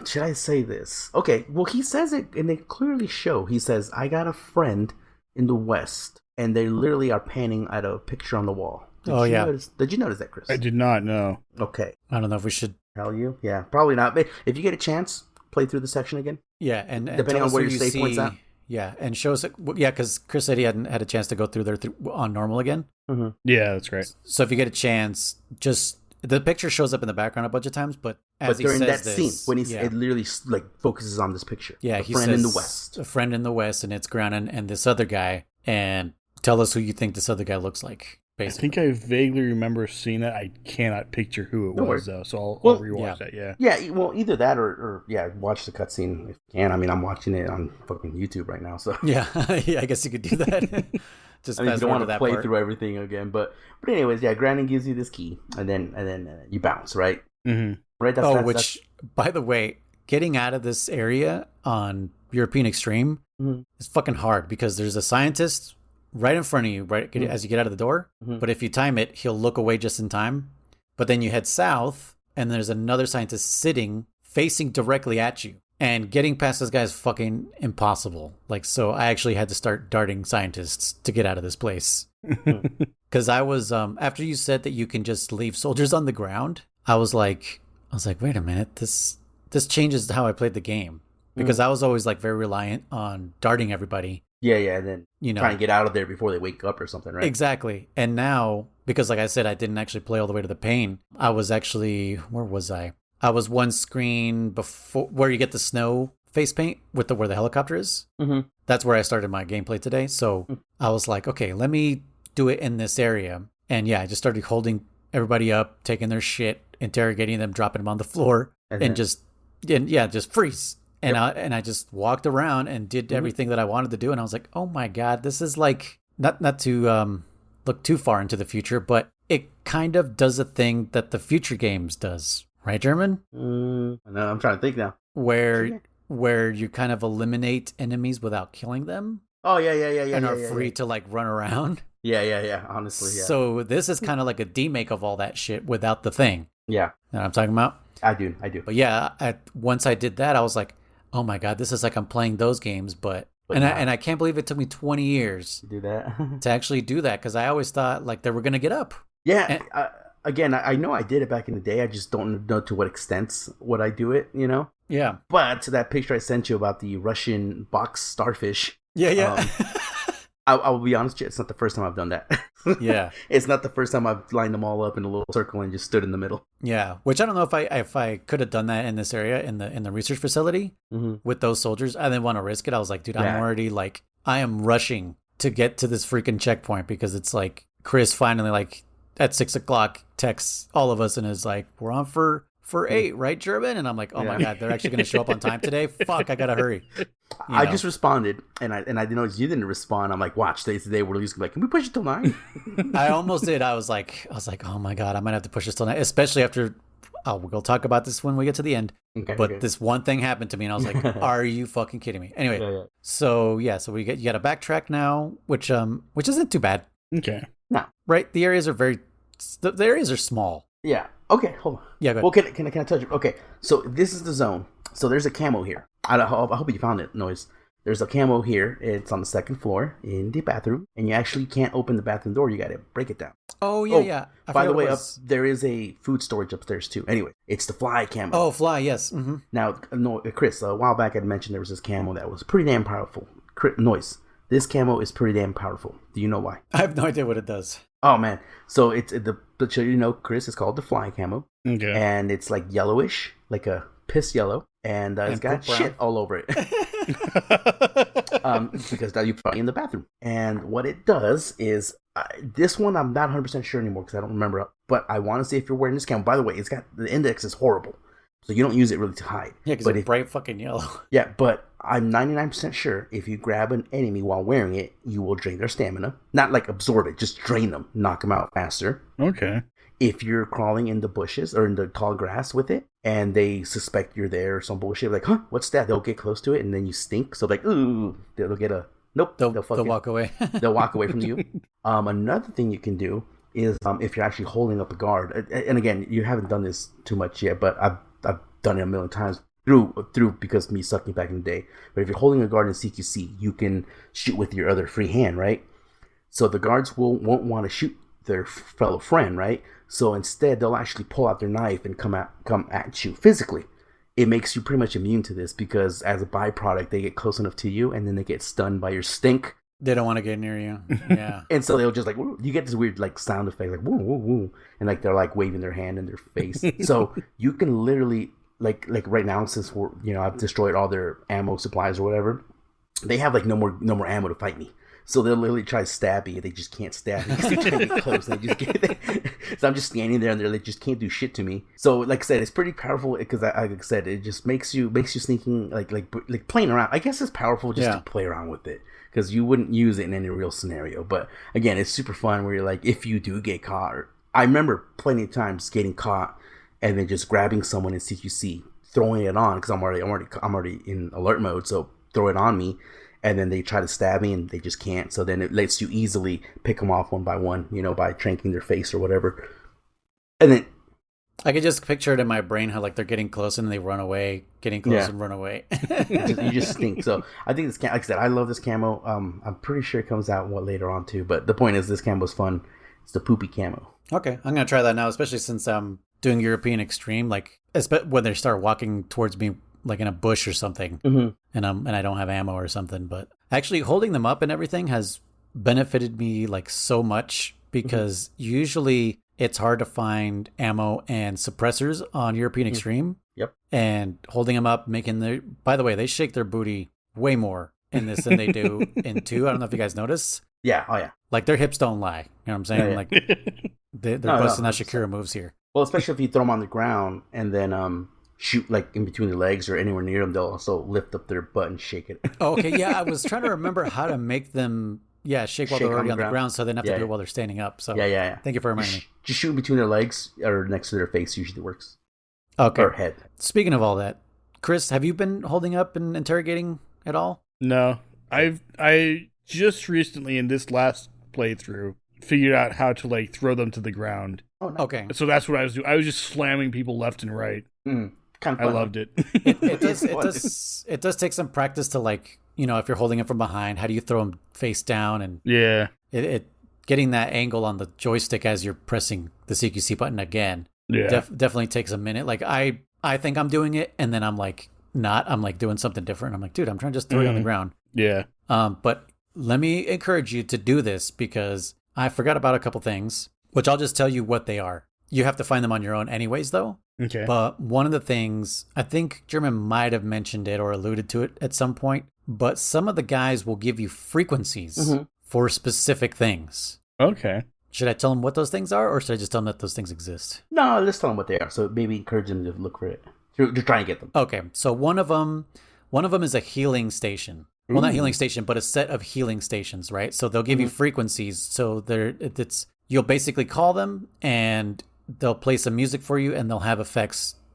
Should I say this? Okay, well, he says it, and they clearly show. He says, I got a friend in the West, and they literally are panning at a picture on the wall. Did you notice that, Chris? I did not know. Okay. I don't know if we should Tell you? Yeah, probably not. But if you get a chance, play through the section again. Yeah, and depending on where your save points at. Yeah, and show us. Yeah, because Chris said he hadn't had a chance to go through there on normal again. Mm-hmm. Yeah, that's right. So if you get a chance, just the picture shows up in the background a bunch of times, but as during he says that scene, when it literally like focuses on this picture. Yeah, a he friend says, in the West. A friend in the West, and it's Groundon and this other guy, and tell us who you think this other guy looks like. Basically. I think I vaguely remember seeing that. I cannot picture who it was, though, so I'll rewatch that, yeah. Yeah, well, either that or watch the cutscene if you can. I mean, I'm watching it on fucking YouTube right now, so... Yeah, yeah, I guess you could do that. Just I mean, you don't want to play through everything again, but anyways, yeah, Groundon gives you this key, and then you bounce, right? Mm-hmm. Right? That's... by the way, getting out of this area on European Extreme is fucking hard, because there's a scientist... right in front of you, right as you get out of the door. Mm-hmm. But if you time it, he'll look away just in time. But then you head south, and there's another scientist sitting, facing directly at you. And getting past this guy is fucking impossible. Like, so I actually had to start darting scientists to get out of this place. Because I was, after you said that you can just leave soldiers on the ground, I was like, wait a minute, this changes how I played the game. Because I was always like very reliant on darting everybody. Yeah, and then trying to get out of there before they wake up or something, right? Exactly. And now, because like I said, I didn't actually play all the way to the pain. I was actually, where was I? I was one screen before where you get the snow face paint with where the helicopter is. Mm-hmm. That's where I started my gameplay today. So I was like, okay, let me do it in this area. And yeah, I just started holding everybody up, taking their shit, interrogating them, dropping them on the floor, and just freeze. And I just walked around and did everything that I wanted to do. And I was like, oh my God, this is like, not to look too far into the future, but it kind of does a thing that the future games does. Right, German? No, I'm trying to think now. Where you kind of eliminate enemies without killing them. Oh, yeah. And are free to like run around. Yeah, honestly, yeah. So this is kind of like a demake of all that shit without the thing. Yeah. You know what I'm talking about? I do. But yeah, once I did that, I was like, oh my God, this is like I'm playing those games, but I can't believe it took me 20 years to do that. To actually do that, because I always thought like they were going to get up. Yeah, again, I know I did it back in the day. I just don't know to what extent would I do it, Yeah. But that picture I sent you about the Russian box starfish. Yeah. I will be honest, it's not the first time I've done that. Yeah. It's not the first time I've lined them all up in a little circle and just stood in the middle. Yeah, which I don't know if I could have done that in this area in the research facility with those soldiers. I didn't want to risk it. I was like, dude, I'm already like, I am rushing to get to this freaking checkpoint, because it's like Kriss finally like at 6:00 texts all of us and is like, we're on for 8, right, German? And I'm like, oh my God, they're actually going to show up on time today? Fuck, I gotta hurry. I just responded, and I didn't know you didn't respond. I'm like, watch, today we're just like, can we push it till 9? I almost did. I was like, oh my God, I might have to push this till 9, especially after. We'll talk about this when we get to the end. Okay, this one thing happened to me, and I was like, are you fucking kidding me? Anyway, so you got to backtrack now, which isn't too bad. Okay. No. Right, the areas are small. Yeah. Okay, hold on. Yeah, go ahead. Well, can I touch it? Okay, so this is the zone. So there's a camo here. I hope you found it, Noise. There's a camo here. It's on the 2nd floor in the bathroom, and you actually can't open the bathroom door. You got to break it down. Oh, yeah. By the way, there is a food storage upstairs, too. Anyway, it's the fly camo. Oh, fly, yes. Mm-hmm. Now, Chris, a while back I mentioned there was this camo that was pretty damn powerful. Noise. This camo is pretty damn powerful. Do you know why? I have no idea what it does. Oh, man. So Chris, it's called the fly camo. Okay. And it's like yellowish, like a piss yellow. And it's got shit all over it. Because now you're probably in the bathroom. And what it does is, this one I'm not 100% sure anymore because I don't remember. But I want to see if you're wearing this camo. By the way, the index is horrible. So you don't use it really to hide. Yeah, because it's bright fucking yellow. Yeah, but I'm 99% sure if you grab an enemy while wearing it, you will drain their stamina. Not like absorb it, just drain them, knock them out faster. Okay. If you're crawling in the bushes or in the tall grass with it, and they suspect you're there or some bullshit, like, huh, what's that? They'll get close to it, and then you stink. So like, ooh, they'll get a, nope. They'll walk away. They'll walk away from you. Another thing you can do is if you're actually holding up a guard, and again, you haven't done this too much yet, but I've done it a million times. through because me sucking back in the day. But if you're holding a guard in CQC, you can shoot with your other free hand, right? So the guards won't want to shoot their fellow friend, right? So instead, they'll actually pull out their knife and come at you physically. It makes you pretty much immune to this because as a byproduct, they get close enough to you and then they get stunned by your stink. They don't want to get near you. Yeah. And so they'll just like, woo, you get this weird like sound effect, like woo, woo, woo. And like they're like waving their hand in their face. So you can literally, like right now, since I've destroyed all their ammo supplies or whatever, they have like no more ammo to fight me. So they'll literally try to stab me, and they just can't stab me because they can't get close. So I'm just standing there, and they just can't do shit to me. So, like I said, it's pretty powerful because, like I said, it just makes you sneaking, like playing around. I guess it's powerful just to play around with it because you wouldn't use it in any real scenario. But again, it's super fun where you're like, if you do get caught, I remember plenty of times getting caught and then just grabbing someone in CQC, throwing it on because I'm already in alert mode, so throw it on me. And then they try to stab me, and they just can't. So then it lets you easily pick them off one by one, by tranking their face or whatever. And then I could just picture it in my brain how like they're getting close and they run away, getting close and run away. You just stink. So I think this, like I said, I love this camo. I'm pretty sure it comes out later on too. But the point is, this camo is fun. It's the poopy camo. Okay, I'm gonna try that now, especially since I'm doing European Extreme. Like, when they start walking towards me, like in a bush or something, and I don't have ammo or something. But actually holding them up and everything has benefited me like so much because usually it's hard to find ammo and suppressors on European Extreme. Yep. And holding them up, by the way, they shake their booty way more in this than they do in 2. I don't know if you guys notice. Yeah. Oh yeah. Like their hips don't lie. You know what I'm saying? Yeah. Like they're busting out Shakira moves here. Well, especially if you throw them on the ground and then shoot like in between their legs or anywhere near them, they'll also lift up their butt and shake it. Oh, okay, yeah, I was trying to remember how to make them shake while they're already on the ground so they don't have to do it while they're standing up. So yeah. Thank you for reminding me. Just shoot between their legs or next to their face usually works. Okay. Or head. Speaking of all that, Kriss, have you been holding up and interrogating at all? No. I just recently in this last playthrough figured out how to like throw them to the ground. Oh, nice. Okay. So that's what I was doing. I was just slamming people left and right. Kind of I loved it. It does take some practice to like, if you're holding it from behind, how do you throw them face down? And yeah, it getting that angle on the joystick as you're pressing the CQC button again. Yeah, definitely takes a minute. Like I think I'm doing it, and then I'm like not. I'm like doing something different. I'm like, dude, I'm trying to just throw it on the ground. Yeah. But let me encourage you to do this because I forgot about a couple things, which I'll just tell you what they are. You have to find them on your own anyways, though. Okay. But one of the things, I think German might have mentioned it or alluded to it at some point, but some of the guys will give you frequencies for specific things. Okay. Should I tell them what those things are, or should I just tell them that those things exist? No, let's tell them what they are. So maybe encourage them to look for it. To try and get them. Okay. So one of them is a healing station. Well, not healing station, but a set of healing stations, right? So they'll give you frequencies. So you'll basically call them and they'll play some music for you and they'll have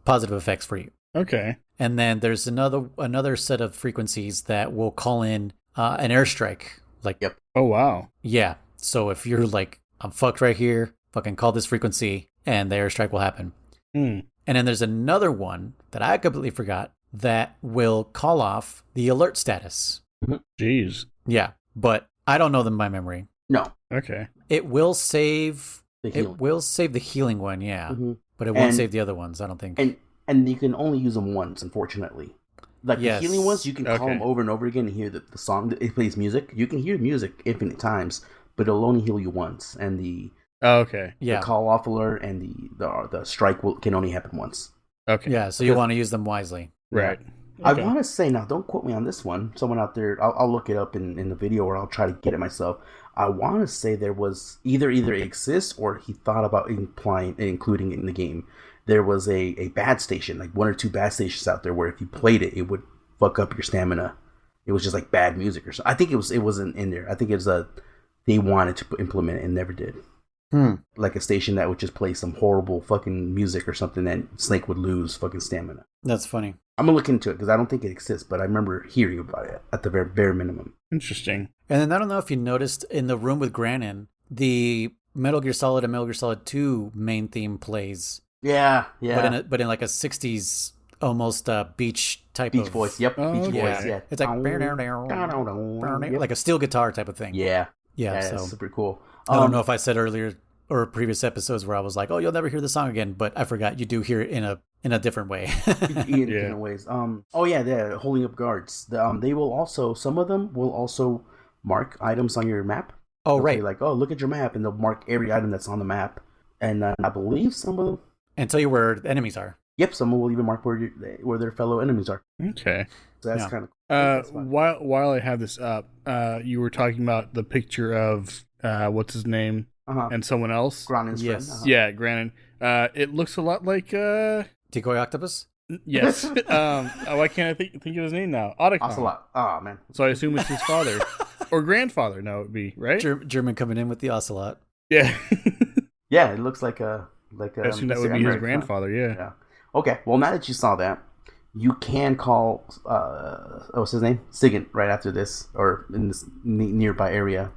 positive effects for you. Okay. And then there's another set of frequencies that will call in an airstrike. Like, yep. Oh, wow. Yeah. So if you're like, I'm fucked right here, fucking call this frequency and the airstrike will happen. And then there's another one that I completely forgot that will call off the alert status. Jeez. Yeah. But I don't know them by memory. No. Okay. It will save the healing one, yeah. But it won't save the other ones, I don't think. And you can only use them once, unfortunately. Like the healing ones, you can call them over and over again and hear the song. It plays music. You can hear music infinite times, but it'll only heal you once. And the call off alert and the strike can only happen once. Okay. Yeah, so you want to use them wisely. Right. Okay. I want to say, now don't quote me on this one. Someone out there, I'll look it up in the video or I'll try to get it myself. I want to say there was either it exists or he thought about including it in the game. There was a bad station, like 1 or 2 bad stations out there where if you played it, it would fuck up your stamina. It was just like bad music or something. I think it wasn't in there. I think it was they wanted to implement it and never did. Like a station that would just play some horrible fucking music or something and Snake would lose fucking stamina. That's funny. I'm going to look into it because I don't think it exists, but I remember hearing about it at the very bare minimum. Interesting. And then I don't know if you noticed in the room with Granin, the Metal Gear Solid and Metal Gear Solid 2 main theme plays. Yeah. But in like a 60s almost beach type Beach of Boys. Yep. Oh, Beach okay. Boys. Yeah. It's like Yep. like a steel guitar type of thing. Yeah. Yeah. It's So super cool. I don't know if I said earlier or previous episodes where I was like, "Oh, you'll never hear the song again," but I forgot you do hear it in a different way. in different ways. Oh yeah, they're holding up guards. They will also, some of them will also mark items on your map. Oh, They'll right. be like, oh, look at your map, and they'll mark every item that's on the map. And I believe some of them, And tell you where the enemies are. yep, some will even mark where their fellow enemies are. Okay. So that's Yeah. kind of cool. While I have this up, you were talking about the picture of what's his name and someone else. Granon's Yes. friend. Yeah, Granon. It looks a lot like Decoy Octopus? yes. Why can't I think of his name now? Otacon. Ocelot. Oh man. So I assume it's his father or grandfather. No, it'd be right. German coming in with the Ocelot. Yeah. Yeah, it looks like a I assume that would be his grandfather. Yeah. Yeah. Okay. Well, now that you saw that, you can call what's his name? Sigint right after this, or in this nearby area,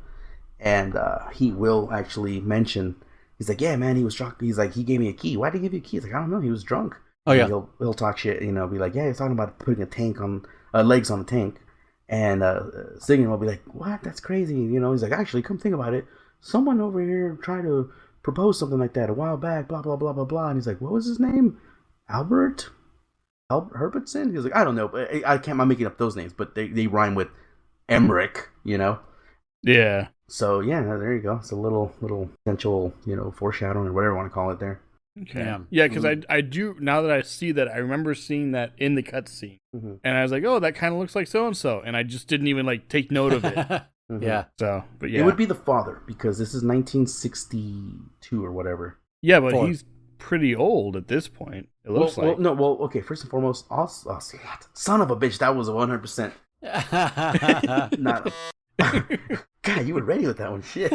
and he will actually mention. He's like, yeah, man, he was drunk. He's like, he gave me a key. Why did he give you a key? He's like, I don't know. He was drunk. Oh, yeah. And he'll talk shit. You know, be like, yeah, he's talking about putting a tank on legs on a tank, and Sigint will be like, what? That's crazy. You know, he's like, actually, come think about it. Someone over here tried to propose something like that a while back. Blah blah blah blah blah. And he's like, what was his name? Albert Herbertson? He was like, I don't know, but I'm making up those names, but they rhyme with Emmerich, you know? Yeah. So yeah, there you go. It's a little potential, foreshadowing or whatever you want to call it there. Okay. Yeah, because I do, now that I see that, I remember seeing that in the cutscene. Mm-hmm. And I was like, oh, that kind of looks like so-and-so. And I just didn't even take note of it. Mm-hmm. Yeah. So, but yeah. It would be the father, because this is 1962 or whatever. Yeah, but Four. he's pretty old at this point. It looks like. Okay, first and foremost, Ocelot. Son of a bitch, that was 100% not God, you were ready with that one. Shit.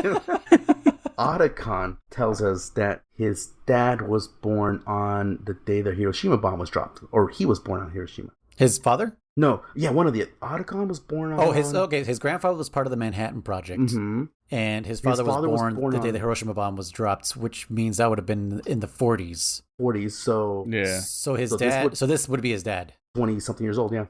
Otacon tells us that his dad was born on the day the Hiroshima bomb was dropped, or he was born on Hiroshima. His father? No, yeah, one of the Otacon was born on. Oh, his grandfather was part of the Manhattan Project, Mm-hmm. and his father was born the day the Hiroshima bomb was dropped, which means that would have been in the 40s. 40s, so Yeah. So his dad. This would be his dad. 20 something years old. Yeah,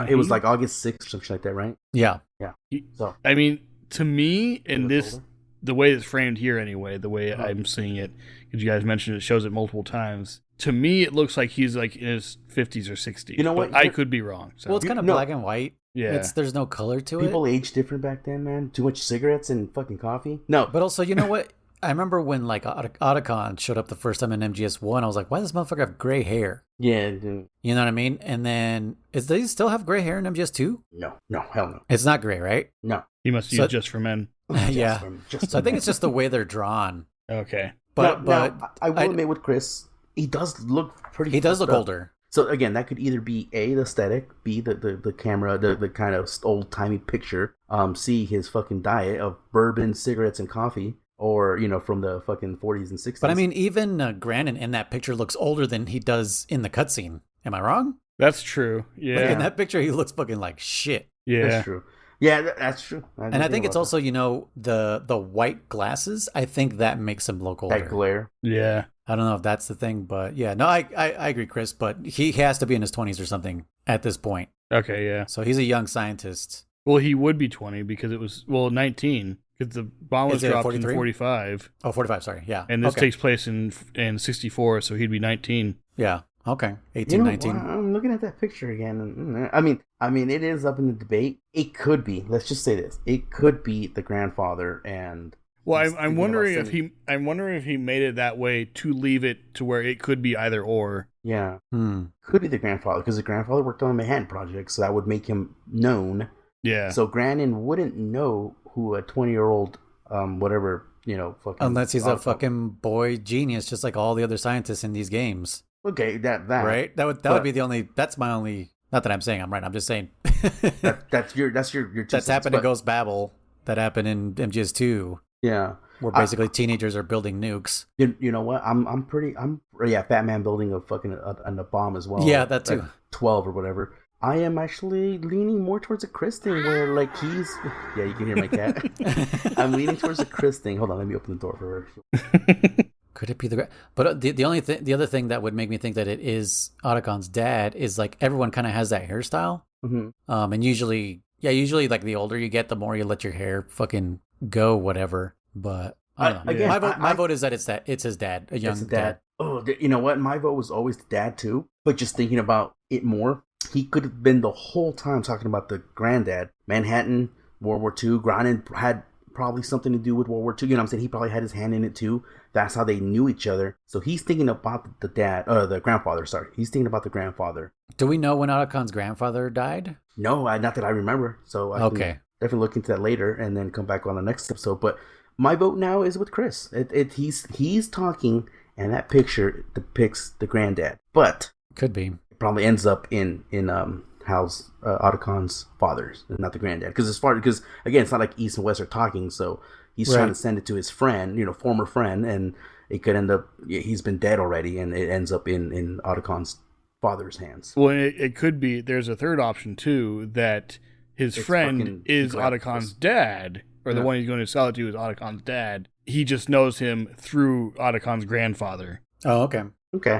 it was like August 6th or something like that, right? Yeah. Yeah. So I mean, to me, in little this, older. the way it's framed here anyway, the way I'm seeing it, because you guys mentioned it shows it multiple times. To me, it looks like he's in his 50s or 60s. You know what? But I could be wrong. So. Well, it's kind of black and white. Yeah. There's no color to people it. aged different back then, man. Too much cigarettes and fucking coffee. No, But also, you know what? I remember when Otacon showed up the first time in MGS1, I was like, why does this motherfucker have gray hair? yeah, dude. You know what I mean? And then, does he still have gray hair in MGS2? No, hell no, It's not gray, right? no. He must use just for men. Yeah. Just So I think it's just the way they're drawn. Okay. But now, I will admit with Kriss, he does look pretty. he does look fucked up. older. So again, that could either be A, the aesthetic, B, the camera, the kind of old timey picture, C, his fucking diet of bourbon, cigarettes, and coffee, or from the fucking 40s and 60s. But I mean, even Granon in that picture looks older than he does in the cutscene. Am I wrong? That's true. Yeah. Like in that picture, he looks fucking like shit. Yeah. That's true. Yeah, that's true. And I think it's also, the white glasses. I think that makes him look older. that glare. Yeah. I don't know if that's the thing, but yeah, no, I agree, Chris. But he has to be in his 20s or something at this point. Okay, yeah. So he's a young scientist. Well, he would be 20 because it was, 19, because the bomb was Is it dropped 43? in 45. Oh, 45, sorry. Yeah. And this okay. takes place in 64, so he'd be 19. Yeah. Okay. 18, 19. I'm looking at that picture again. And, I mean, it is up in the debate. It could be. Let's just say this. It could be the grandfather and. Well, I'm wondering if he made it that way to leave it to where it could be either or. Yeah. Could be the grandfather, because the grandfather worked on the Manhattan Project, so that would make him known. Yeah. So Granon wouldn't know who a 20-year-old, whatever, fucking. Unless he's a fucking boy genius, just like all the other scientists in these games. Okay, that right. That would be the only. That's my only. Not that I'm saying I'm right. I'm just saying. that's your. That's cents, happened in Ghost Babel. That happened in MGS2. Yeah. Where basically teenagers are building nukes. You know what? Batman building a fucking a bomb as well. Yeah, that too. 12 or whatever. I am actually leaning more towards a Kriss thing where he's. Yeah, you can hear my cat. I'm leaning towards a Kriss thing. Hold on, let me open the door for her. Could it be but the other thing that would make me think that it is Otacon's dad is like everyone kind of has that hairstyle. Mm-hmm. And usually like the older you get, the more you let your hair fucking go, whatever. But I don't know. Again, my vote is that it's his dad, a young dad. Oh, you know what? My vote was always the dad too. But just thinking about it more, he could have been the whole time talking about the granddad. Manhattan, World War II, Groningen had probably something to do with World War II. You know what I'm saying? He probably had his hand in it too. That's how they knew each other. So he's thinking about the grandfather. Sorry, he's thinking about the grandfather. Do we know when Otacon's grandfather died? No, not that I remember. So I can definitely look into that later and then come back on the next episode. But my vote now is with Kriss. He's talking, and that picture depicts the granddad. But could be. It probably ends up in Hal's Otacon's father's, not the granddad. Because again, it's not like East and West are talking, so he's trying to send it to his friend, former friend, and it could end up he's been dead already, and it ends up in Otacon's father's hands. Well, it could be. There's a third option too, that his friend is Otacon's dad, or the one he's going to sell it to is Otacon's dad. He just knows him through Otacon's grandfather. Oh, okay.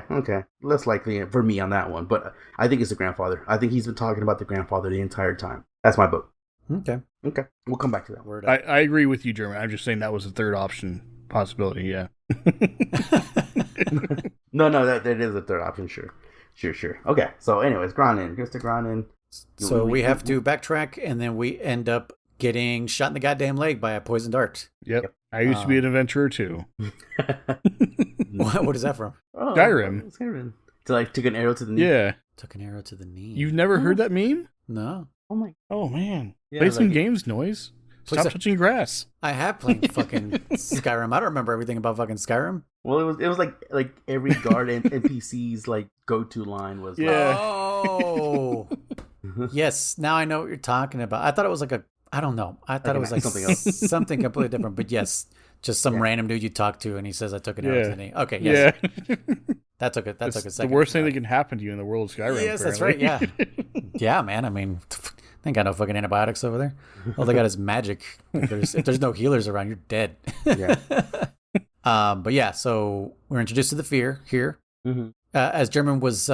Okay. Less likely for me on that one, but I think it's the grandfather. I think he's been talking about the grandfather the entire time. That's my vote. Okay. We'll come back to that word. I agree with you, German. I'm just saying that was the third option possibility, yeah. No, that is a third option, sure. Okay, so anyways, Mr. Groningen. So we have to backtrack, and then we end up getting shot in the goddamn leg by a poison dart. Yep. I used to be an adventurer too. What is that from? Oh, Skyrim. So like took an arrow to the knee? Yeah. Took an arrow to the knee. You've never heard that meme? No. Oh man. Yeah, play some games, Noise. Stop touching grass. I have played fucking Skyrim. I don't remember everything about fucking Skyrim. Well, it was like every guard and NPC's like go-to line was oh. Yes, now I know what you're talking about. I thought it was like I don't know. I thought it was like something else. Something completely different. But yes, just some random dude you talk to and he says I took an arrow to the knee. Okay, yes. Yeah. That took a second. The worst thing that can happen to you in the world of Skyrim. Yes, apparently. that's right. Yeah. Yeah, man. I mean, they ain't got no fucking antibiotics over there. All they got is magic. If there's no healers around, you're dead. Yeah. But yeah, so we're introduced to the fear here. Mm-hmm. As German was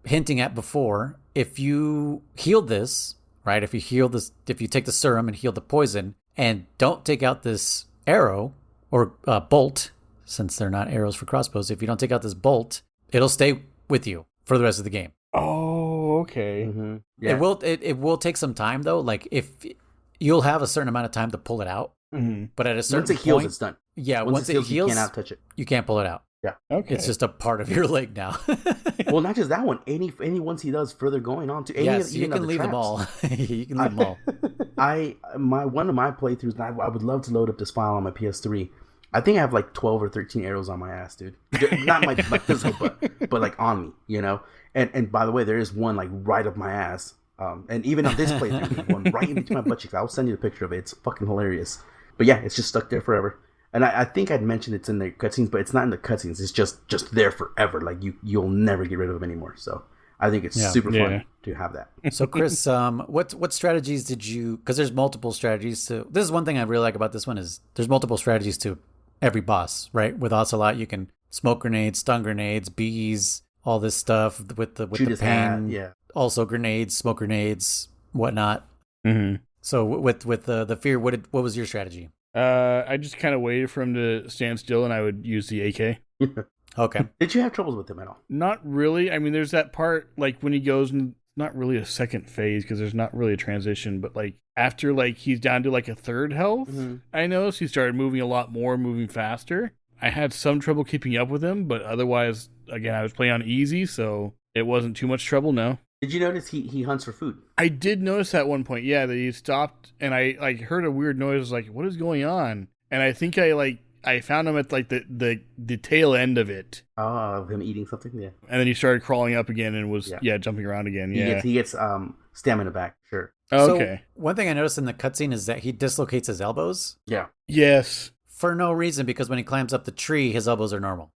hinting at before, if you heal this, right? If you take the serum and heal the poison and don't take out this arrow or bolt, since they're not arrows for crossbows, if you don't take out this bolt, it'll stay with you for the rest of the game. Oh, okay. Mm-hmm. Yeah. It will take some time though. Like if you'll have a certain amount of time to pull it out, but at a certain once it heals, it's done. Yeah, once it heals, you cannot touch it. You can't pull it out. Yeah. Okay. It's just a part of your leg now. Well, not just that one. Any ones he does further going on to any yes, you can leave them all. You can leave them all. One of my playthroughs, I would love to load up this file on my PS3. I think I have like 12 or 13 arrows on my ass, dude. Not my physical, but like on me, And by the way, there is one like right up my ass. And even on this playthrough, there's one right in between my butt cheeks. I'll send you a picture of it. It's fucking hilarious. But yeah, it's just stuck there forever. And I think I'd mentioned it's in the cutscenes, but it's not in the cutscenes. It's just there forever. Like you'll never get rid of them anymore. So I think it's super fun to have that. So Kriss, what strategies did you? Because there's multiple strategies to. This is one thing I really like about this one is there's multiple strategies to every boss, right? With Ocelot, you can smoke grenades, stun grenades, bees, all this stuff with the pain. Hand, Also grenades, smoke grenades, whatnot. Mm-hmm. So with the fear, what was your strategy? I just kind of waited for him to stand still, and I would use the AK. Okay. Did you have troubles with him at all? Not really. I mean, there's that part like when he goes in, not really a second phase because there's not really a transition, but like after like he's down to like a third health, I noticed he started moving a lot more, moving faster. I had some trouble keeping up with him, but otherwise, again, I was playing on easy, so it wasn't too much trouble. No. Did you notice he hunts for food? I did notice at one point, that he stopped, and I like heard a weird noise. I was like, "What is going on?" And I think I found him at like the tail end of it. Oh, of him eating something, yeah. And then he started crawling up again and was jumping around again. Yeah, he gets stamina back. Sure. Okay. So one thing I noticed in the cutscene is that he dislocates his elbows. Yeah. Yes. For no reason, because when he climbs up the tree, his elbows are normal.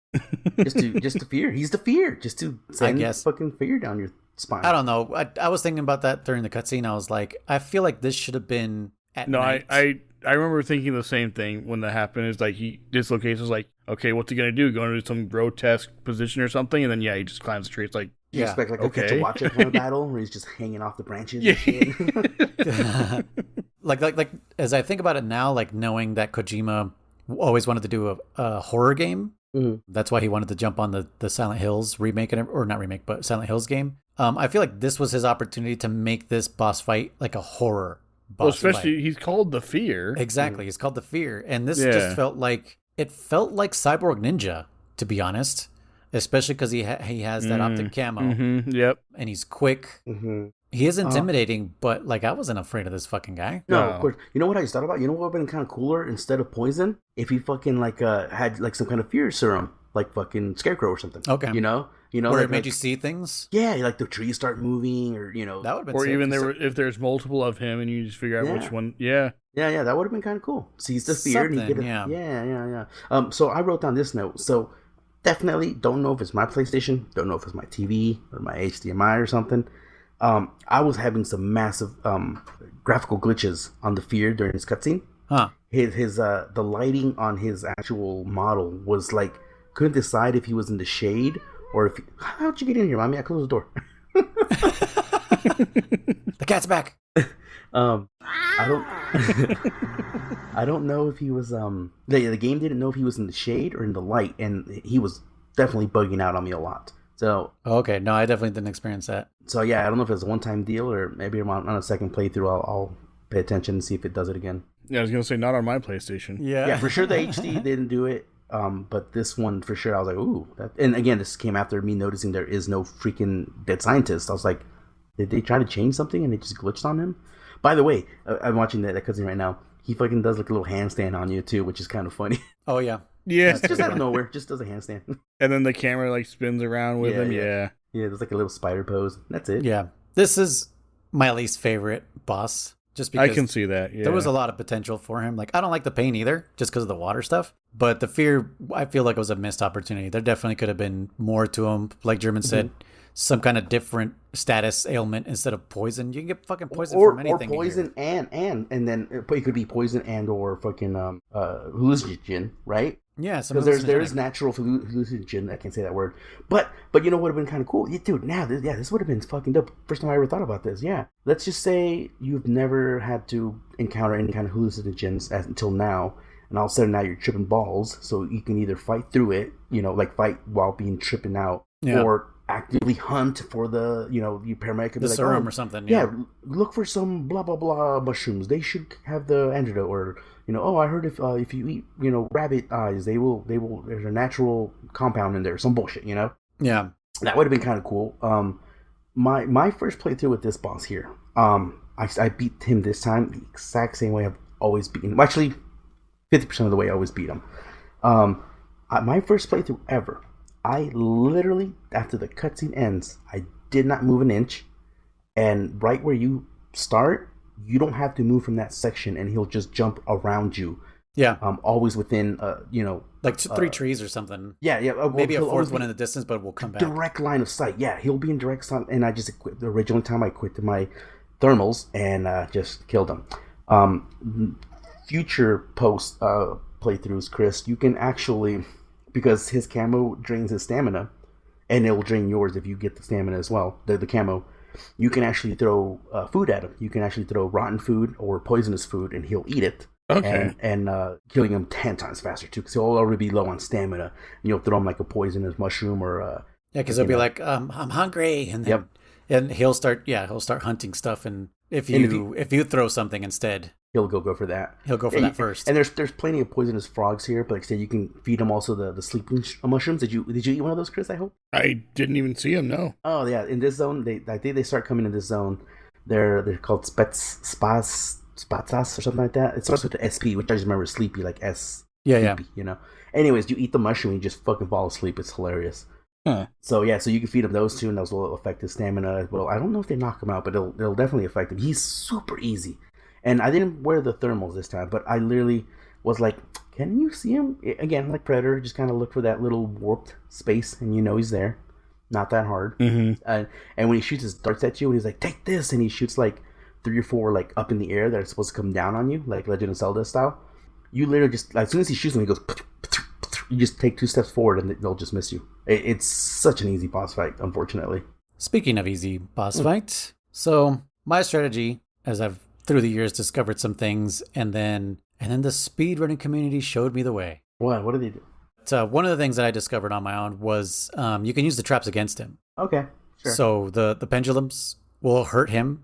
just to fear. He's the fear. Just to send fucking fear down your spine. I don't know. I was thinking about that during the cutscene. I was like, I feel like this should have been at night. I remember thinking the same thing when that happened. It's like he dislocates. I was like, okay, what's he gonna do? Go into some grotesque position or something? And then he just climbs the tree. It's like, You expect like a okay. to watch it kind of battle where he's just hanging off the branches Yeah. and shit. like as I think about it now, like knowing that Kojima always wanted to do a horror game. Mhm. That's why he wanted to jump on the Silent Hills remake, or not remake, but Silent Hills game. I feel like this was his opportunity to make this boss fight like a horror boss especially fight. he's called the Fear. Exactly. He's called the Fear. And this just felt like Cyborg Ninja, to be honest. Especially because he has that optic camo. Mm-hmm. Yep. And he's quick. Mm-hmm. He is intimidating, but like I wasn't afraid of this fucking guy. No, of course. You know what I just thought about? You know what would have been kind of cooler instead of poison? If he fucking like had like some kind of fear serum, like fucking Scarecrow or something. Okay. You know, Where like, it made you see things? Yeah, like the trees start moving, or That would have been Or sick. even if there's multiple of him and you just figure out which one. Yeah. Yeah, that would have been kind of cool. Sees the fear and he yeah. So I wrote down this note. So definitely don't know if it's my PlayStation, don't know if it's my TV or my HDMI or something. I was having some massive graphical glitches on the Fear during his cutscene. Huh. His the lighting on his actual model was like, couldn't decide if he was in the shade or if how'd you get in here, mommy? I closed the door. The cat's back. I don't know if he was the game didn't know if he was in the shade or in the light, and he was definitely bugging out on me a lot. So Okay, no, I definitely didn't experience that. so yeah, I don't know if it's a one-time deal or maybe on a second playthrough I'll pay attention and see if it does it again. Yeah, I was gonna say not on my PlayStation. Yeah, for sure the HD didn't do it. But this one for sure I was like, ooh. And again, this came after me noticing there is no freaking dead scientist. I was like, did they try to change something and it just glitched on him? By the way, I'm watching that cutscene right now. He fucking does like a little handstand on you too, which is kind of funny. Oh yeah. Yeah. Just out of nowhere, just does a handstand. And then the camera like spins around with him. Yeah. Yeah, there's like a little spider pose. That's it. Yeah. This is my least favorite boss. Just because I can see that. Yeah. there was a lot of potential for him. Like I don't like the pain either, just because of the water stuff. But the Fear, I feel like it was a missed opportunity. There definitely could have been more to him. Like German said, some kind of different status ailment instead of poison. You can get fucking poison from anything. Or poison and then it could be poison and or fucking hallucinogen, right? Yeah, because there is natural hallucinogen. I can't say that word, but you know what would have been kind of cool, yeah, dude. Now, this would have been fucking dope. First time I ever thought about this. Yeah, let's just say you've never had to encounter any kind of hallucinogens until now, and all of a sudden now you're tripping balls. So you can either fight through it, like fight while being tripping out, or actively hunt for the, you paramedic could be the like, serum or something. Yeah, look for some blah blah blah mushrooms. They should have the antidote, or I heard if you eat rabbit eyes, they will there's a natural compound in there, some bullshit, Yeah, that would have been kind of cool. My first playthrough with this boss here, I beat him this time the exact same way I've always beaten him. Actually, 50% of the way I always beat him. My first playthrough ever, I literally, after the cutscene ends, I did not move an inch, and right where you start, you don't have to move from that section, and he'll just jump around you. Yeah. Always within, like 3 trees or something. Yeah. Maybe a 4th one in the distance, but we'll come back. Direct line of sight. Yeah, he'll be in direct sight, and I just quit. The original time I quit my thermals and just killed him. Future post playthroughs, Kriss, you can actually, because his camo drains his stamina, and it will drain yours if you get the stamina as well, the camo. You can actually throw food at him. You can actually throw rotten food or poisonous food, and he'll eat it. Okay. And killing him 10 times faster, too, because he'll already be low on stamina. And you'll throw him like a poisonous mushroom or... yeah, because he'll be like, I'm hungry, and then, and he'll start hunting stuff, and if you throw something instead... He'll go for that. He'll go for that first. And there's plenty of poisonous frogs here, but like I said, you can feed him also the sleeping mushrooms. Did you eat one of those, Kriss, I hope? I didn't even see him, no. Oh, yeah. In this zone, I think they start coming in this zone. They're called Spatsas or something like that. It starts with the SP, which I just remember sleepy, like S. Yeah, sleepy, Anyways, you eat the mushroom and you just fucking fall asleep. It's hilarious. Huh. So yeah, so you can feed him those two, and those will affect his stamina. Well, I don't know if they knock him out, but it'll definitely affect him. He's super easy. And I didn't wear the thermals this time, but I literally was like, can you see him? Again, like Predator, just kind of look for that little warped space, and he's there. Not that hard. Mm-hmm. And when he shoots his darts at you, and he's like, take this, and he shoots like 3 or 4 like up in the air that are supposed to come down on you, like Legend of Zelda style. You literally just, as soon as he shoots them, he goes, You just take 2 steps forward and they'll just miss you. It's such an easy boss fight, unfortunately. Speaking of easy boss fight, so my strategy, as I've through the years discovered some things, and then the speedrunning community showed me the way. What do they do? So one of the things that I discovered on my own was you can use the traps against him. Okay, sure. So the pendulums will hurt him.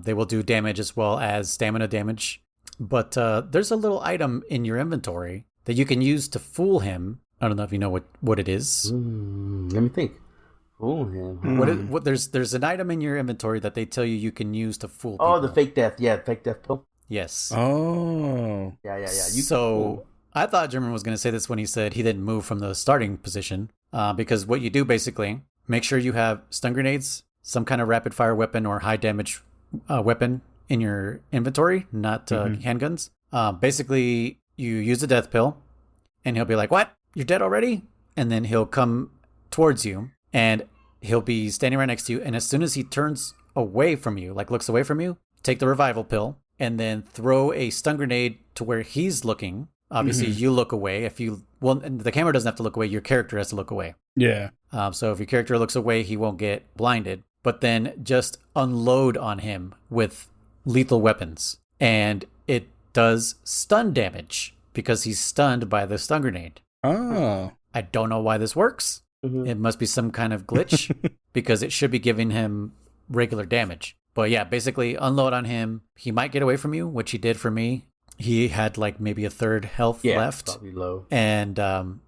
They will do damage as well as stamina damage. But there's a little item in your inventory that you can use to fool him. I don't know if you know what it is. Let me think. Fool him. There's an item in your inventory that they tell you can use to fool people. Oh, the fake death. Yeah, fake death pill. Yes. Oh. Yeah. So I thought German was going to say this when he said he didn't move from the starting position. Because what you do basically, make sure you have stun grenades, some kind of rapid fire weapon or high damage weapon in your inventory, not handguns. Basically, you use the death pill, and he'll be like, "What? You're dead already?" And then he'll come towards you, and he'll be standing right next to you. And as soon as he turns away from you, like looks away from you, take the revival pill, and then throw a stun grenade to where he's looking. Obviously, you look away. And the camera doesn't have to look away. Your character has to look away. Yeah. So if your character looks away, he won't get blinded. But then just unload on him with lethal weapons. And it does stun damage because he's stunned by the stun grenade. Oh. I don't know why this works. It must be some kind of glitch because it should be giving him regular damage. But yeah, basically unload on him. He might get away from you, which he did for me. He had like maybe a third health left. Probably low. And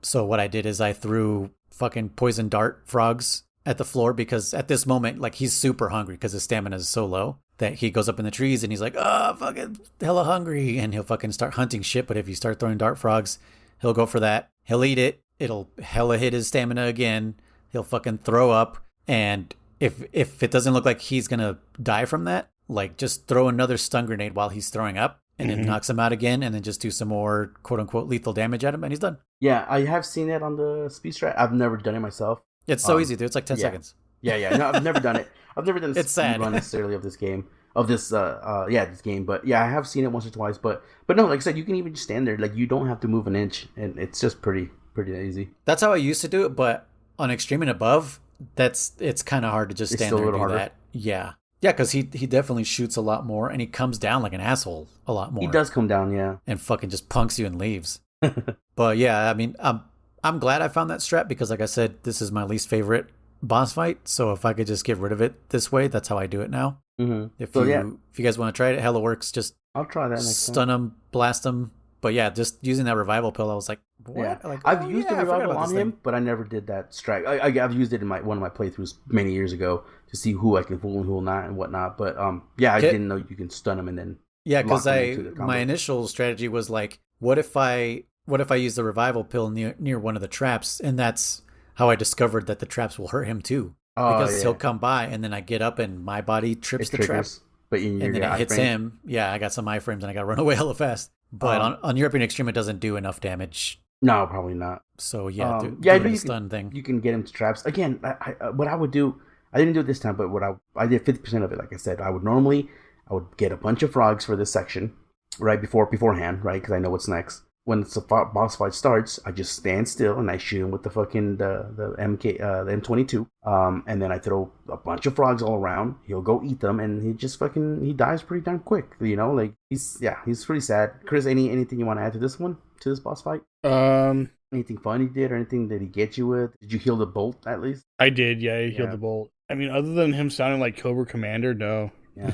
so what I did is I threw fucking poison dart frogs at the floor because at this moment, like he's super hungry because his stamina is so low that he goes up in the trees and he's like, oh, fucking hella hungry. And he'll fucking start hunting shit. But if you start throwing dart frogs, he'll go for that. He'll eat it. It'll hella hit his stamina again. He'll fucking throw up. And if it doesn't look like he's going to die from that, like just throw another stun grenade while he's throwing up. And it knocks him out again, and then just do some more quote-unquote lethal damage at him, and he's done. Yeah, I have seen it on the speed strat. I've never done it myself. It's so easy, dude. It's like 10 seconds. Yeah. No, I've never done it. I've never done a It's sad. speed run necessarily of this game. This game. But yeah, I have seen it once or twice. But no, like I said, you can even just stand there. Like, you don't have to move an inch, and it's just pretty easy. That's how I used to do it, but on Extreme and above, it's kind of hard to just stand there and do that. Yeah. Yeah, because he definitely shoots a lot more, and he comes down like an asshole a lot more. He does come down, yeah. And fucking just punks you and leaves. But yeah, I mean, I'm glad I found that strat because, like I said, this is my least favorite boss fight. So if I could just get rid of it this way, that's how I do it now. If you guys want to try it, hella works. Just I'll try that next stun them, blast them. But yeah, just using that revival pill, I was like, what? Yeah. Like, I've used the revival on him, thing. but I never did that strat. I've used it in one of my playthroughs many years ago to see who I can fool and who will not and whatnot. But I didn't know you can stun him and then because my initial strategy was like, what if I use the revival pill near one of the traps, and that's how I discovered that the traps will hurt him too. Because he'll come by and then I get up and my body trips the trap. But and then it hits him. Yeah, I got some iframes and I got to run away hella fast. But on European Extreme, it doesn't do enough damage. No, probably not. So yeah, the stun thing. You can get him to traps. Again, what I would do, I didn't do it this time, but I did 50% of it. Like I said, I would get a bunch of frogs for this section right beforehand, right? Because I know what's next. When the boss fight starts, I just stand still and I shoot him with the fucking the M22. And then I throw a bunch of frogs all around. He'll go eat them, and he dies pretty damn quick. You know, like he's pretty sad. Kriss, anything you want to add to this boss fight? Anything fun he did, or anything that he get you with? Did you heal the bolt at least? I did. Yeah, I healed the bolt. I mean, other than him sounding like Cobra Commander, no. Yeah.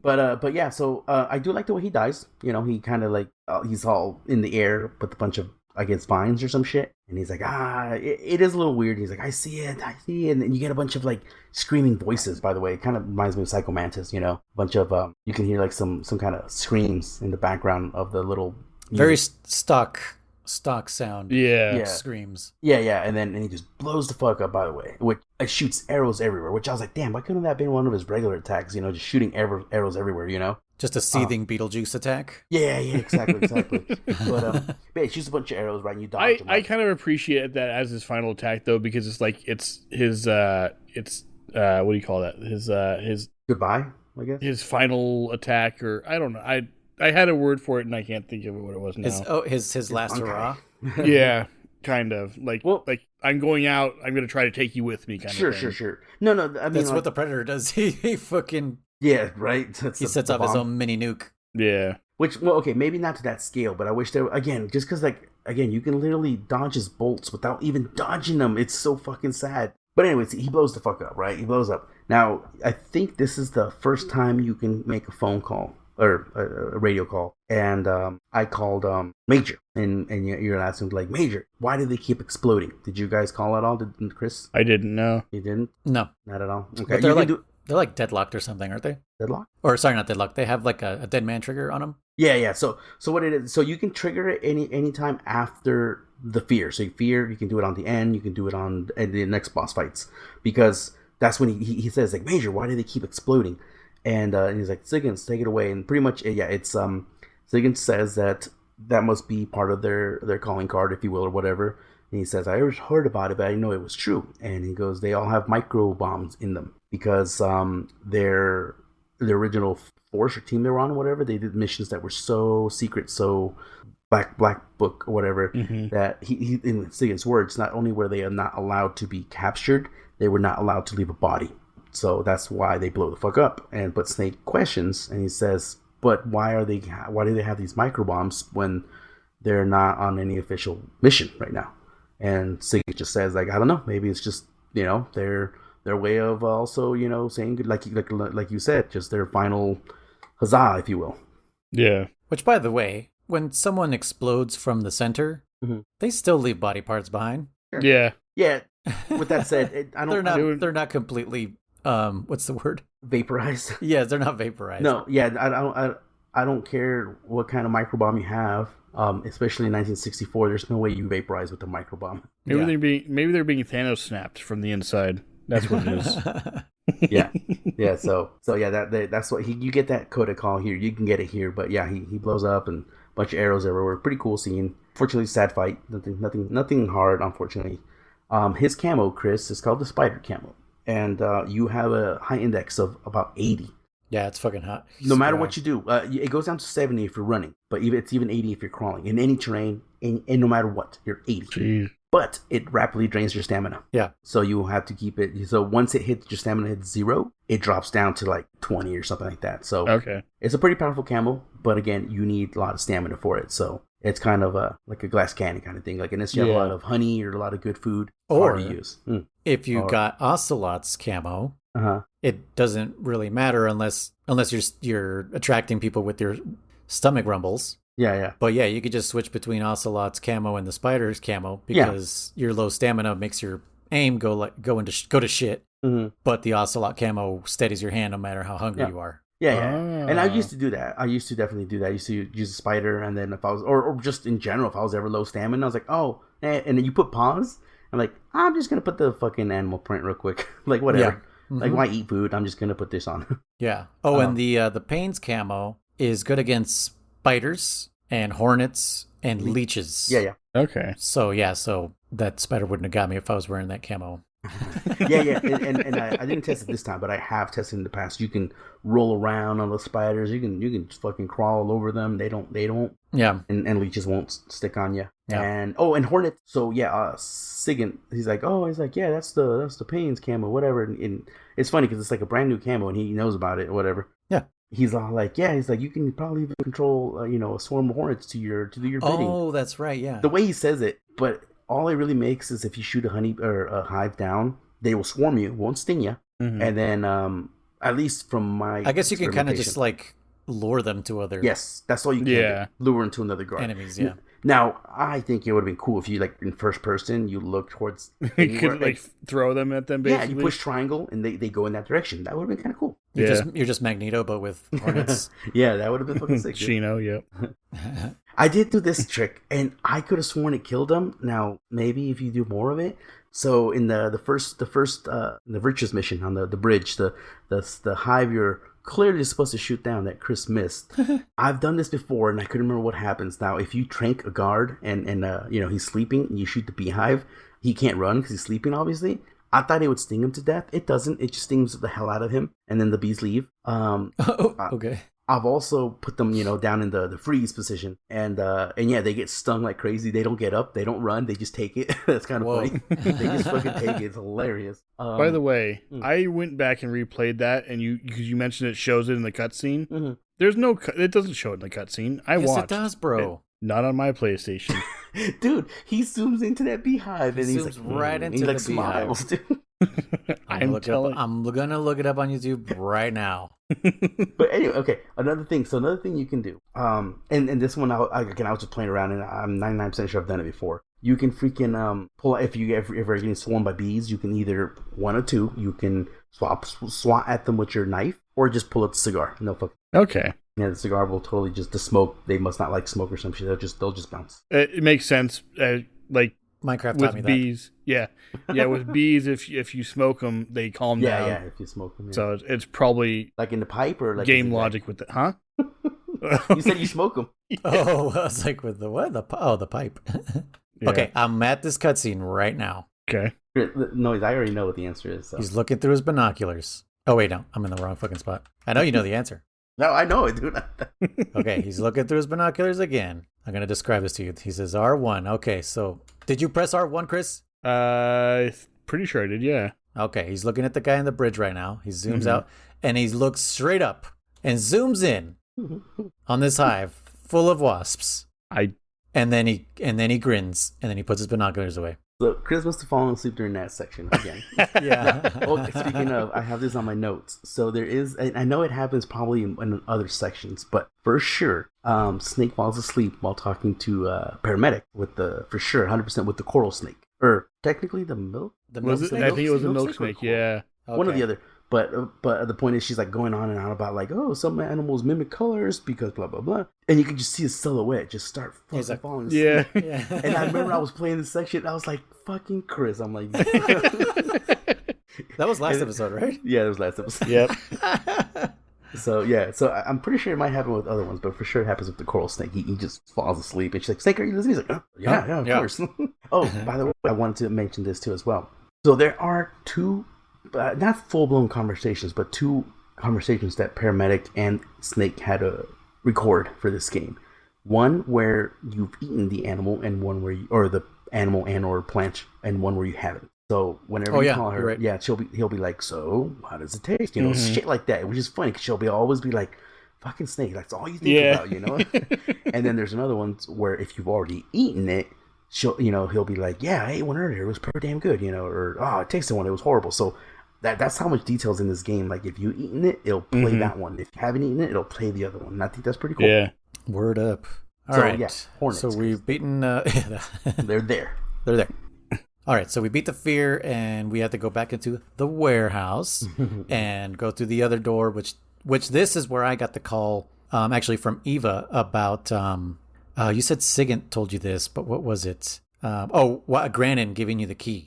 but yeah, so I do like the way he dies. You know, he kind of like he's all in the air with a bunch of, I guess, vines or some shit, and he's like, it is a little weird. He's like, I see it, and then you get a bunch of like screaming voices. By the way, it kind of reminds me of Psycho Mantis. You know, a bunch of you can hear like some kind of screams in the background of the little music. Very stock sound. Yeah. Screams. Yeah, and he just blows the fuck up, by the way, which shoots arrows everywhere, which I was like, damn, why couldn't that been one of his regular attacks, you know, just shooting arrows everywhere, you know? Just a seething Beetlejuice attack. Yeah, exactly. But yeah, he shoots a bunch of arrows, right, and you dodge them. I kind of appreciate that as his final attack, though, because it's like, it's his, what do you call that? His goodbye, I guess? His final attack, or, I don't know, I had a word for it, and I can't think of what it was now. His last hurrah? Yeah. kind of like Well- like I'm going out. I'm going to try to take you with me, kind Sure, of thing. sure. No, I mean, That's like, what the Predator does. He fucking yeah, right. That's he the- sets the off his bomb. own mini nuke. Yeah. Which, well, okay, maybe not to that scale, but I wish there again, just because like again, you can literally dodge his bolts without even dodging them. It's so fucking sad. But anyways, he blows the fuck up, right? He blows up. Now, I think this is the first time you can make a phone call or a radio call, and I called Major, and you're asking like, Major, why do they keep exploding? Did you guys call at all? Did Chris? I didn't know. You didn't? No, Not at all. Okay, but they're you can like they're like deadlocked or something, aren't they? deadlock. Or sorry, not deadlocked. They have like a dead man trigger on them. Yeah. So what it is? So you can trigger it any time after the fear. So fear, you can do it on the end. You can do it on the next boss fights, because that's when he says like, Major, why do they keep exploding? And he's like, Siggins, take it away. And pretty much, yeah, it's Siggins says that must be part of their calling card, if you will, or whatever. And he says, I heard about it, but I didn't know it was true. And he goes, they all have micro bombs in them because the original force or team they were on, or whatever, they did missions that were so secret, so black book or whatever, that he in Siggins' words, not only were they not allowed to be captured, they were not allowed to leave a body. So that's why they blow the fuck up. And but Snake questions, and he says, but why do they have these micro bombs when they're not on any official mission right now? And Siggins just says like, I don't know, maybe it's just, you know, their way of also, you know, saying good, like you said, just their final huzzah, if you will. Yeah. Which, by the way, when someone explodes from the center, they still leave body parts behind. Sure. Yeah. Yeah. With that said, I don't. They're not completely. What's the word? Vaporized. Yeah, they're not vaporized. No. Yeah. I don't care what kind of microbomb you have. Especially in 1964, there's no way you vaporize with a microbomb. Maybe Yeah. they're being Thanos snapped from the inside. That's what it is. Yeah. So yeah, that's what you get that Codec call here. You can get it here, but yeah, he blows up and a bunch of arrows everywhere. Pretty cool scene. Fortunately, sad fight. Nothing hard. Unfortunately, his camo, Kriss, is called the spider camo, and you have a high index of about 80. Yeah, it's fucking hot. No matter what you do, it goes down to 70 if you're running, but it's even 80 if you're crawling in any terrain, and no matter what, you're 80. Jeez. But it rapidly drains your stamina. Yeah. So you have to keep it. So once your stamina hits 0, it drops down to like 20 or something like that. So Okay. it's a pretty powerful camo, but again, you need a lot of stamina for it. So it's kind of like a glass cannon kind of thing. Like unless you have a lot of honey or a lot of good food, Or hard to use. if you got Ocelot's camo, Uh-huh. it doesn't really matter unless you're attracting people with your stomach rumbles. Yeah. But yeah, you could just switch between Ocelot's camo and the spider's camo because your low stamina makes your aim go to shit. Mm-hmm. But the Ocelot camo steadies your hand no matter how hungry you are. Yeah. And I used to do that. I used to definitely do that. I used to use a spider, and then if I was, or just in general, if I was ever low stamina, I was like, oh, and then you put pause. I'm like, I'm just gonna put the fucking animal print real quick, like whatever. Yeah. Like, why eat food? I'm just gonna put this on. Yeah. Oh, and the Pain's camo is good against spiders and hornets and leeches. Yeah. Okay. So that spider wouldn't have got me if I was wearing that camo. Yeah. And I didn't test it this time, but I have tested in the past. You can roll around on the spiders. You can fucking crawl all over them. They don't. Yeah. And leeches won't stick on you. Yeah. And hornets. So yeah, Siggin, he's like, yeah, that's the Pain's camo, whatever. And it's funny because it's like a brand new camo, and he knows about it or whatever. Yeah. He's all like, yeah, he's like, you can probably even control, a swarm of hornets to do your bidding. Oh, that's right. Yeah. The way he says it, but all it really makes is if you shoot a honey or a hive down, they will swarm you, won't sting you, and then at least from my, I guess you can kind of just like lure them to other. Yes, that's all you can do. Lure into another guard. Enemies. Yeah. Now, I think it would have been cool if you, like, in first person, you look towards... You could, like, throw them at them, basically? Yeah, you push triangle, and they go in that direction. That would have been kind of cool. You're just Magneto, but with hornets. Yeah, that would have been fucking sick. Chino, yep. I did do this trick, and I could have sworn it killed him. Now, maybe if you do more of it... So, in the first the Virtuous mission on the bridge, the hive you're clearly supposed to shoot down that Kriss missed. I've done this before, and I couldn't remember what happens. Now, if you trank a guard and he's sleeping, and you shoot the beehive, he can't run because he's sleeping, obviously. I thought it would sting him to death. It doesn't. It just stings the hell out of him, and then the bees leave. Okay. I've also put them, down in the freeze position, and yeah, they get stung like crazy. They don't get up, they don't run, they just take it. That's kind of funny. They just fucking take it. It's hilarious. By the way, I went back and replayed that, and because you mentioned it shows it in the cutscene. Mm-hmm. There's no, it doesn't show it in the cutscene. I watched. Yes, it does, bro. Not on my PlayStation. Dude, he zooms into that beehive and he's like, right into the beehive. smiles, dude. I'm gonna look it up on YouTube right now. But anyway, okay. Another thing you can do, and this one, I was just playing around, and I'm 99% sure I've done it before. You can freaking pull out, if you ever getting swarmed by bees, you can either one or two. You can swat at them with your knife, or just pull out the cigar. No fuck. Okay. Yeah, the cigar will totally just the smoke. They must not like smoke or some shit. They'll just bounce. It makes sense. Like Minecraft taught me with bees, yeah, with bees, if you smoke them, they calm down. Yeah, if you smoke them. Yeah. So it's probably like in the pipe or like game logic with it, huh? You said you smoke them. Oh, I was like, with the what? The pipe. Yeah. Okay, I'm at this cutscene right now. Okay. No, I already know what the answer is. So. He's looking through his binoculars. Oh wait, no, I'm in the wrong fucking spot. I know you know the answer. No, I know it, dude. Okay, he's looking through his binoculars again. I'm gonna describe this to you. He says R1. Okay, so did you press R1, Chris? Pretty sure I did. Yeah. Okay, he's looking at the guy on the bridge right now. He zooms out and he looks straight up and zooms in on this hive full of wasps. And then he grins and then he puts his binoculars away. So Chris must have fallen asleep during that section again. Yeah. Well, speaking of, I have this on my notes. So there is, I know it happens probably in other sections, but for sure, Snake falls asleep while talking to paramedic for sure, 100% with the coral snake. Or technically the milk? I think it was a milk snake, yeah. Okay. One or the other. But the point is, she's like going on and on about like, oh, some animals mimic colors because blah blah blah, and you can just see a silhouette just start fucking falling asleep. Yeah. And I remember I was playing this section, and I was like, fucking Chris. I'm like, that was last episode, right? Yeah, it was last episode. Yep. So yeah, I'm pretty sure it might happen with other ones, but for sure it happens with the coral snake. He just falls asleep, and she's like, "Snake, are you listening?" He's like, "Oh, yeah, of course." Oh, by the way, I wanted to mention this too as well. So there are two. Not full-blown conversations, but two conversations that paramedic and Snake had to record for this game. One where you've eaten the animal, and one where the animal and or plant, and one where you haven't. So whenever you call her, right. Yeah, he'll be like, "So how does it taste?" Shit like that, which is funny because she'll always be like, "Fucking Snake, that's all you think about," And then there's another one where if you've already eaten it, he'll be like, "Yeah, I ate one earlier. It was pretty damn good," or "Oh, I tasted one. It was horrible." So that's how much details in this game. Like if you've eaten it, it'll play that one. If you haven't eaten it, it'll play the other one. And I think that's pretty cool. Yeah. Word up. All right. Yeah, Hornets. So we've beaten. They're there. They're there. All right. So we beat the fear, and we have to go back into the warehouse and go through the other door, which this is where I got the call. Actually from Eva about. You said Sigint told you this, but what was it? Granin giving you the key.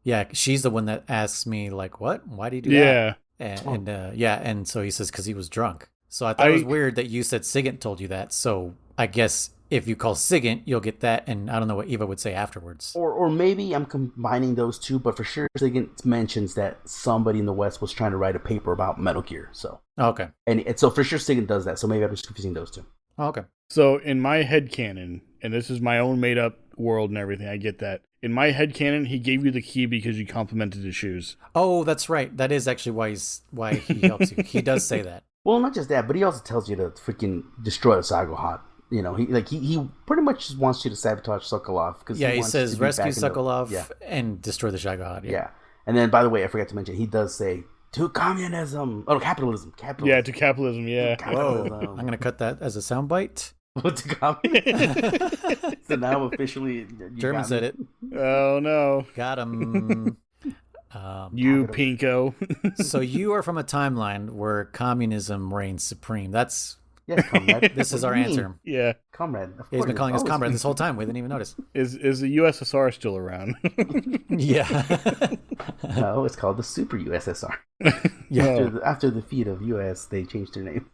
Yeah, she's the one that asks me, like, what? Why do you do that? And so he says, because he was drunk. So I thought it was weird that you said Sigint told you that. So I guess if you call Sigint, you'll get that. And I don't know what Eva would say afterwards. Or maybe I'm combining those two, but for sure Sigint mentions that somebody in the West was trying to write a paper about Metal Gear. So okay. And so for sure Sigint does that. So maybe I'm just confusing those two. Okay. So in my headcanon, and this is my own made-up world and everything, I get that. In my headcanon, he gave you the key because you complimented his shoes. Oh, that's right. That is actually why he helps you. He does say that. Well, not just that, but he also tells you to freaking destroy the Sagohot. He pretty much just wants you to sabotage Sokolov. He says rescue Sokolov and destroy the Sagohot. Yeah. And then, by the way, I forgot to mention, he does say, to communism. Oh, capitalism. Yeah, to capitalism, yeah. Whoa. I'm going to cut that as a soundbite. What's a communism? So now I'm officially... German said it. Oh, no. Got him. You pinko. So you are from a timeline where communism reigns supreme. That's... Yes, comrade. This is our answer. Yeah. Comrade. He's been calling us comrade this whole time. We didn't even notice. Is the USSR still around? Yeah. No, it's called the Super USSR. Yeah. After the defeat of US, they changed their name.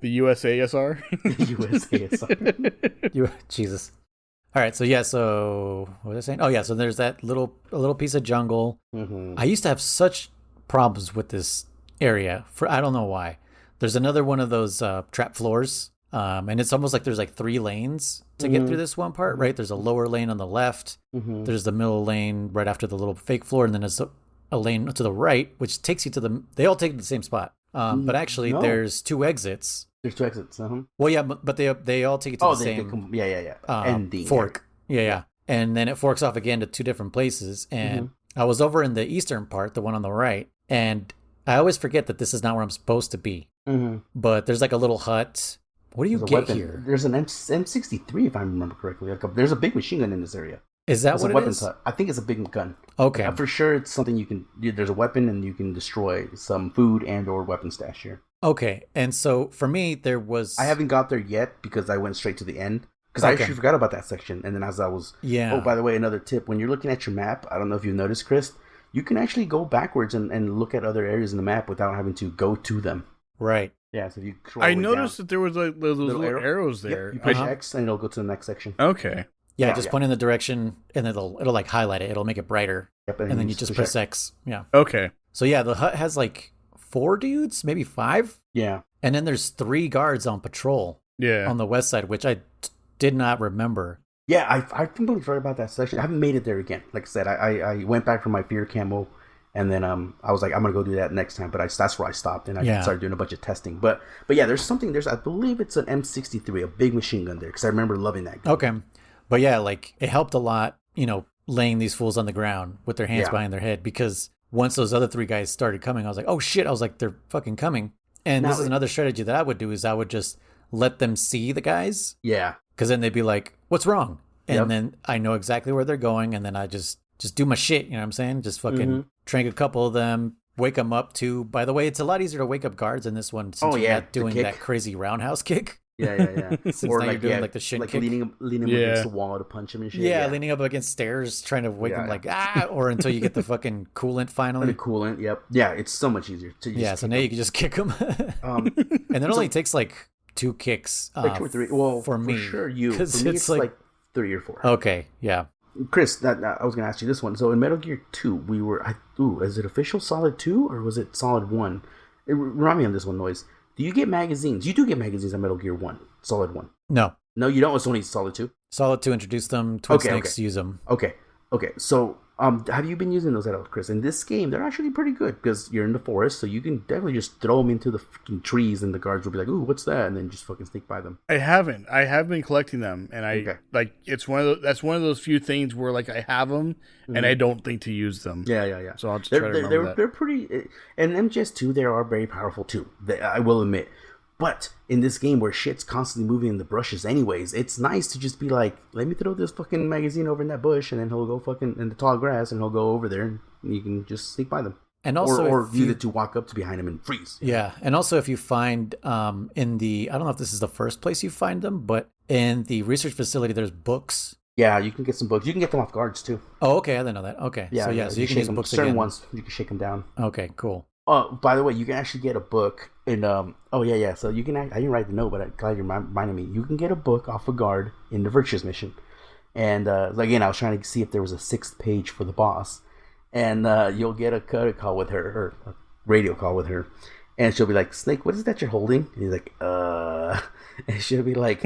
The USASR? USASR. Jesus. All right, so what was I saying? Oh yeah, so there's that little piece of jungle. I used to have such problems with this area I don't know why. There's another one of those trap floors. And it's almost like there's like 3 lanes to get through this one part, right? There's a lower lane on the left. There's the middle lane right after the little fake floor. And then there's a lane to the right, which takes you to they all take you to the same spot. But actually there's 2 exits. There's 2 exits. Well, yeah, but they all take you to the same ending. Fork. Yeah. And then it forks off again to 2 different places. And I was over in the eastern part, the one on the right. And I always forget that this is not where I'm supposed to be. But there's like a little hut. What do you get here? There's an M63, if I remember correctly. There's a big machine gun in this area. Is that what it is? Hut. I think it's a big gun. Okay. For sure, it's something you can... There's a weapon, and you can destroy some food and or weapon stash here. Okay. And so, for me, there was... I haven't got there yet, because I went straight to the end. Because I actually forgot about that section. And then as I was... Yeah. Oh, by the way, another tip. When you're looking at your map, I don't know if you've noticed, Kriss, you can actually go backwards and look at other areas in the map without having to go to them. Right. Yeah, so if you I noticed that there was like those little arrows there. Yep, you push X and it'll go to the next section. Okay. Yeah, just point in the direction and it'll like highlight it. It'll make it brighter. Yep, and then you just press X. Yeah. Okay. So yeah, the hut has like 4 dudes, maybe 5. Yeah. And then there's 3 guards on patrol. Yeah. On the west side, which I did not remember. Yeah, I completely forgot about that section. I haven't made it there again. Like I said, I went back for my fear camo. And then I was like, I'm gonna go do that next time. But that's where I stopped, and I started doing a bunch of testing. But yeah, I believe it's an M63, a big machine gun there, because I remember loving that gun. Okay, but yeah, like it helped a lot, laying these fools on the ground with their hands behind their head, because once those other 3 guys started coming, I was like, oh shit! I was like, they're fucking coming. And this is another strategy that I would do, is I would just let them see the guys. Yeah. Because then they'd be like, what's wrong? And then I know exactly where they're going, and then I just do my shit, you know what I'm saying? Just fucking trank a couple of them, wake them up too. By the way, it's a lot easier to wake up guards in this one since you're not doing that crazy roundhouse kick. Yeah. Since or now you're doing like the shin kick. Leaning up against the wall to punch him and shit. Yeah, leaning up against stairs, trying to wake them or until you get the fucking coolant finally. The coolant, yep. Yeah, it's so much easier. So now you can just kick them. And it only takes like 2 kicks. Like 2 or 3. Well, for me. For sure, for me it's like 3 or 4. Okay, yeah. Kriss, I was going to ask you this one. So in Metal Gear 2, is it official Solid 2 or was it Solid 1? Remind me on this one, Noise. Do you get magazines? You do get magazines on Metal Gear 1, Solid 1. No. No, you don't? It's only Solid 2? Solid 2 introduced them. Twin Snakes use them. Okay. So have you been using those at all, Kriss? In this game, they're actually pretty good because you're in the forest, so you can definitely just throw them into the fucking trees and the guards will be like, ooh, what's that? And then just fucking sneak by them. I haven't. I have been collecting them, and it's that's one of those few things where like I have them and I don't think to use them. Yeah. So I'll just try to remember that. They're pretty, and MGS2, they are very powerful too. I will admit. But in this game where shit's constantly moving in the brushes anyways, it's nice to just be like, let me throw this fucking magazine over in that bush, and then he'll go fucking in the tall grass, and he'll go over there, and you can just sneak by them. And also, or use it to walk up to behind them and freeze. Yeah, and also if you find in the, I don't know if this is the first place you find them, but in the research facility, there's books. Yeah, you can get some books. You can get them off guards too. Oh, okay, I didn't know that. Okay, so you can use them, books certain again. ones, you can shake them down. Okay, cool. By the way, you can actually get a book in so you can, I didn't write the note, but I'm glad you reminded me. You can get a book off a guard in the Virtuous mission. And again, I was trying to see if there was a 6th page for the boss. And you'll get a codec call with her, or a radio call with her. And she'll be like, Snake, what is that you're holding? And he's like, and she'll be like,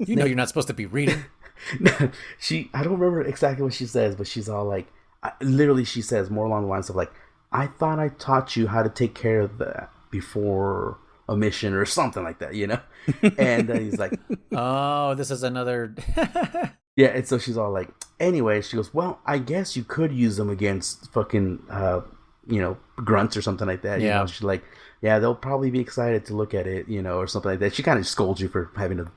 you know you're not supposed to be reading. I don't remember exactly what she says, but she's all like, literally she says more along the lines of like, I thought I taught you how to take care of that before a mission or something like that, And then he's like, oh, this is another. Yeah, and so she's all like, anyway, she goes, well, I guess you could use them against fucking, grunts or something like that. Yeah. She's like, yeah, they'll probably be excited to look at it, or something like that. She kind of scolds you for having a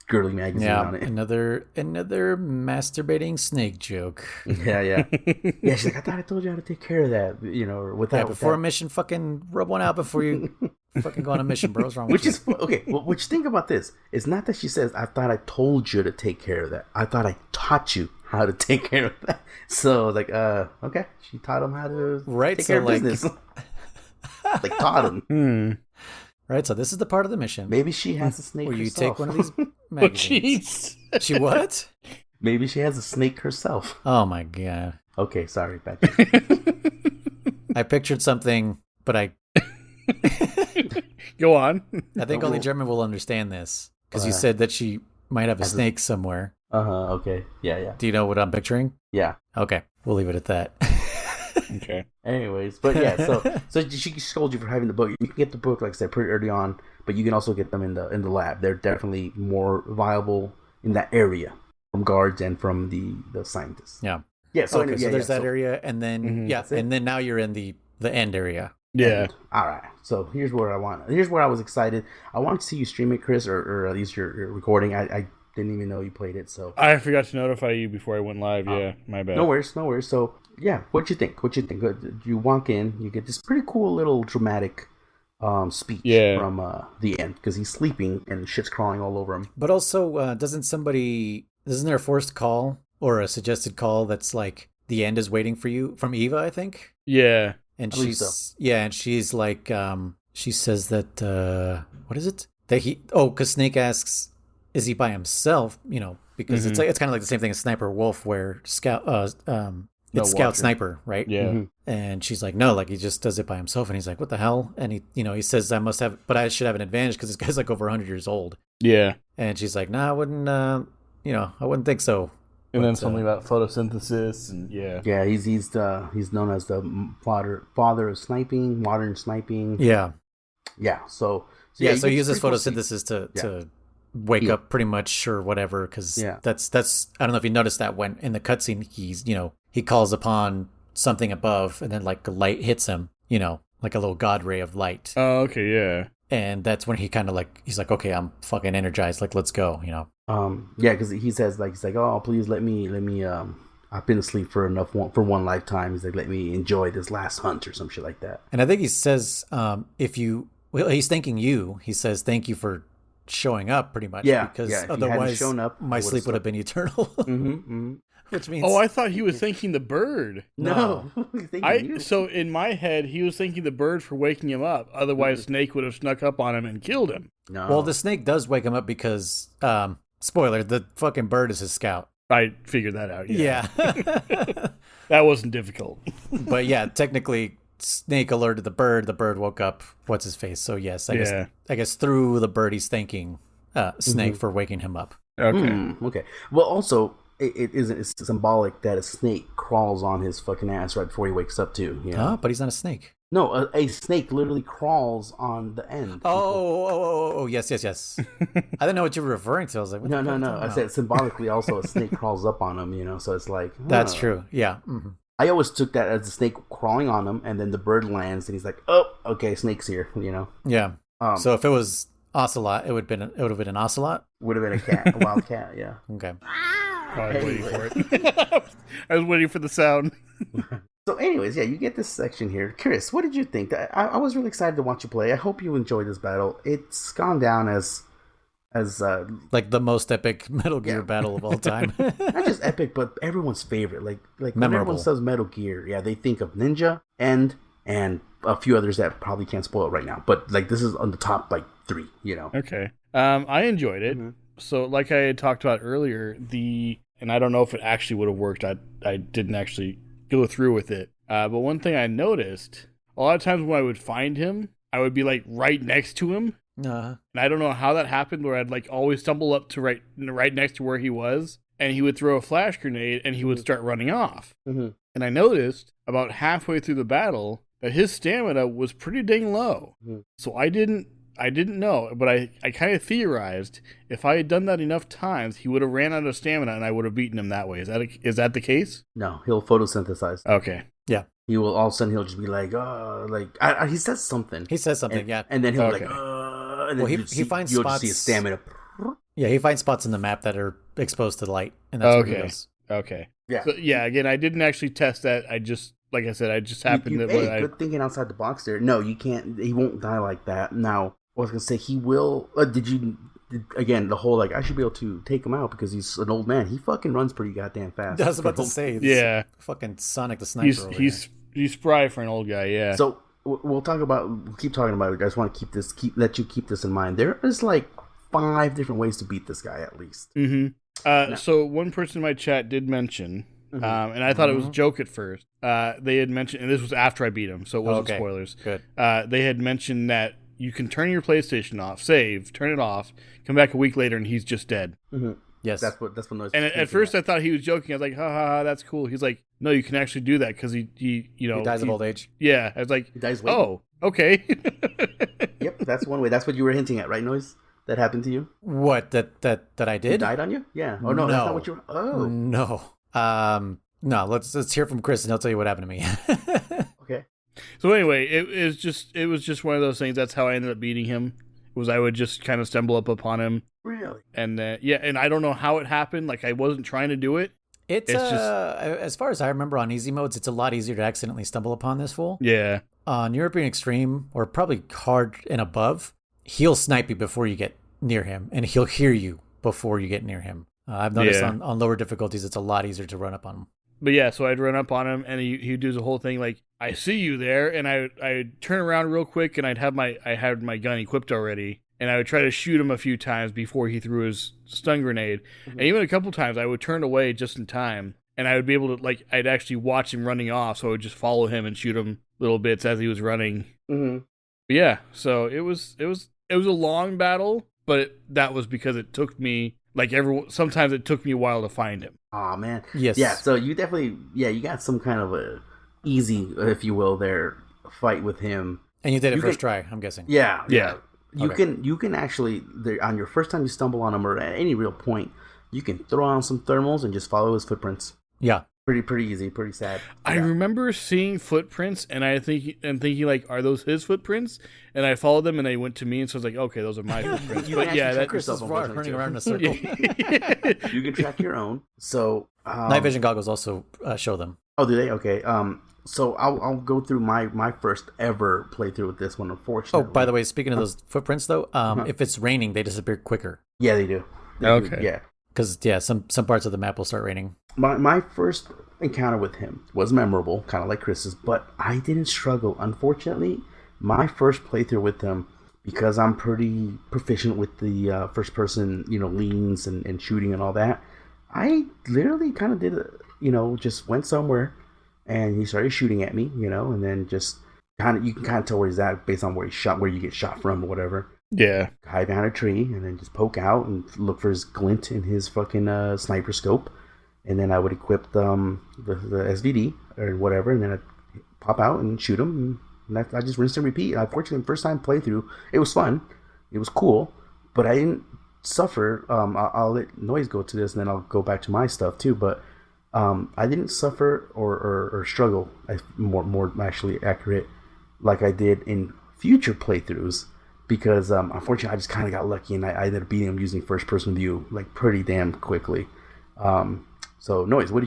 girly magazine on it. Another masturbating Snake joke. Yeah. Yeah, she's like, I thought I told you how to take care of that, or without. Yeah, before a mission, fucking rub one out before you fucking go on a mission, bro. What's wrong with you? Okay, well, which think about this. It's not that she says, I thought I told you to take care of that. I thought I taught you how to take care of that. So, like, okay. She taught him how to take care of business. Like, taught him. Right, so this is the part of the mission. Maybe she has a snake where herself. you take one of these magazines. Oh, she what? Maybe she has a snake herself. Oh, my God. Okay, sorry, bad. I pictured something, but I Go on. I think only German will understand this because you said that she might have a snake somewhere. Okay. Yeah. Do you know what I'm picturing? Yeah. Okay, we'll leave it at that. Okay. Anyways, but yeah, so she scold you for having the book. You can get the book, like I said, pretty early on, but you can also get them in the lab. They're definitely more viable in that area from guards and from the scientists. Yeah. Yeah. So okay, so there's that area, and then and then now you're in the end area. Yeah. And, all right. So here's where I was excited. I wanted to see you stream it, Kriss, or at least your recording. I didn't even know you played it. So I forgot to notify you before I went live. Yeah, my bad. No worries. So yeah, what'd you think? You walk in, you get this pretty cool little dramatic speech from the end because he's sleeping and shit's crawling all over him. But also, isn't there a forced call or a suggested call that's like the end is waiting for you from Eva? I think. Yeah. And she's like, she says that what is it that because Snake asks, is he by himself? You know, because it's kind of like the same thing as Sniper Wolf, where Scout it's Scout Sniper, right? Yeah. Mm-hmm. And she's like, no, like he just does it by himself, and he's like, what the hell? And he says, I should have an advantage because this guy's like over 100 years old. Yeah. And she's like, no, I wouldn't think so. And then something about photosynthesis, and yeah, he's known as the father of sniping, modern sniping. Yeah. So he uses photosynthesis to wake up pretty much or whatever, because that's I don't know if you noticed that when in the cutscene he calls upon something above and then like a light hits him, like a little god ray of light. Oh, okay, yeah. And that's when he kind of like he's like, okay, I'm fucking energized, like let's go, because he says he's like, oh, please let me I've been asleep for one lifetime. He's like, let me enjoy this last hunt or some shit like that. And I think he says he's thanking you. He says thank you for showing up, pretty much. Because otherwise shown up, my sleep would have been eternal. Which means I thought he was thanking the bird. No. So in my head he was thanking the bird for waking him up. Otherwise Snake would have snuck up on him and killed him. No. Well, the snake does wake him up because spoiler, the fucking bird is his scout. I figured that out. Yeah. That wasn't difficult. But yeah, technically Snake alerted the bird woke up what's his face. So yes, I guess through the bird he's thanking Snake for waking him up. Okay. Okay. Well, also it's symbolic that a snake crawls on his fucking ass right before he wakes up too. But he's not a snake. No, a snake literally crawls on the end. Oh, yes. I didn't know what you were referring to. I was like, what no. I said symbolically also a snake crawls up on him, so it's like... That's true, yeah. Mm-hmm. I always took that as a snake crawling on him, and then the bird lands, and he's like, oh, okay, snake's here, Yeah. So if it was Ocelot, it would have been an ocelot? Would have been a cat, a wild cat, yeah. Okay. I was waiting for it. I was waiting for the sound. So anyways, you get this section here. Kriss, what did you think? I was really excited to watch you play. I hope you enjoyed this battle. It's gone down as like the most epic Metal Gear battle of all time. Not just epic, but everyone's favorite. Like when memorable. Everyone says Metal Gear, they think of Ninja and a few others that probably can't spoil it right now. But like this is on the top 3, Okay. I enjoyed it. Mm-hmm. So like I had talked about earlier, and I don't know if it actually would have worked. I didn't actually go through with it. But one thing I noticed, a lot of times when I would find him, I would be like right next to him. Uh-huh. And I don't know how that happened, where I'd like always stumble up to right next to where he was, and he would throw a flash grenade and he would start running off. Mm-hmm. And I noticed about halfway through the battle that his stamina was pretty dang low. Mm-hmm. So I didn't know, but I kind of theorized if I had done that enough times, he would have ran out of stamina and I would have beaten him that way. Is that the case? No, he'll photosynthesize. Okay. Yeah. He will all of a sudden he'll just be like, he says something. He says something, yeah. And then he'll be like, and then he finds you'll spots. Just see his stamina. Yeah, he finds spots in the map that are exposed to the light, and that's where he goes. Okay. Yeah. So, again, I didn't actually test that. I just, like I said, I just happened to... Good thinking outside the box there. No, you can't. He won't die like that. Now, I was going to say, he will... again, the whole, I should be able to take him out because he's an old man. He fucking runs pretty goddamn fast. I was about to say. Yeah. Fucking Sonic the Sniper. He's spry for an old guy, yeah. So, we'll keep talking about it. I just want to let you keep this in mind. There is 5 different ways to beat this guy at least. Mm-hmm. So one person in my chat did mention And I thought it was a joke at first. They had mentioned, and this was after I beat him, so it wasn't spoilers. Good. They had mentioned that you can turn your PlayStation off, save, turn it off, come back a week later, and he's just dead. Yes, that's what Noise. And at first, I thought he was joking. I was like, "Ha ha, ha, that's cool." He's like, "No, you can actually do that because he dies of old age." Yeah, I was like, he dies waiting. "Oh, okay." Yep, that's one way. That's what you were hinting at, right, Noise? That happened to you? What that I did? He died on you? Yeah. Oh no, that's not what you were. Oh no. No. Let's hear from Kriss, and he'll tell you what happened to me. Okay. So anyway, it was just one of those things. That's how I ended up beating him. Was I would just kind of stumble upon him. Really? And and I don't know how it happened. Like I wasn't trying to do it. It's just as far as I remember on easy modes, it's a lot easier to accidentally stumble upon this fool. Yeah. On European Extreme, or probably hard and above, he'll snipe you before you get near him, and he'll hear you before you get near him. I've noticed on lower difficulties, it's a lot easier to run up on him. But yeah, so I'd run up on him, and he'd do the whole thing like, I see you there, and I'd turn around real quick, and I had my gun equipped already, and I would try to shoot him a few times before he threw his stun grenade. And even a couple times, I would turn away just in time, and I would be able to, I'd actually watch him running off, so I would just follow him and shoot him little bits as he was running. Mm-hmm. But yeah, so it was a long battle, but that was because it took me, sometimes it took me a while to find him. Oh man. Yes. Yeah, so you definitely, you got some kind of a easy, if you will, fight with him. And you did it first try, I'm guessing. Yeah. You Okay. can actually, on your first time you stumble on him, or at any real point, you can throw on some thermals and just follow his footprints. Yeah. Pretty easy, pretty sad. I remember seeing footprints, and thinking like, are those his footprints? And I followed them, and they went to me, and so I was like, okay, those are my footprints. But yeah, that Kriss is running around in a circle. You can track your own. So night vision goggles also show them. Oh, do they? Okay. So I'll go through my first ever playthrough with this one. Unfortunately. Oh, by the way, speaking of those footprints, though, if it's raining, they disappear quicker. Yeah, they do. Okay. Yeah. Because some parts of the map will start raining. My first encounter with him was memorable, kind of like Kriss's, but I didn't struggle. Unfortunately, my first playthrough with him, because I'm pretty proficient with the first person, leans and shooting and all that, I literally kind of did, just went somewhere and he started shooting at me, and then just you can kind of tell where he's at based on where you get shot from or whatever. Yeah. Hide behind a tree and then just poke out and look for his glint in his fucking sniper scope. And then I would equip the SVD or whatever, and then I'd pop out and shoot him. And I just rinse and repeat. Unfortunately, first time playthrough, it was fun. It was cool. But I didn't suffer. I'll let Noise go to this, and then I'll go back to my stuff too. But I didn't suffer or struggle, more actually accurate, like I did in future playthroughs. Because unfortunately, I just kind of got lucky, and I ended up beating him using first-person view pretty damn quickly. So, Noise, what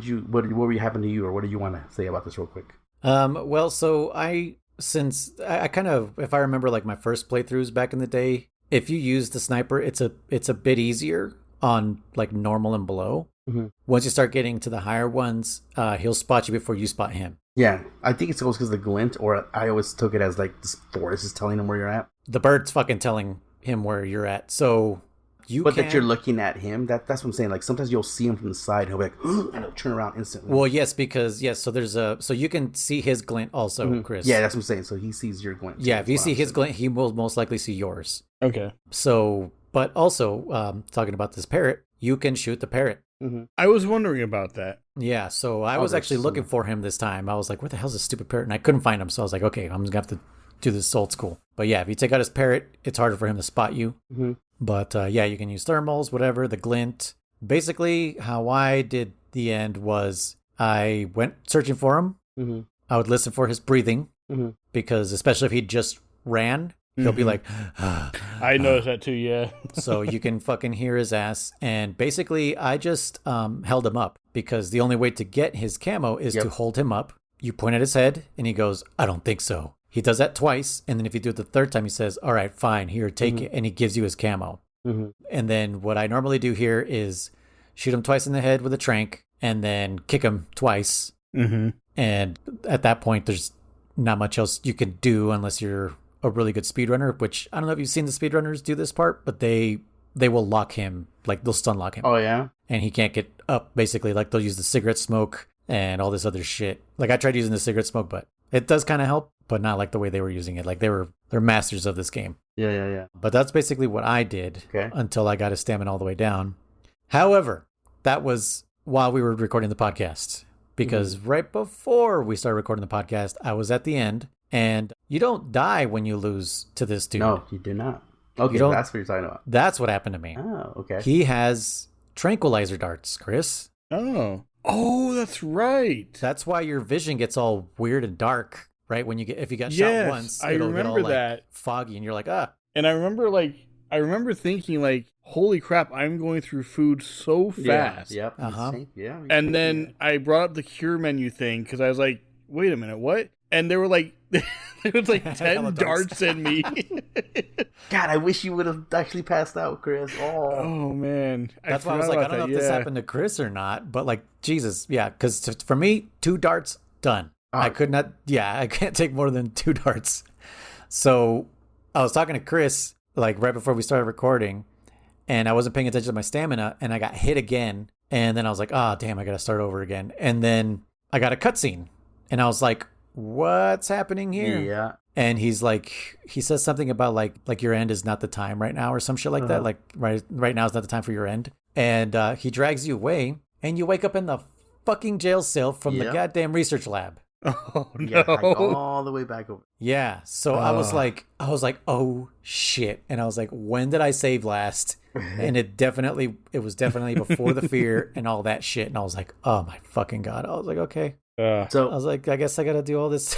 were happening to you, or what do you want to say about this real quick? Well, so I kind of, if I remember my first playthroughs back in the day, if you use the sniper, it's a bit easier on normal and below. Mm-hmm. Once you start getting to the higher ones, he'll spot you before you spot him. Yeah, I think it's always because of the glint, or I always took it as this forest is telling him where you're at. The bird's fucking telling him where you're at, so... that you're looking at him, that's what I'm saying. Sometimes you'll see him from the side, and he'll be like, and he'll turn around instantly. Well, yes, because so you can see his glint also, Kriss. Yeah, that's what I'm saying. So he sees your glint. Yeah, if you see his glint, he will most likely see yours. Okay. So, but also, talking about this parrot, you can shoot the parrot. Mm-hmm. I was wondering about that. Yeah, so I was actually looking for him this time. I was like, where the hell's this stupid parrot? And I couldn't find him, so I was like, okay, I'm just going to have to do this old school. But yeah, if you take out his parrot, it's harder for him to spot you. Mm-hmm. But yeah, you can use thermals, whatever, the glint. Basically, how I did the end was I went searching for him. Mm-hmm. I would listen for his breathing, because especially if he just ran, he'll be like... I noticed that too, yeah. So you can fucking hear his ass. And basically, I just held him up, because the only way to get his camo is to hold him up. You point at his head, and he goes, I don't think so. He does that twice, and then if you do it the third time, he says, all right, fine, here, take it, and he gives you his camo. Mm-hmm. And then what I normally do here is shoot him twice in the head with a tranq, and then kick him twice. Mm-hmm. And at that point, there's not much else you can do unless you're a really good speedrunner, which I don't know if you've seen the speedrunners do this part, but they will lock him, they'll stun lock him. Oh, yeah? And he can't get up, basically. They'll use the cigarette smoke and all this other shit. Like I tried using the cigarette smoke, but it does kind of help, but not like the way they were using it. Like they're masters of this game. Yeah. But that's basically what I did until I got his stamina all the way down. However, that was while we were recording the podcast, because right before we started recording the podcast, I was at the end, and you don't die when you lose to this dude. No, you do not. Okay, that's what you're talking about. That's what happened to me. Oh, okay. He has tranquilizer darts, Chris. Oh, that's right. That's why your vision gets all weird and dark, right? When if you got shot once, it'll get all like foggy, and you're like, ah. And I remember thinking like, holy crap, I'm going through food so fast. Yeah. Yeah. And then I brought up the cure menu thing because I was like, wait a minute, what? And there were like, there was like 10 darts in me. God, I wish you would have actually passed out, Chris. Oh man. That's why I was like, I don't know if this happened to Chris or not, but like, Jesus, yeah, because for me, 2 darts, done. I could not, I can't take more than 2 darts. So I was talking to Chris, like right before we started recording, and I wasn't paying attention to my stamina, and I got hit again. And then I was like, oh, damn, I got to start over again. And then I got a cutscene, and I was like, what's happening here? Yeah. And he's like, he says something about like your end is not the time right now or some shit like that. Like right now is not the time for your end. And he drags you away, and you wake up in the fucking jail cell from the goddamn research lab. Oh no! Yeah, all the way back over. Yeah, so I was like, oh shit, and I was like, when did I save last? And it was definitely before the fear and all that shit, and I was like, oh my fucking god! I was like, okay. So I was like, I guess I got to do all this.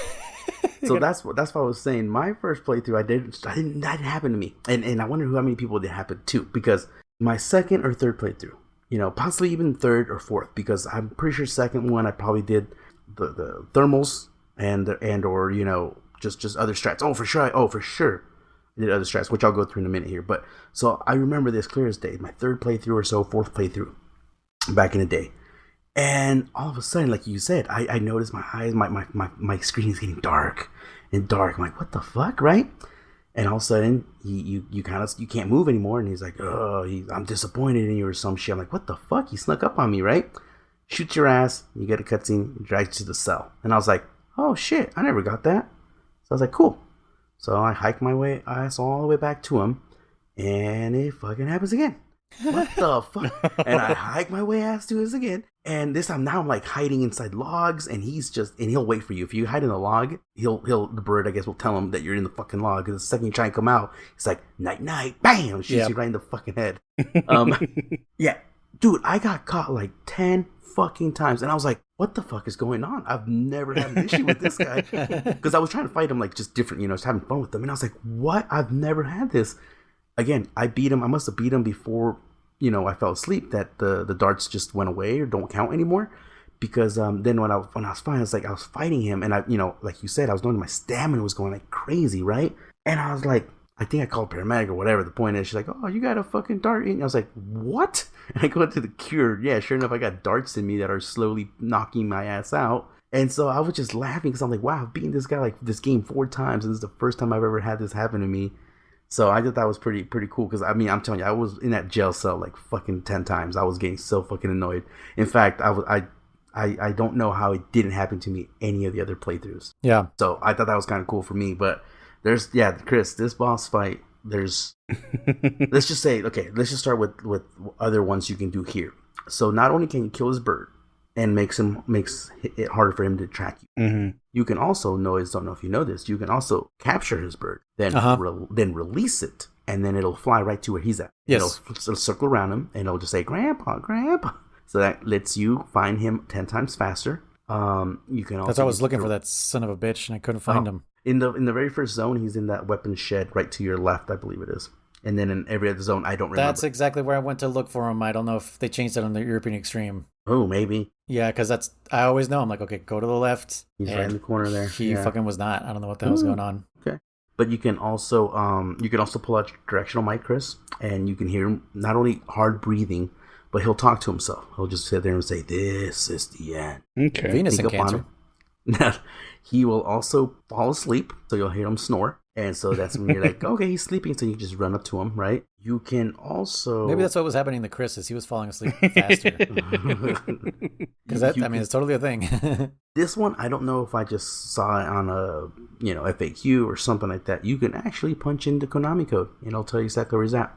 So that's what I was saying. My first playthrough, that didn't happen to me, and I wonder how many people it happened to, because my second or third playthrough, possibly even third or fourth, because I'm pretty sure second one I probably did the thermals and or just other strats. Oh for sure I did other strats, which I'll go through in a minute here. But so I remember this clear as day, my third playthrough or so, fourth playthrough back in the day. And all of a sudden, like you said, I noticed my eyes, my screen is getting dark and dark. I'm like, what the fuck, right? And all of a sudden, you can't move anymore. And he's like, I'm disappointed in you or some shit. I'm like, what the fuck? He snuck up on me, right? Shoots your ass. You get a cutscene, drags you to the cell. And I was like, oh shit, I never got that. So I was like, cool. So I hiked my ass all the way back to him, and it fucking happens again. What the fuck? And I hike my way ass to his again. And this time now I'm like hiding inside logs, and he'll wait for you. If you hide in a log, the bird, I guess, will tell him that you're in the fucking log. Because the second you try and come out, it's like, night, bam, shoots you right in the fucking head. Yeah, dude, I got caught like 10 fucking times, and I was like, what the fuck is going on? I've never had an issue with this guy. Because I was trying to fight him like just different, just having fun with him. And I was like, what? I've never had this. Again, I beat him. I must have beat him before, I fell asleep, that the darts just went away or don't count anymore. Because then when I was fine, I was fighting him, and I, like you said, I was knowing my stamina was going like crazy, right? And I was like, I think I called paramedic or whatever. The point is, she's like, oh, you got a fucking dart in. I was like, what? And I go to the cure. Yeah, sure enough, I got darts in me that are slowly knocking my ass out. And so I was just laughing because I'm like, wow, I've beaten this guy like this game 4 times, and this is the first time I've ever had this happen to me. So I thought that was pretty cool, because I'm telling you, I was in that jail cell like fucking 10 times. I was getting so fucking annoyed. In fact, I don't know how it didn't happen to me any of the other playthroughs. Yeah. So I thought that was kind of cool for me. But Chris, this boss fight, let's just say, okay, let's just start with other ones you can do here. So not only can you kill his bird and makes it harder for him to track you, mm-hmm. You can also, don't know if you know this, you can also capture his bird, then then release it, and then it'll fly right to where he's at. Yes. It'll circle around him, and it'll just say, Grandpa. So that lets you find him 10 times faster. You can also. That's why I was looking for that son of a bitch, and I couldn't find him. In the very first zone, he's in that weapons shed right to your left, I believe it is. And then in every other zone, I don't remember. That's exactly where I went to look for him. I don't know if they changed it on the European Extreme. Oh, maybe. Yeah, because I always know. I'm like, okay, go to the left. He's right in the corner there. He fucking was not. I don't know what the hell's going on. Okay. But you can also pull out your directional mic, Chris, and you can hear him not only hard breathing, but he'll talk to himself. He'll just sit there and say, "This is the end." Okay. Venus and Cancer. He will also fall asleep, so you'll hear him snore. And so that's when you're like, okay, he's sleeping, so you just run up to him, right? You can also Maybe that's what was happening to Kriss, is he was falling asleep faster. Because it's totally a thing. This one, I don't know if I just saw it on a FAQ or something like that. You can actually punch into Konami code, and it'll tell you exactly where he's at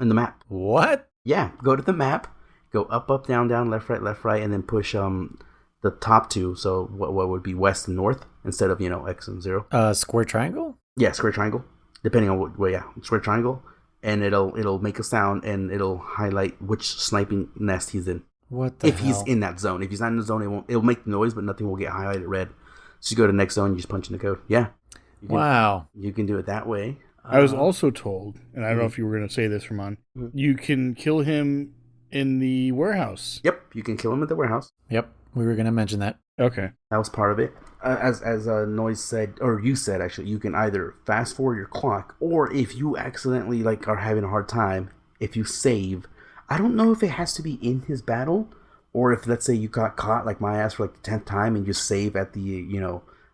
in the map. What? Yeah, go to the map, go up, down, left, right, and then push the top two. So what would be west and north instead of X and 0. Square triangle? Yeah, square triangle. Depending on what way, yeah, square triangle. And it'll make a sound, and it'll highlight which sniping nest he's in. What the If hell? he's in that zone. If he's not in the zone, it'll make the noise, but nothing will get highlighted red. So you go to the next zone, you just punch in the code. Yeah. Wow. You can do it that way. I was also told, and I don't know if you were going to say this, Ramon, you can kill him in the warehouse. Yep, you can kill him at the warehouse. Yep, we were going to mention that. Okay. That was part of it. As Noise said, or you said actually, you can either fast forward your clock, or if you accidentally are having a hard time, if you save, I don't know if it has to be in his battle, or if let's say you got caught like my ass for the 10th time and you save at the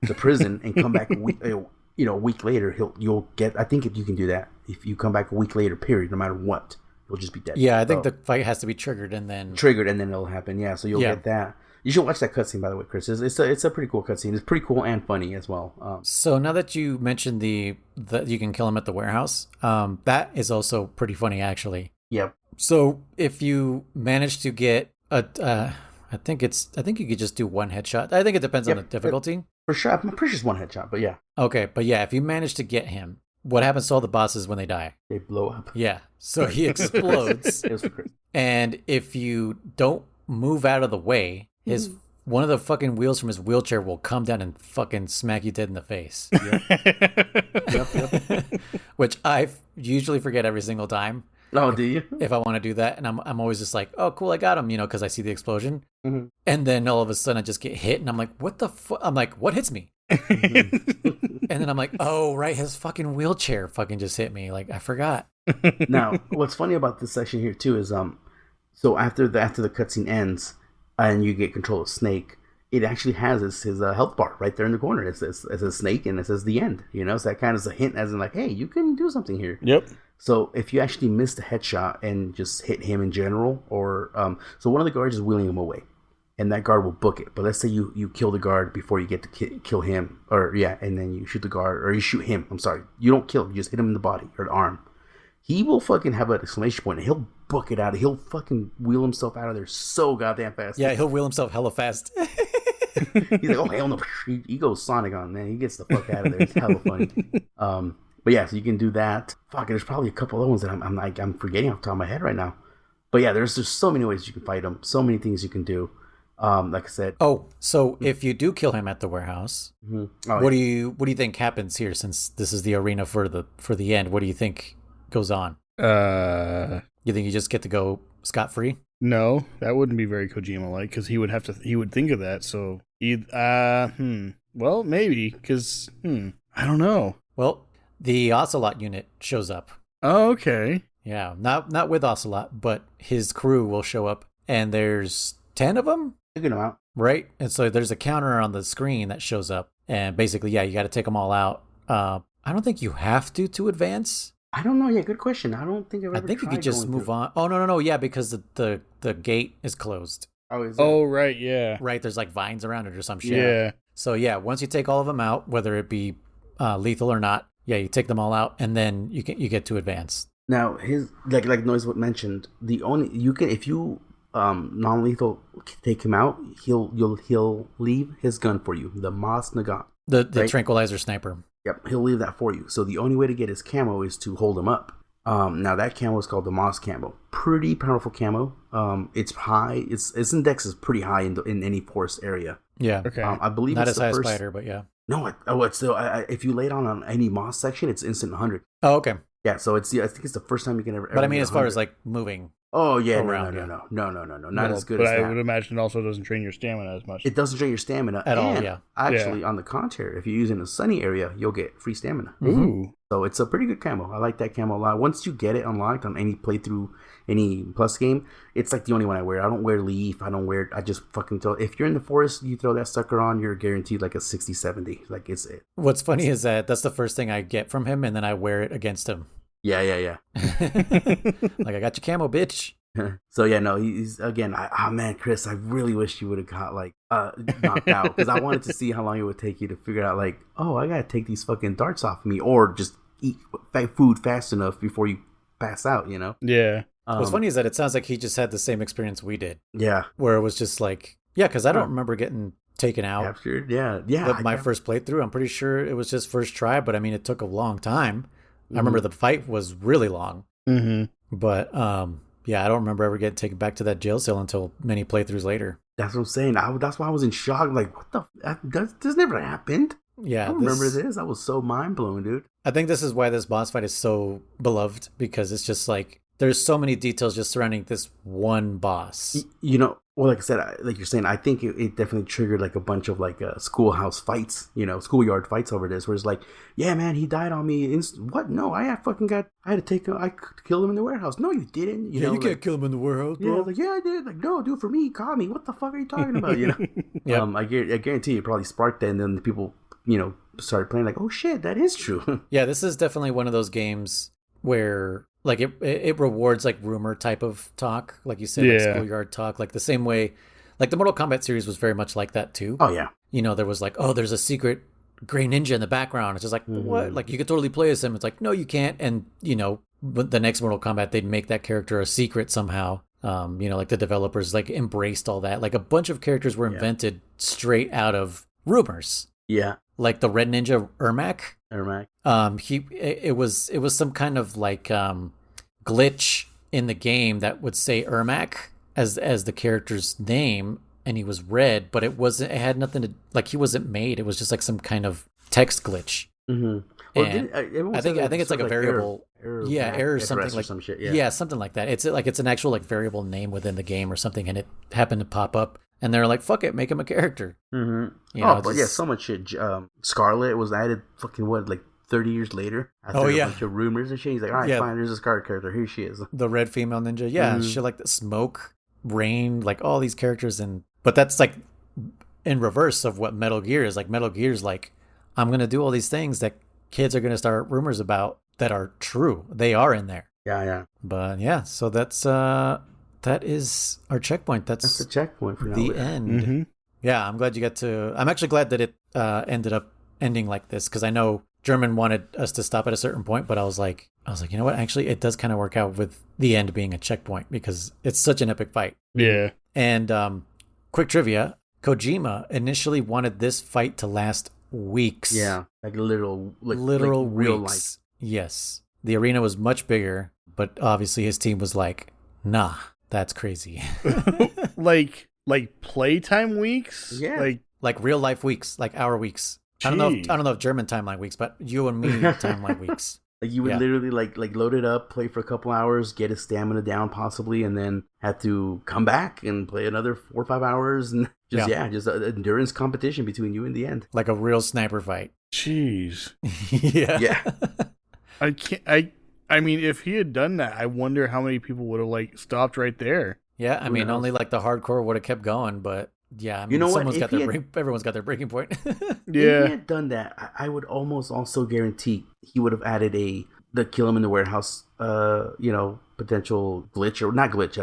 the prison and come back a week later, you'll get. I think if you can do that, if you come back a week later, period, no matter what, you'll just be dead. Yeah, I think the fight has to be triggered and then it'll happen. Yeah, so you'll get that. You should watch that cutscene, by the way, Chris. It's a pretty cool cutscene. It's pretty cool and funny as well. So now that you mentioned that you can kill him at the warehouse, that is also pretty funny, actually. Yep. So if you manage to get I think you could just do one headshot. I think it depends on the difficulty. For sure, I'm pretty sure it's one headshot, but yeah. Okay, but yeah, if you manage to get him, what happens to all the bosses when they die? They blow up. Yeah, so he explodes. It was for Chris. And if you don't move out of the way, one of the fucking wheels from his wheelchair will come down and fucking smack you dead in the face. Yep. Which I usually forget every single time. Oh, do you? If I want to do that, and I'm always just like, oh, cool, I got him, because I see the explosion. Mm-hmm. And then all of a sudden I just get hit, and I'm like, what the fuck? I'm like, what hits me? And then I'm like, oh, right, his fucking wheelchair fucking just hit me. Like, I forgot. Now, what's funny about this section here too is so after the cutscene ends and you get control of Snake, it actually has his health bar right there in the corner. It says Snake, and it says the end. So that kind of is a hint, as in like, hey, you can do something here. Yep. So if you actually missed a headshot and just hit him in general, or so one of the guards is wheeling him away, and that guard will book it. But let's say you kill the guard before you get to kill him, and then you shoot the guard, or you shoot him. I'm sorry, you don't kill him, you just hit him in the body or the arm. He will fucking have an exclamation point, and he'll book it out. He'll fucking wheel himself out of there so goddamn fast. Yeah, he'll wheel himself hella fast. He's like, oh hell no! He goes Sonic on, man. He gets the fuck out of there. It's hella funny. But yeah, so you can do that. Fuck, there's probably a couple other ones that I'm forgetting off the top of my head right now. But yeah, there's just so many ways you can fight him. So many things you can do. Like I said. Oh, so if you do kill him at the warehouse, what do you think happens here? Since this is the arena for the end, what do you think goes on? You think you just get to go scot-free? No, that wouldn't be very Kojima-like, because he would think of that. So, well, maybe, because I don't know. Well, the Ocelot unit shows up. Oh, okay. Yeah, not with Ocelot, but his crew will show up, and there's 10 of them. A good amount, right? And so there's a counter on the screen that shows up, and basically, yeah, you got to take them all out. I don't think you have to advance. I don't know. Yeah, good question. I don't think I've ever. I think you could just move on. Oh no! Yeah, because the gate is closed. Oh, is it? Oh, right. Yeah. Right. There's like vines around it or some shit. Yeah. So yeah, once you take all of them out, whether it be lethal or not, yeah, you take them all out, and then you get to advance. Now his like Noise mentioned, the only you can if you non-lethal take him out, he'll leave his gun for you, the Mas Nagat, the right? Tranquilizer sniper. Yep, he'll leave that for you. So the only way to get his camo is to hold him up. Now that camo is called the Moss camo. Pretty powerful camo. It's high. Its index is pretty high in any forest area. Yeah. Okay. I believe not it's as high as first... Spider, but yeah. No. It's still. If you lay it on any Moss section, it's instant 100. Oh, okay. Yeah. So I think it's the first time you can ever. But I mean, as far as like moving. Oh yeah, around, no, not as good as that. But I would imagine it also doesn't drain your stamina as much. It doesn't drain your stamina at all. Yeah. Actually, on the contrary, if you're using a sunny area, you'll get free stamina. Ooh. So it's a pretty good camo. I like that camo a lot. Once you get it unlocked on any playthrough, any plus game, it's like the only one I wear. I don't wear Leaf. I just fucking throw. If you're in the forest, you throw that sucker on, you're guaranteed like a 60, 70. Like it's it. What's funny is that's the first thing I get from him, and then I wear it against him. Yeah. Like, I got your camo, bitch. So yeah, no, he's again. Man, Kriss, I really wish you would have got like knocked out, because I wanted to see how long it would take you to figure out like, oh, I gotta take these fucking darts off of me, or just eat food fast enough before you pass out. You know? Yeah. What's funny is that it sounds like he just had the same experience we did. Yeah. Where it was just like, yeah, because I don't remember getting taken out. Captured. Yeah. My first playthrough, I'm pretty sure it was just first try, but I mean, it took a long time. I remember the fight was really long. Mm-hmm. But yeah, I don't remember ever getting taken back to that jail cell until many playthroughs later. That's what I'm saying. That's why I was in shock. Like, what the? This never happened. Yeah, I don't remember this. I was so mind blown, dude. I think this is why this boss fight is so beloved, because it's just like there's so many details just surrounding this one boss. You know, well, like I said, like you're saying, I think it definitely triggered like a bunch of like schoolhouse fights, you know, schoolyard fights over this, where it's like, yeah, man, he died on me. What? No, I had to take him. I killed him in the warehouse. No, you didn't. You know, you can't kill him in the warehouse, bro. Yeah, like, yeah, I did. Like, no, dude, for me, he caught me. What the fuck are you talking about? You know, Yep. I guarantee it probably sparked that, and then the people, you know, started playing like, oh shit, that is true. Yeah, this is definitely one of those games where like it rewards like rumor type of talk, like you said, like schoolyard talk, like the same way, like the Mortal Kombat series was very much like that too. Oh yeah, you know, there was like, oh, there's a secret gray ninja in the background. It's just like, what? Like, you could totally play as him. It's like, no, you can't. And you know, but the next Mortal Kombat, they'd make that character a secret somehow. You know, like the developers like embraced all that. Like a bunch of characters were invented straight out of rumors. Yeah. Like the Red Ninja Ermac. It was some kind of like glitch in the game that would say Ermac as the character's name, and he was red, but it had nothing to, like, he wasn't made. It was just like some kind of text glitch. Mm-hmm. Well, I think it's like a variable, error or something like some shit, something like that. It's like it's an actual like variable name within the game or something, and it happened to pop up. And they're like, fuck it, make him a character. Mm-hmm. But yeah, so much shit. Scarlet was added fucking, what, like 30 years later? After a bunch of rumors and shit. He's like, all right, fine, there's a Scarlet character. Here she is. The red female ninja. Yeah, shit like the Smoke, Rain, like all these characters. But that's like in reverse of what Metal Gear is. Like, Metal Gear's like, I'm going to do all these things that kids are going to start rumors about that are true. They are in there. Yeah. But yeah, so that is our checkpoint. That's the checkpoint for now. The end. Mm-hmm. Yeah, I'm glad you got to. I'm actually glad that it ended up ending like this, because I know German wanted us to stop at a certain point, but I was like, you know what? Actually, it does kind of work out with the end being a checkpoint, because it's such an epic fight. Yeah. And quick trivia: Kojima initially wanted this fight to last weeks. Yeah, like literal real weeks. Life. Yes, the arena was much bigger, but obviously his team was like, nah. That's crazy. like playtime weeks? Yeah. Like real life weeks, like our weeks. I don't know if German timeline weeks, but you and me timeline weeks. Like you would literally like load it up, play for a couple hours, get his stamina down possibly, and then have to come back and play another 4 or 5 hours, and just an endurance competition between you and the end. Like a real sniper fight. Jeez. Yeah. I mean, if he had done that, I wonder how many people would have like stopped right there. Yeah, I mean, only like the hardcore would have kept going, but yeah, I mean, you know what? Everyone's got their breaking point. If he had done that, I would almost also guarantee he would have added the kill him in the warehouse, potential glitch, or not glitch,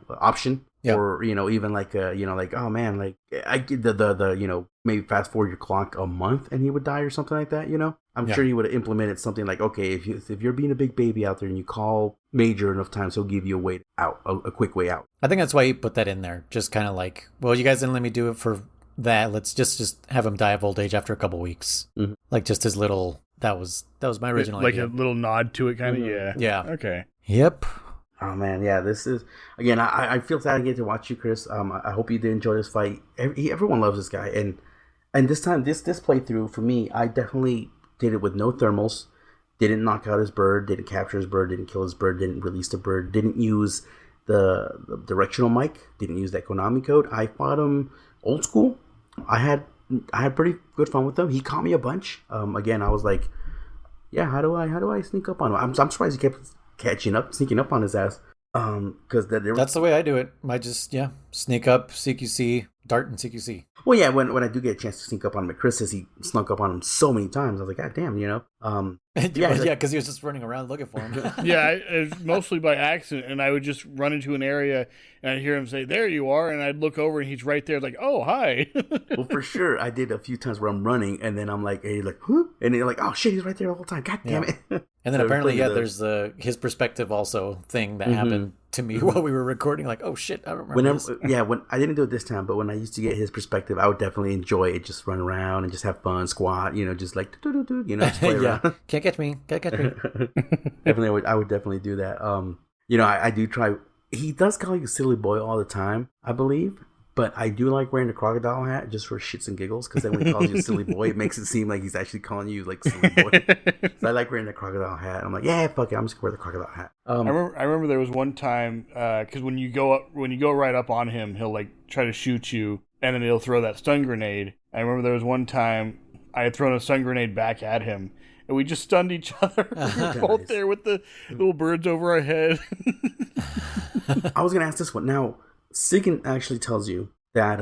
option. Yep. Or, even like, oh man, like I get the maybe fast forward your clock a month and he would die or something like that, I'm sure he would have implemented something like, okay, if you're being a big baby out there and you call Major enough times, he'll give you a way out, a quick way out. I think that's why he put that in there. Just kind of like, well, you guys didn't let me do it for that. Let's just have him die of old age after a couple weeks. Mm-hmm. Like just his little, that was my original idea. Like a little nod to it kind of, mm-hmm. Yeah. Okay. Yep. Oh man, yeah, this is, again, I feel sad I get to watch you, Kriss. I hope you did enjoy this fight. Everyone loves this guy, and this time, this playthrough, for me, I definitely did it with no thermals, didn't knock out his bird, didn't capture his bird, didn't kill his bird, didn't release the bird, didn't use the directional mic, didn't use that Konami code. I fought him old school. I had pretty good fun with him. He caught me a bunch. Again, I was like, yeah, how do I sneak up on him? I'm surprised he kept sneaking up on his ass. Because that's the way I do it. I just sneak up, CQC, Dart and CQC. Well, yeah, when I do get a chance to sneak up on him, Kriss says he snuck up on him so many times. I was like, God damn, you know? Yeah, because he was just running around looking for him. Yeah, mostly by accident, and I would just run into an area and I'd hear him say, "There you are," and I'd look over and he's right there, like, "Oh, hi." Well, for sure, I did a few times where I'm running, and then I'm like, hey, like, who? And they're like, oh shit, he's right there the whole time. God damn it. And then So apparently, there's his perspective also thing that happened to me while we were recording. Like, oh shit, I don't remember this. When I didn't do it this time, but when I used to get his perspective, I would definitely enjoy it. Just run around and just have fun, squat, you know, just like, you know, just play around. Can't catch me. Definitely, I would definitely do that. You know, I do try. He does call you silly boy all the time, I believe. But I do like wearing the crocodile hat just for shits and giggles, because then when he calls you a silly boy, it makes it seem like he's actually calling you like silly boy. So I like wearing the crocodile hat. I'm like, yeah, fuck it, I'm just gonna wear the crocodile hat. I remember there was one time because when you go right up on him, he'll like try to shoot you, and then he'll throw that stun grenade. I remember there was one time I had thrown a stun grenade back at him, and we just stunned each other. We were both there with the little birds over our head. I was gonna ask this one now. Sigan actually tells you that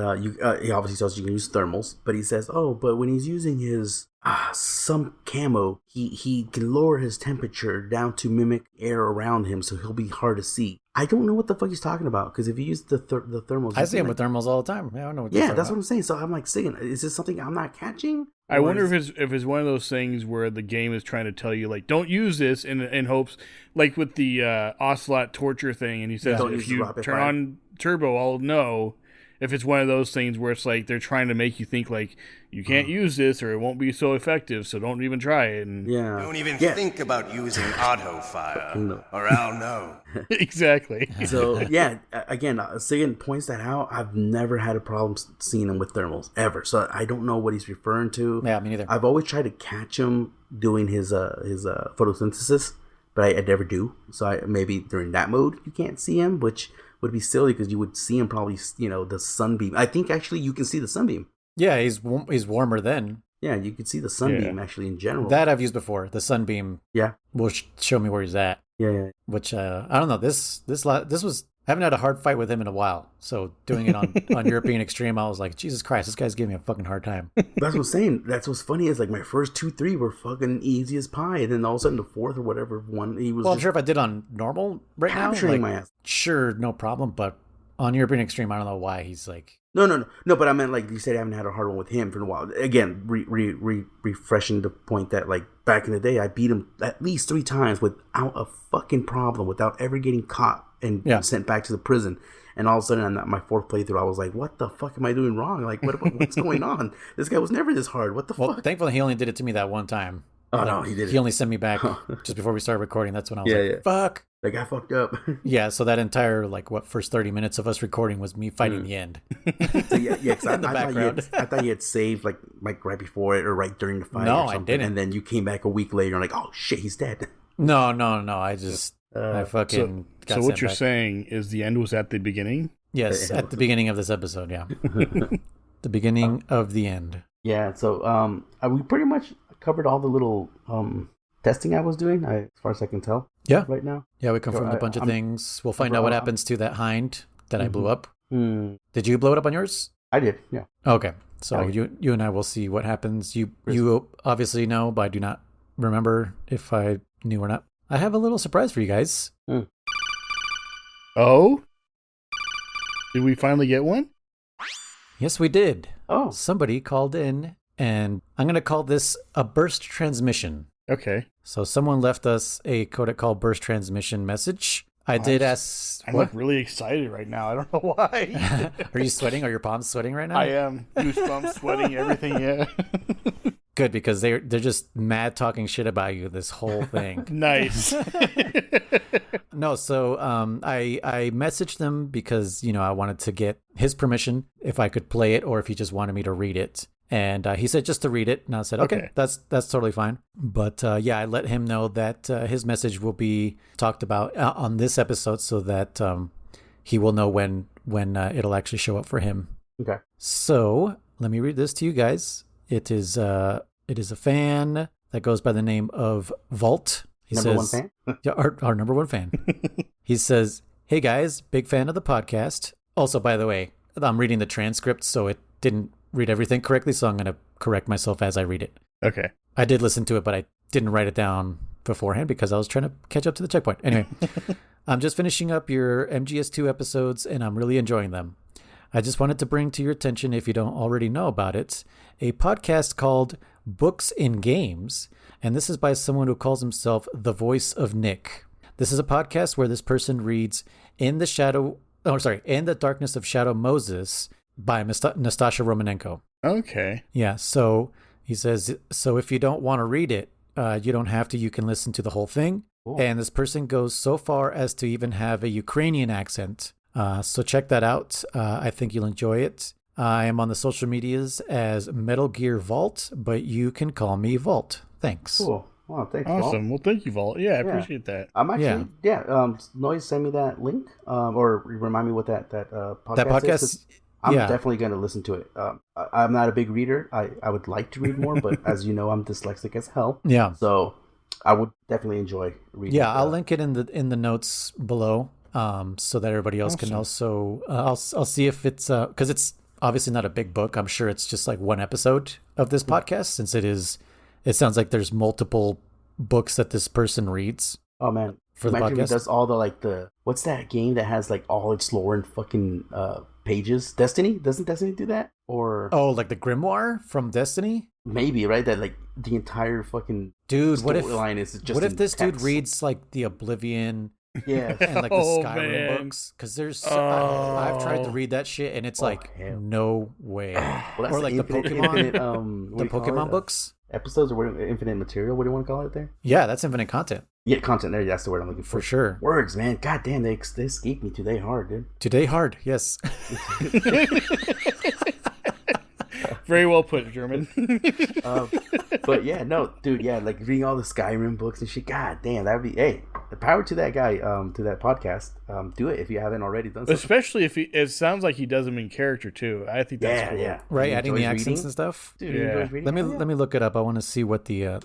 he obviously tells you can use thermals, but he says, oh, but when he's using his some camo, he can lower his temperature down to mimic air around him, so he'll be hard to see. I don't know what the fuck he's talking about, because if you use the thermals, I see him with thermals all the time. Yeah, I don't know. That's what I'm saying. So I'm like, Sigan, is this something I'm not catching? I wonder if it's one of those things where the game is trying to tell you, like, don't use this in hopes, like with the Ocelot torture thing, and he says, if you turn on turbo, I'll know. If it's one of those things where it's like they're trying to make you think like you can't use this or it won't be so effective, so don't even try it. And don't even think about using auto fire, or I'll know. Exactly. So again, Sigan points that out. I've never had a problem seeing him with thermals ever, so I don't know what he's referring to. Yeah, me neither. I've always tried to catch him doing his photosynthesis, but I never do. So maybe during that mode you can't see him, which would be silly because you would see him probably, you know, the sunbeam. I think actually you can see the sunbeam. Yeah, he's warmer then. Yeah, you can see the sunbeam actually in general. That I've used before. The sunbeam. Yeah, will show me where he's at. Yeah. Which I don't know. This was. I haven't had a hard fight with him in a while. So doing it on European Extreme, I was like, Jesus Christ, this guy's giving me a fucking hard time. That's what I'm saying. That's what's funny is like my first 2-3 were fucking easy as pie, and then all of a sudden the fourth or whatever one he was. Well, I'm sure if I did on normal right now, capturing my ass. Sure, no problem. But on European Extreme, I don't know why he's like. No. But I meant like you said, I haven't had a hard one with him for a while. Again, refreshing the point that like back in the day, I beat him at least 3 times without a fucking problem, without ever getting caught and sent back to the prison. And all of a sudden, on my 4th playthrough, I was like, "What the fuck am I doing wrong? Like, what's going on? This guy was never this hard. What the fuck?" Thankfully, he only did it to me that one time. Oh no, he did. He only sent me back just before we started recording. That's when I was like, "Fuck." Like I fucked up. Yeah, so that entire first 30 minutes of us recording was me fighting the end. So cause I thought you had saved like right before it or right during the fight. No, or something, I didn't. And then you came back a week later and like, oh shit, he's dead. No. I just I fucking. So what you're saying is the end was at the beginning? Yes, at the beginning of this episode. Yeah, the beginning of the end. Yeah. So we pretty much covered all the little testing I was doing, as far as I can tell. Yeah. Right now. Yeah, we confirmed a bunch of things. We'll find out what happens to that hind that I blew up. Did you blow it up on yours? I did. Yeah. Okay. So you and I will see what happens. You obviously know, but I do not remember if I knew or not. I have a little surprise for you guys. Oh? Did we finally get one? Yes, we did. Oh. Somebody called in, and I'm going to call this a burst transmission. Okay. So someone left us a Codec Call burst transmission message. I did ask... I'm like really excited right now. I don't know why. Are you sweating? Are your palms sweating right now? I am. Goosebumps, sweating, everything, yeah. Good, because they're just mad talking shit about you this whole thing. Nice. No, so I messaged them because, I wanted to get his permission if I could play it or if he just wanted me to read it. And he said just to read it. And I said, okay. That's totally fine. But I let him know that his message will be talked about on this episode so that he will know when it'll actually show up for him. Okay. So let me read this to you guys. It is a fan that goes by the name of Vault. He number says, one fan? Yeah, our number one fan. He says, "Hey guys, big fan of the podcast." Also, by the way, I'm reading the transcript, so it didn't read everything correctly, so I'm going to correct myself as I read it. Okay. I did listen to it, but I didn't write it down beforehand because I was trying to catch up to the checkpoint. Anyway, I'm just finishing up your MGS2 episodes, and I'm really enjoying them. I just wanted to bring to your attention, if you don't already know about it, a podcast called Books in Games, and this is by someone who calls himself the Voice of Nick. This is a podcast where this person reads In the Darkness of Shadow Moses by Nastasha Romanenko. Okay. Yeah, so he says, so if you don't want to read it, you don't have to. You can listen to the whole thing. Cool. And this person goes so far as to even have a Ukrainian accent. So check that out. I think you'll enjoy it. I am on the social medias as Metal Gear Vault, but you can call me Vault. Thanks. Cool. Wow, thanks, awesome. Vault. Well, thank you, Vault. Yeah, I appreciate that. I'm actually, Noise, send me that link, or remind me what that podcast is. I'm definitely going to listen to it. I'm not a big reader. I would like to read more, but as you know, I'm dyslexic as hell. Yeah. So I would definitely enjoy reading. Yeah, I'll link it in the notes below, so that everybody else can also. I'll see if it's because it's obviously not a big book. I'm sure it's just like one episode of this podcast, since it sounds like there's multiple books that this person reads. Oh man, for the imagine podcast. He does all the what's that game that has like all its lore and fucking pages? Destiny? Doesn't Destiny do that? Or like the Grimoire from Destiny? Maybe, right? That like the entire fucking storyline is just. What if this text. dude reads like the Oblivion? Yeah, and like the Skyrim books, because there's I've tried to read that shit and it's no way. Well, or like the Pokemon, the Pokemon books, episodes, or infinite material. What do you want to call it there? Yeah, that's infinite content. Yeah, content there. That's the word I'm looking for. For sure. Words, man. God damn, they escape me today hard, dude. Today hard, yes. Very well put, German. But yeah, no, dude, yeah, like reading all the Skyrim books and shit. God damn, that'd be the power to that guy, to that podcast. Do it if you haven't already done so. Especially if it sounds like he does them in character too. I think that's cool. Yeah, right, adding the accents and stuff. Dude, let me look it up. I want to see what the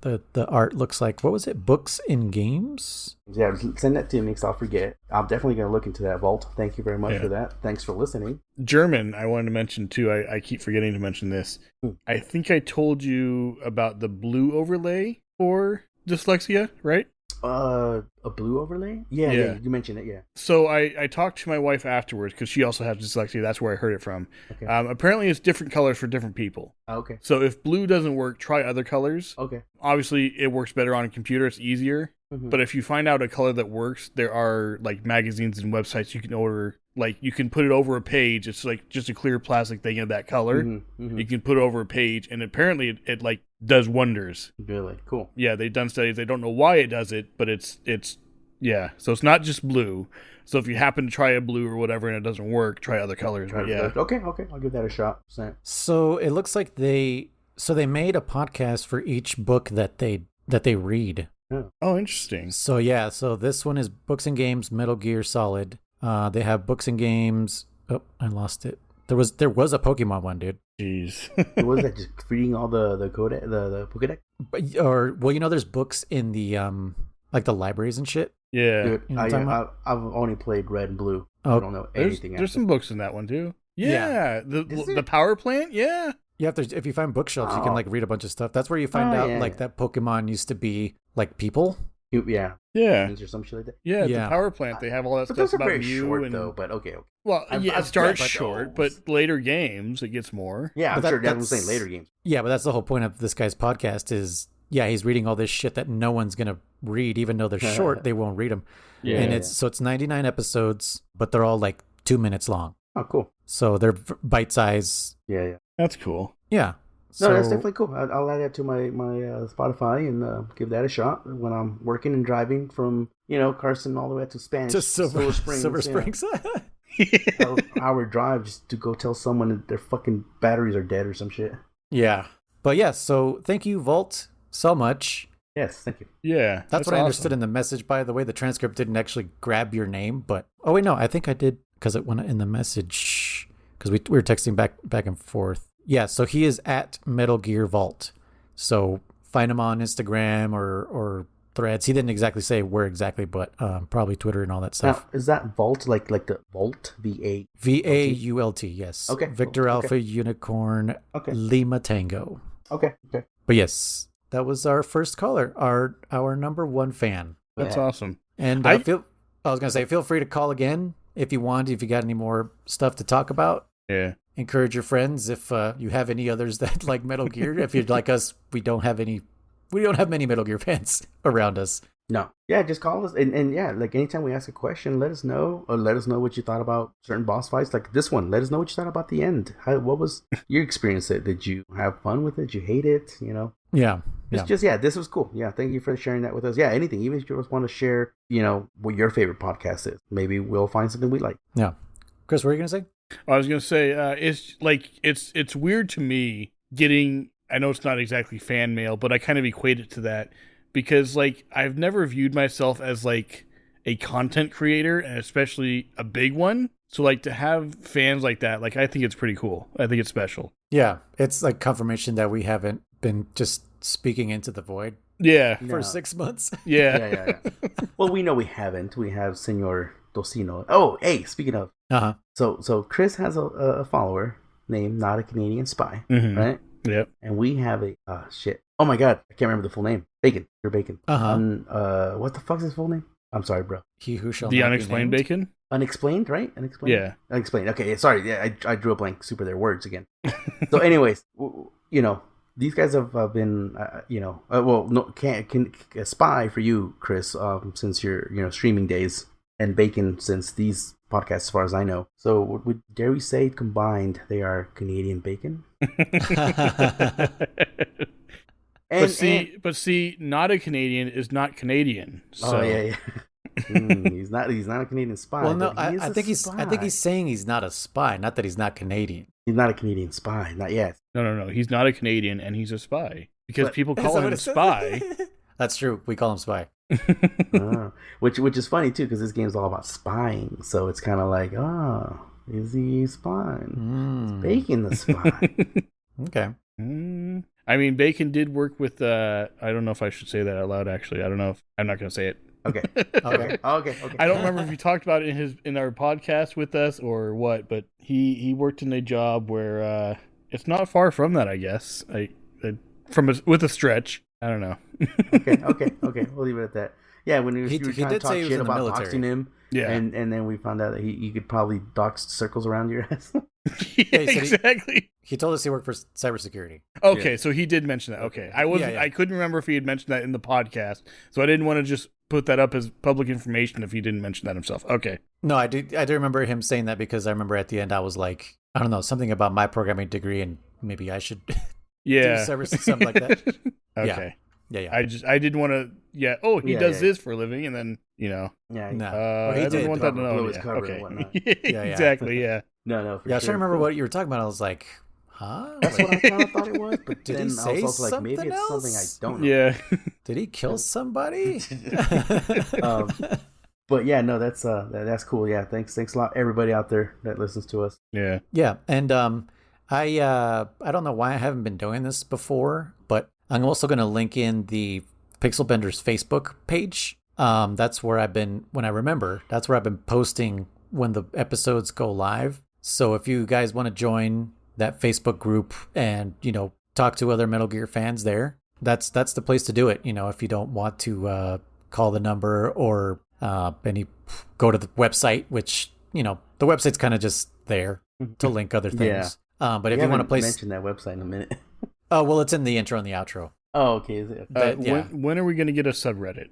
the art looks like. What was it? Books in Games? Yeah, send that to me because I'll forget. I'm definitely going to look into that, Vault. Thank you very much for that. Thanks for listening. German, I wanted to mention too. I keep forgetting to mention this. I think I told you about the blue overlay for dyslexia, right? A blue overlay? Yeah, you mentioned it, yeah. So I talked to my wife afterwards because she also has dyslexia. That's where I heard it from. Okay. Apparently it's different colors for different people. Okay. So if blue doesn't work, try other colors. Okay. Obviously, it works better on a computer. It's easier. Mm-hmm. But if you find out a color that works, there are like magazines and websites you can order. Like you can put it over a page. It's like just a clear plastic thing of that color. Mm-hmm. Mm-hmm. You can put it over a page, and apparently it like does wonders. Really cool. Yeah, they've done studies. They don't know why it does it, but it's yeah. So it's not just blue. So if you happen to try a blue or whatever and it doesn't work, try other colors. Yeah. Okay. I'll give that a shot. So it looks like they made a podcast for each book that they read. Yeah. Oh, interesting. So yeah, so this one is Books and Games Metal Gear Solid. They have Books and Games. Oh, I lost it. There was a Pokemon one, dude. Jeez. What was that? Just reading all the Codec, the Pokédex? There's books in the like the libraries and shit. Yeah. Dude, You know what I'm talking I've only played Red and Blue. Oh, I don't know anything. There's some books in that one too. Yeah. The power plant. Yeah. You have to, if you find bookshelves, you can like read a bunch of stuff. That's where you find out that Pokemon used to be like people. Yeah. Yeah. Or some shit like that. Yeah, the power plant. They have all that But stuff those are about very Mew short, and though. But okay. Well, it starts short, but those. later games it gets more. Yeah, I'm But sure that's Devin's saying later games. Yeah, but that's the whole point of this guy's podcast is, he's reading all this shit that no one's going to read. Even though they're short, they won't read them. Yeah. And it's 99 episodes, but they're all like 2 minutes long. Oh, cool. So they're bite size. Yeah. That's cool. Yeah. No, that's definitely cool. I'll add that to my Spotify and give that a shot when I'm working and driving from Carson all the way to Spanish to Silver Springs. Silver Springs. Hour drive just to go tell someone that their fucking batteries are dead or some shit. Yeah. But yeah, so thank you, Vault, so much. Yes, thank you. Yeah. That's what I understood in the message, by the way. The transcript didn't actually grab your name, but oh wait, no, I think I did because it went in the message because we were texting back and forth. Yeah, so he is at Metal Gear Vault. So find him on Instagram or threads. He didn't exactly say where exactly, but probably Twitter and all that stuff. Now, is that Vault like the Vault VA? VAULT, yes. Okay. Victor Okay. Alpha Unicorn Lima Tango. Okay. But yes, that was our first caller, our number one fan. That's awesome. And I was gonna say, feel free to call again if you want. If you got any more stuff to talk about, Yeah. encourage your friends. If you have any others that like Metal Gear, if you're like us, we don't have many Metal Gear fans around us. No. Yeah, just call us. And yeah, like anytime we ask a question, let us know. Or let us know what you thought about certain boss fights. Like this one, let us know what you thought about the end. What was your experience? Did you have fun with it? Did you hate it? You know? Yeah. It's just, this was cool. Yeah, thank you for sharing that with us. Yeah, anything. Even if you just want to share, what your favorite podcast is. Maybe we'll find something we like. Yeah. Chris, what were you going to say? I was going to say, it's weird to me getting, I know it's not exactly fan mail, but I kind of equate it to that because, like, I've never viewed myself as, like, a content creator, and especially a big one. So, like, to have fans like that, like, I think it's pretty cool. I think it's special. Yeah. It's like confirmation that we haven't been just speaking into the void. Yeah. For 6 months. Yeah. Yeah. Well, we know we haven't. We have Senor Tocino. Oh, hey, speaking of. Uh-huh. So Chris has a follower named Not a Canadian Spy, right? Yep. And we have a shit. Oh my god, I can't remember the full name. Bacon. You're Bacon. What the fuck's his full name? I'm sorry, bro. He who shall The not Unexplained be named. Bacon? Unexplained, right? Unexplained. Yeah. Unexplained. Okay, sorry. Yeah, I drew a blank. Super, their words again. So, anyways, these guys have been, can a spy for you, Chris, since your streaming days, and Bacon since these podcasts, as far as I know. So, dare we say combined, they are Canadian Bacon? But see, not a Canadian is not Canadian. So. Oh yeah. He's not a Canadian spy. Well, no, I think he's saying he's not a spy, not that he's not Canadian. He's not a Canadian spy, not yet. No. He's not a Canadian, and he's a spy because people call him a spy. That's true. We call him spy. Which is funny too, because this game is all about spying. So it's kind of like, is he spying? It's Bacon the spy. Okay. I mean, Bacon did work with. I don't know if I should say that out loud. Actually, I don't know if I'm not going to say it. Okay. Okay. I don't remember if he talked about it in our podcast with us or what, but he worked in a job where it's not far from that, I guess. With a stretch. I don't know. Okay. We'll leave it at that. Yeah, when you were trying to talk shit about doxing him, and then we found out that he could probably dox circles around your ass. Exactly. He told us he worked for cybersecurity. Okay, so he did mention that. Okay, I couldn't remember if he had mentioned that in the podcast, so I didn't want to just put that up as public information if he didn't mention that himself. Okay. No, I do remember him saying that because I remember at the end I was like, I don't know, something about my programming degree and maybe I should do something like that. Okay. Yeah. I didn't want to. Yeah. Oh, he does this for a living, and then No. I didn't want that to know. Okay. Exactly. Yeah. No. I was trying to remember what you were talking about. I was like, huh? That's what I kind of thought it was, but did then he say I was also like, maybe it's something I don't know. Yeah. Did he kill somebody? But yeah, no, that's cool. Yeah, thanks a lot, everybody out there that listens to us. Yeah. Yeah, and I don't know why I haven't been doing this before, but I'm also going to link in the Pixel Benders Facebook page. That's where I've been, when I remember, that's where I've been posting when the episodes go live. So if you guys want to join that Facebook group and, talk to other Metal Gear fans there, that's the place to do it. If you don't want to call the number or go to the website, which, the website's kind of just there to link other things. Yeah. But if you want to place... mention that website in a minute. Oh, well, it's in the intro and the outro. Oh, okay. Is it? When are we going to get a subreddit?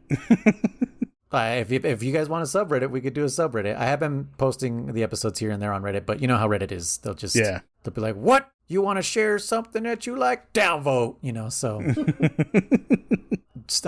If you guys want a subreddit, we could do a subreddit. I have been posting the episodes here and there on Reddit, but you know how Reddit is. They'll be like, what? You want to share something that you like? Downvote, so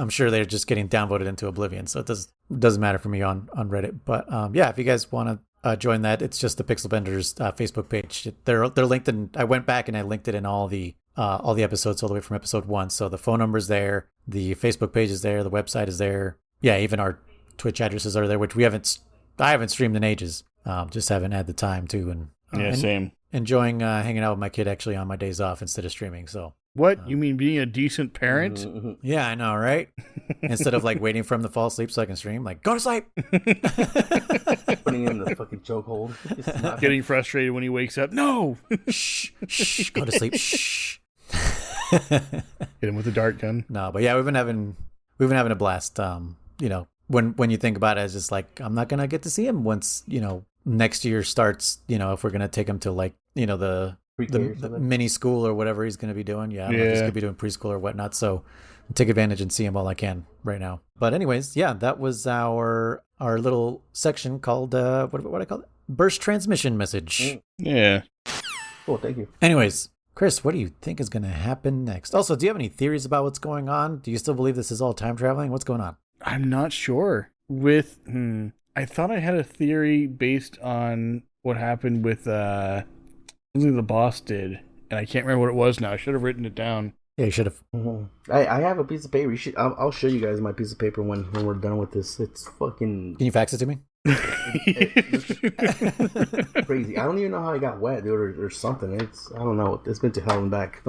I'm sure they're just getting downvoted into oblivion. So it doesn't matter for me on Reddit. But if you guys want to join that, it's just the Pixel Benders Facebook page. They're linked, and I went back and I linked it in all the episodes all the way from episode 1. So the phone number's there, the Facebook page is there, the website is there. Yeah, even our Twitch addresses are there, which I haven't streamed in ages. Just haven't had the time to. And same. Enjoying hanging out with my kid actually on my days off instead of streaming. So What? You mean being a decent parent? Mm-hmm. Yeah, I know, right? Instead of like waiting for him to fall asleep so I can stream, like, go to sleep. Putting him in the fucking chokehold. Getting frustrated when he wakes up. No! Shh, go to sleep. Shh. Hit him with a dart gun. No, but yeah, we've been having a blast. You know, when you think about it, it's just like I'm not gonna get to see him once, you know, next year starts. You know, if we're gonna take him to like, you know, the mini school or whatever he's gonna be doing. Yeah, I don't know if he's gonna be doing preschool or whatnot. So I'll take advantage and see him while I can right now. But anyways, yeah, that was our little section called what I call it, burst transmission message. Yeah. Cool, thank you. Anyways, Kriss, what do you think is going to happen next? Also, do you have any theories about what's going on? Do you still believe this is all time traveling? What's going on? I'm not sure. I thought I had a theory based on what happened with something the boss did, and I can't remember what it was now. I should have written it down. Yeah, you should have. Mm-hmm. I have a piece of paper. I'll show you guys my piece of paper when we're done with this. It's fucking... Can you fax it to me? It's crazy. I don't even know how it got wet, dude, or something. I don't know. It's been to hell and back.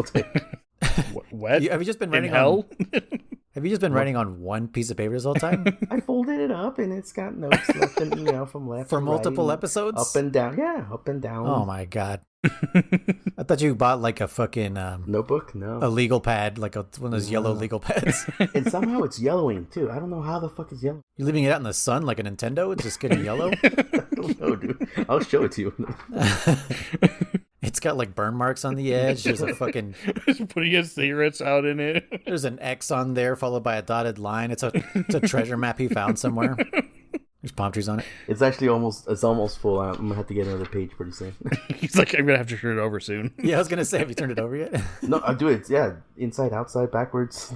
Wet? Have you just been writing in hell? Have you just been writing on one piece of paper this whole time? I folded it up and it's got notes left, and, you know, from left for to multiple right, episodes, up and down. Yeah, up and down. Oh my god! I thought you bought like a fucking notebook. No, a legal pad, like one of those yellow legal pads. And somehow it's yellowing too. I don't know how the fuck it's yellow. You're leaving it out in the sun like a Nintendo. It's just getting yellow. I don't know, dude. I'll show it to you. It's got like burn marks on the edge. There's a fucking putting his cigarettes out in it. There's an X on there followed by a dotted line. It's a treasure map he found somewhere. There's palm trees on it. It's actually almost full. I'm gonna have to get another page pretty soon. He's like, I'm gonna have to turn it over soon. Yeah, I was gonna say, have you turned it over yet? No, I do it. Yeah, inside, outside, backwards.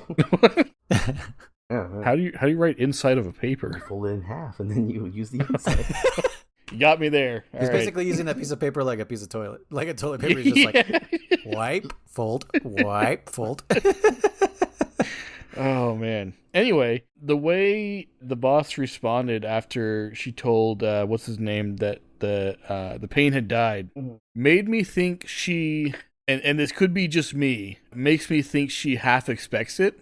Yeah. How do you write inside of a paper? You fold it in half and then you use the inside. You got me there. He's basically using that piece of paper like a piece of toilet. Like a toilet paper. He's just like, wipe, fold, wipe, fold. Oh, man. Anyway, the way the boss responded after she told, what's his name, that the pain had died, made me think she, and this could be just me, makes me think she half expects it.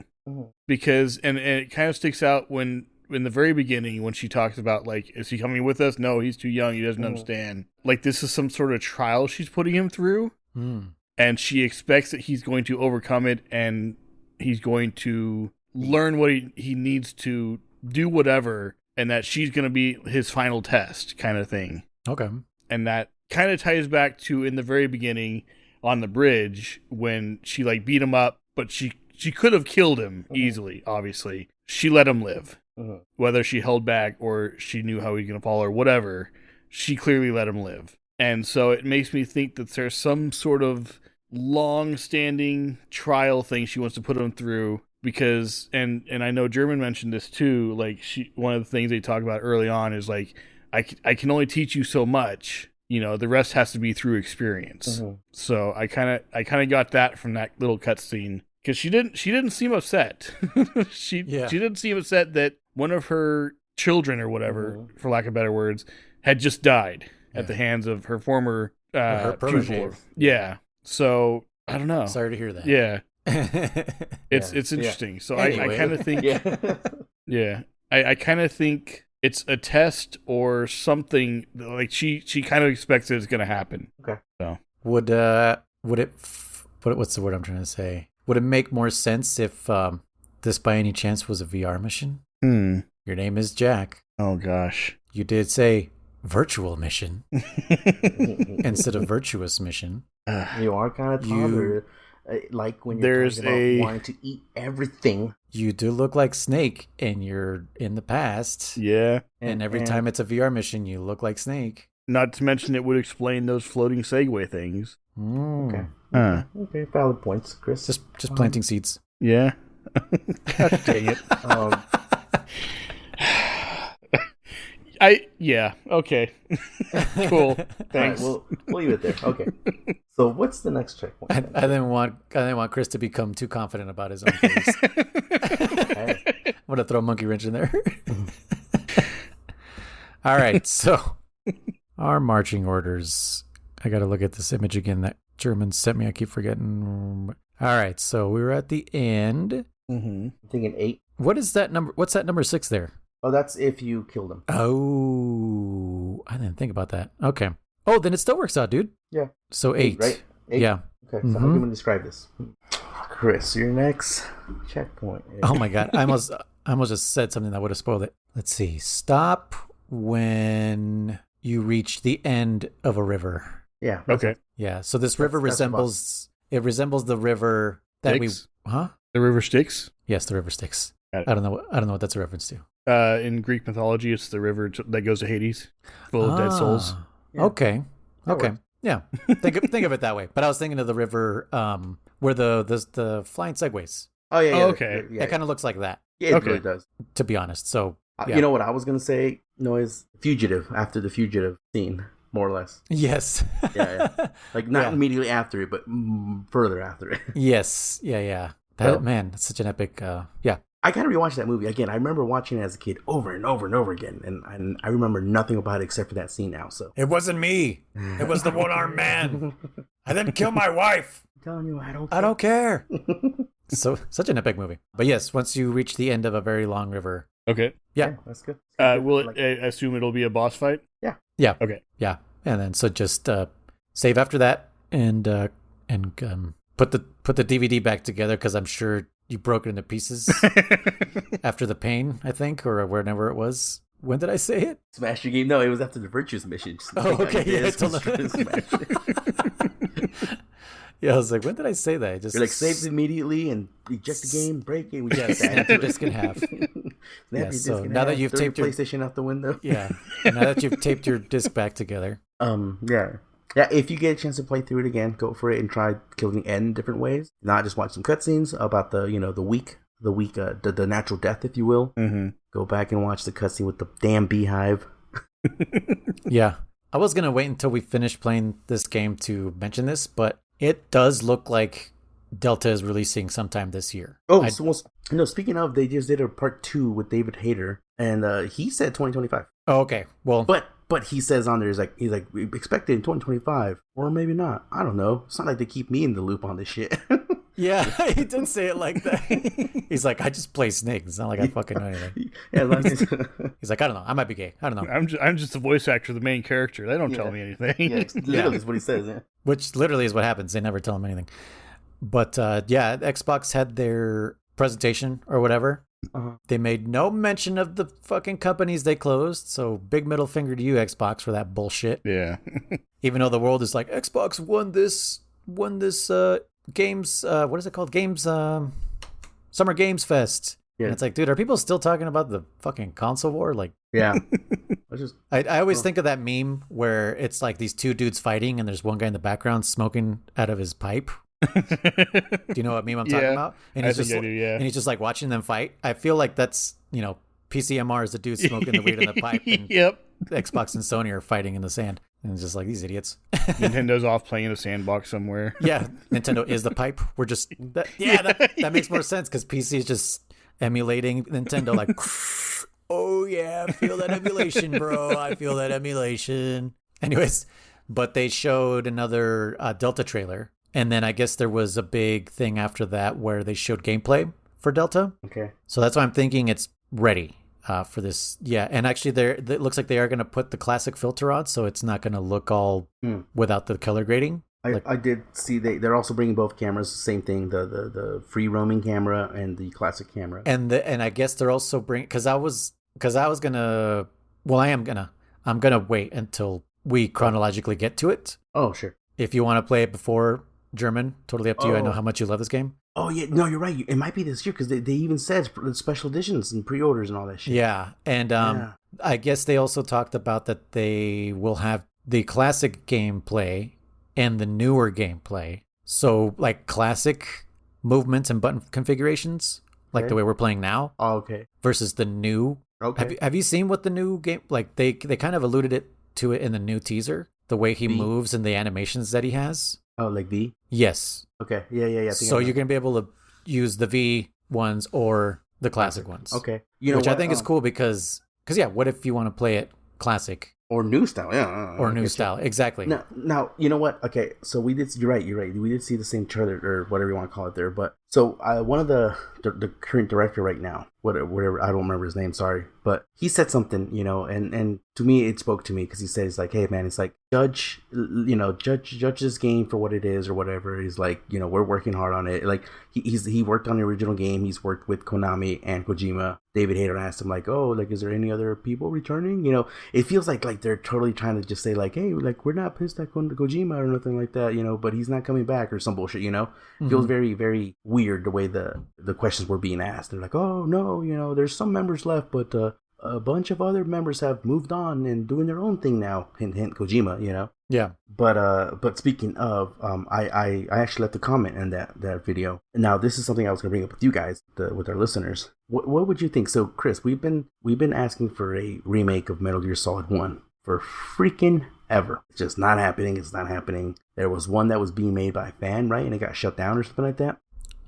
Because, and it kind of sticks out when, in the very beginning, when she talks about, like, is he coming with us? No, he's too young. He doesn't understand. Like, this is some sort of trial she's putting him through. And she expects that he's going to overcome it and he's going to learn what he needs to do, whatever, and that she's going to be his final test kind of thing. Okay. And that kind of ties back to in the very beginning on the bridge when she, like, beat him up, but she could have killed him easily, obviously. She let him live. Whether she held back or she knew how he was going to fall or whatever, she clearly let him live. And so it makes me think that there's some sort of long-standing trial thing she wants to put him through because, and I know German mentioned this too, like one of the things they talk about early on is like, I can only teach you so much, you know, the rest has to be through experience. So I kind of got that from that little cutscene. Because she didn't seem upset. She didn't seem upset that one of her children or whatever, for lack of better words, had just died at the hands of her former her protege. Yeah. So I don't know. Sorry to hear that. Yeah. It's interesting. So anyway. I kind of think I kind of think it's a test or something like she kind of expects it's going to happen. Okay. So would it what's the word I'm trying to say? Would it make more sense if this by any chance was a VR mission? Your name is Jack. Oh, gosh. You did say virtual mission instead of virtuous mission. You are kind of toddler, like when you're talking about wanting to eat everything. You do look like Snake, and you're in the past. Yeah. And every time it's a VR mission, you look like Snake. Not to mention it would explain those floating Segway things. Okay. Okay, valid points, Kriss. Just planting seeds. Yeah. Gosh dang it. Okay. Cool. Thanks. Right, we'll leave it there. Okay. So what's the next checkpoint? I didn't want Kriss to become too confident about his own case. I'm gonna throw a monkey wrench in there. All right, so our marching orders. I gotta look at this image again that German sent me. I keep forgetting. All right, so we were at the end. Mm-hmm. I'm thinking 8. What is that number? What's that number 6 there? Oh, that's if you killed him. Oh, I didn't think about that. Okay. Oh, then it still works out, dude. Yeah. So 8. Right? 8? Yeah. Okay, so how do you want to describe this? Kriss, your next checkpoint. Oh my God. I almost just said something that would have spoiled it. Let's see. Stop when you reach the end of a river. Yeah. Okay. Yeah. So this river That's resembles the river that Styx? The river Styx? Yes, the river Styx. Got it. I don't know what that's a reference to. In Greek mythology, it's the river that goes to Hades, full of dead souls. Yeah. Okay. That Okay. works. Yeah. Think of it that way. But I was thinking of the river where the flying segways. Oh, yeah. Oh, okay. Yeah, It kind of looks like that, yeah, it Okay. really does. to be honest. So yeah. You know what I was going to say? Noise. Fugitive, after the fugitive scene, more or less. Yes. Yeah. Like, not Yeah. immediately after it, but further after it. Yes. Yeah. Well- Man, that's such an epic. Yeah. I gotta rewatch that movie again. I remember watching it as a kid over and over and over again, and I remember nothing about it except for that scene now. So It wasn't me. It was the one-armed man. I didn't kill my wife. I'm telling you, I don't care. So such an epic movie. But yes, once you reach the end of a very long river. Okay. Yeah. That's good. Will Like- it, I assume it'll be a boss fight? Yeah. Okay. Yeah. And then so just save after that and put the DVD back together because I'm sure you broke it into pieces after the pain, I think, or whenever it was. When did I say it? Smash your game. No, it was after the virtuous mission. Oh, okay. Yeah, Smash it. Yeah, I was like, when did I say that? I just You're like, save immediately and eject the game, break it. We Yeah, just snap your disc in half. Yeah, so now that you've taped your PlayStation out the window. Yeah. Now that you've taped your disc back together. Yeah, if you get a chance to play through it again, go for it and try killing the end different ways. Not just watch some cutscenes about the natural death, if you will. Mm-hmm. Go back and watch the cutscene with the damn beehive. Yeah. I was going to wait until we finished playing this game to mention this, but it does look like Delta is releasing sometime this year. Oh, speaking of, they just did a part 2 with David Hayter, and he said 2025. Oh, okay. Well, But he says on there, he's like, we expect it in 2025, or maybe not. I don't know. It's not like they keep me in the loop on this shit. yeah, he did say it like that. He's like, I just play Snake. It's not like I fucking know anything. Yeah, He's like, I don't know. I might be gay. I don't know. I'm just the voice actor of the main character. They don't tell me anything. yeah, literally is what he says. Yeah. Which literally is what happens. They never tell him anything. But yeah, Xbox had their presentation or whatever. Uh-huh. They made no mention of the fucking companies they closed. So big middle finger to you, Xbox, for that bullshit. Yeah. Even though the world is like, Xbox won this games, what is it called? Summer Games Fest. Yeah. And it's like, dude, are people still talking about the fucking console war? Like, Yeah. I always think of that meme where it's like these two dudes fighting and there's one guy in the background smoking out of his pipe. Do you know what meme I'm talking about? And he's I think I do, yeah. And he's just like watching them fight. I feel like that's, PCMR is the dude smoking the weed in the pipe. And Yep. Xbox and Sony are fighting in the sand. And it's just like, these idiots. Nintendo off playing in a sandbox somewhere. Yeah, Nintendo is the pipe. We're just... That makes more sense because PC is just emulating Nintendo like, oh yeah, I feel that emulation, bro. I feel that emulation. Anyways, but they showed another Delta trailer. And then I guess there was a big thing after that where they showed gameplay for Delta. Okay. So that's why I'm thinking it's ready for this. Yeah, and actually it looks like they are going to put the classic filter on, so it's not going to look all without the color grading. I did see they're also bringing both cameras, same thing, the free roaming camera and the classic camera. And I guess they're also bringing, because I was gonna, well, I'm gonna wait until we chronologically get to it. Oh, sure. If you want to play it before German, totally up to you. I know how much you love this game. Oh yeah, no, you're right. It might be this year because they even said special editions and pre-orders and all that shit. Yeah, and I guess they also talked about that they will have the classic gameplay and the newer gameplay. So like classic movements and button configurations, like the way we're playing now. Oh, okay. Versus the new. Okay. Have you seen what the new game, like they kind of alluded to it in the new teaser, the way he moves and the animations that he has. Oh, like V? Yes. Okay. Yeah. So you're going to be able to use the V ones or the classic ones. Okay. Which I think is cool because yeah, what if you want to play it classic Or new style, yeah. or new style. Exactly. Now, you know what? Okay, so we did. You're right. We did see the same trailer or whatever you want to call it there. But so one of the current director right now, whatever, I don't remember his name. Sorry, but he said something, and to me it spoke to me because he says like, hey man, it's like judge this game for what it is or whatever. He's like, we're working hard on it. Like he worked on the original game. He's worked with Konami and Kojima. David Hayter asked him like, oh, like, is there any other people returning? It feels like they're totally trying to just say like, hey, like, we're not pissed at Kojima or nothing like that, but he's not coming back or some bullshit, Feels very, very weird the way the questions were being asked. They're like, oh no, there's some members left, but a bunch of other members have moved on and doing their own thing now. Hint, hint, Kojima, Yeah. But speaking of, I actually left a comment in that video. Now, this is something I was going to bring up with you guys, with our listeners. What would you think? So, Chris, we've been asking for a remake of Metal Gear Solid 1 for freaking ever. It's just not happening. It's not happening. There was one that was being made by a fan, right? And it got shut down or something like that.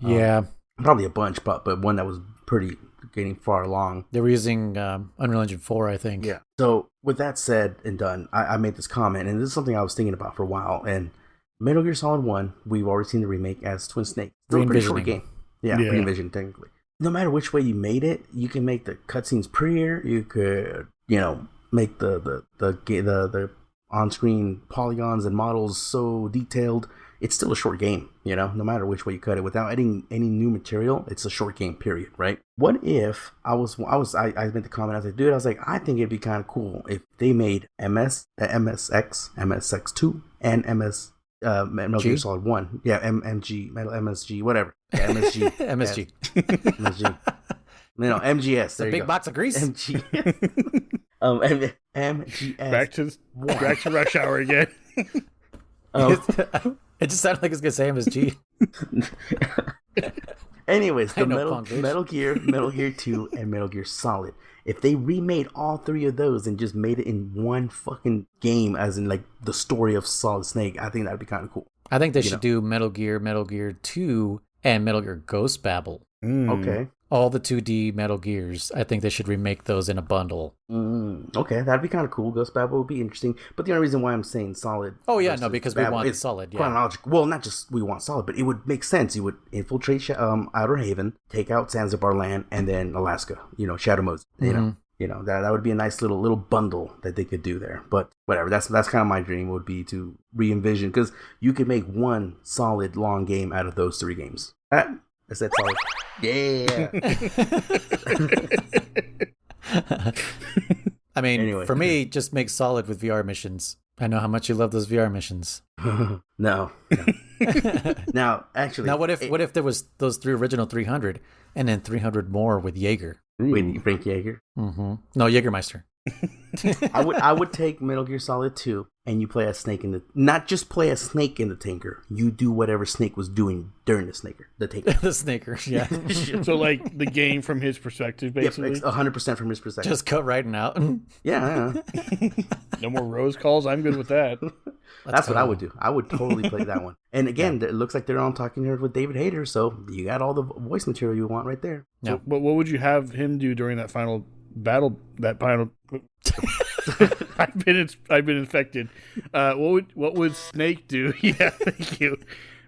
Yeah. Probably a bunch, but one that was pretty getting far along. They were using Unreal Engine 4, I think. Yeah. So with that said and done, I made this comment, and this is something I was thinking about for a while. And Metal Gear Solid 1, we've already seen the remake as Twin Snake. Still a pretty short game. Yeah, re-envisioned technically. No matter which way you made it, you can make the cutscenes prettier. You could, make the on-screen polygons and models so detailed. It's still a short game, no matter which way you cut it. Without adding any new material, it's a short game, period, right? What if I made the comment, I was like, dude, I think it'd be kind of cool if they made MSX2, and Metal Gear Solid 1. Yeah, MSG, whatever. Yeah, MSG. MSG. MSG. MGS. There a big go. Box of grease. MGS. MGS. Back to Rush Hour again. It just sounded like it's gonna say MSG. Anyways, the Metal Gear 2, and Metal Gear Solid. If they remade all three of those and just made it in one fucking game, as in like the story of Solid Snake, I think that'd be kind of cool. I think they should do Metal Gear 2, and Metal Gear Ghost Babel. Okay. All the 2D Metal Gears. I think they should remake those in a bundle. Okay, that'd be kind of cool. Ghost Babel would be interesting. But the only reason why I'm saying Solid... Oh, yeah, no, because Babel, we want Solid, yeah. Chronological. Well, not just we want Solid, but it would make sense. You would infiltrate Outer Haven, take out Zanzibar Land, and then Alaska. Shadow Moses. That would be a nice little bundle that they could do there. But whatever, that's kind of my dream, would be to re-envision, because you could make one solid long game out of those three games. I said Solid. Yeah. I mean, anyway. For me, just make Solid with VR missions. I know how much you love those VR missions. No. Now, actually, what if there was those original 300 and then 300 more with Jaeger? With Frank Jaeger? Mm-hmm. No, Jägermeister. I would take Metal Gear Solid 2, and you play a snake not just play a snake in the tanker. You do whatever Snake was doing during the tanker. The snaker, yeah. So like the game from his perspective, basically. Yeah, 100% from his perspective. Just cut right out. Yeah. No more Rose calls. I'm good with that. That's what I would do. I would totally play that one. And again, it looks like they're on talking here with David Hayter, so you got all the voice material you want right there. Yeah. But what would you have him do during that final battle? I've been infected. What would Snake do? Yeah, thank you.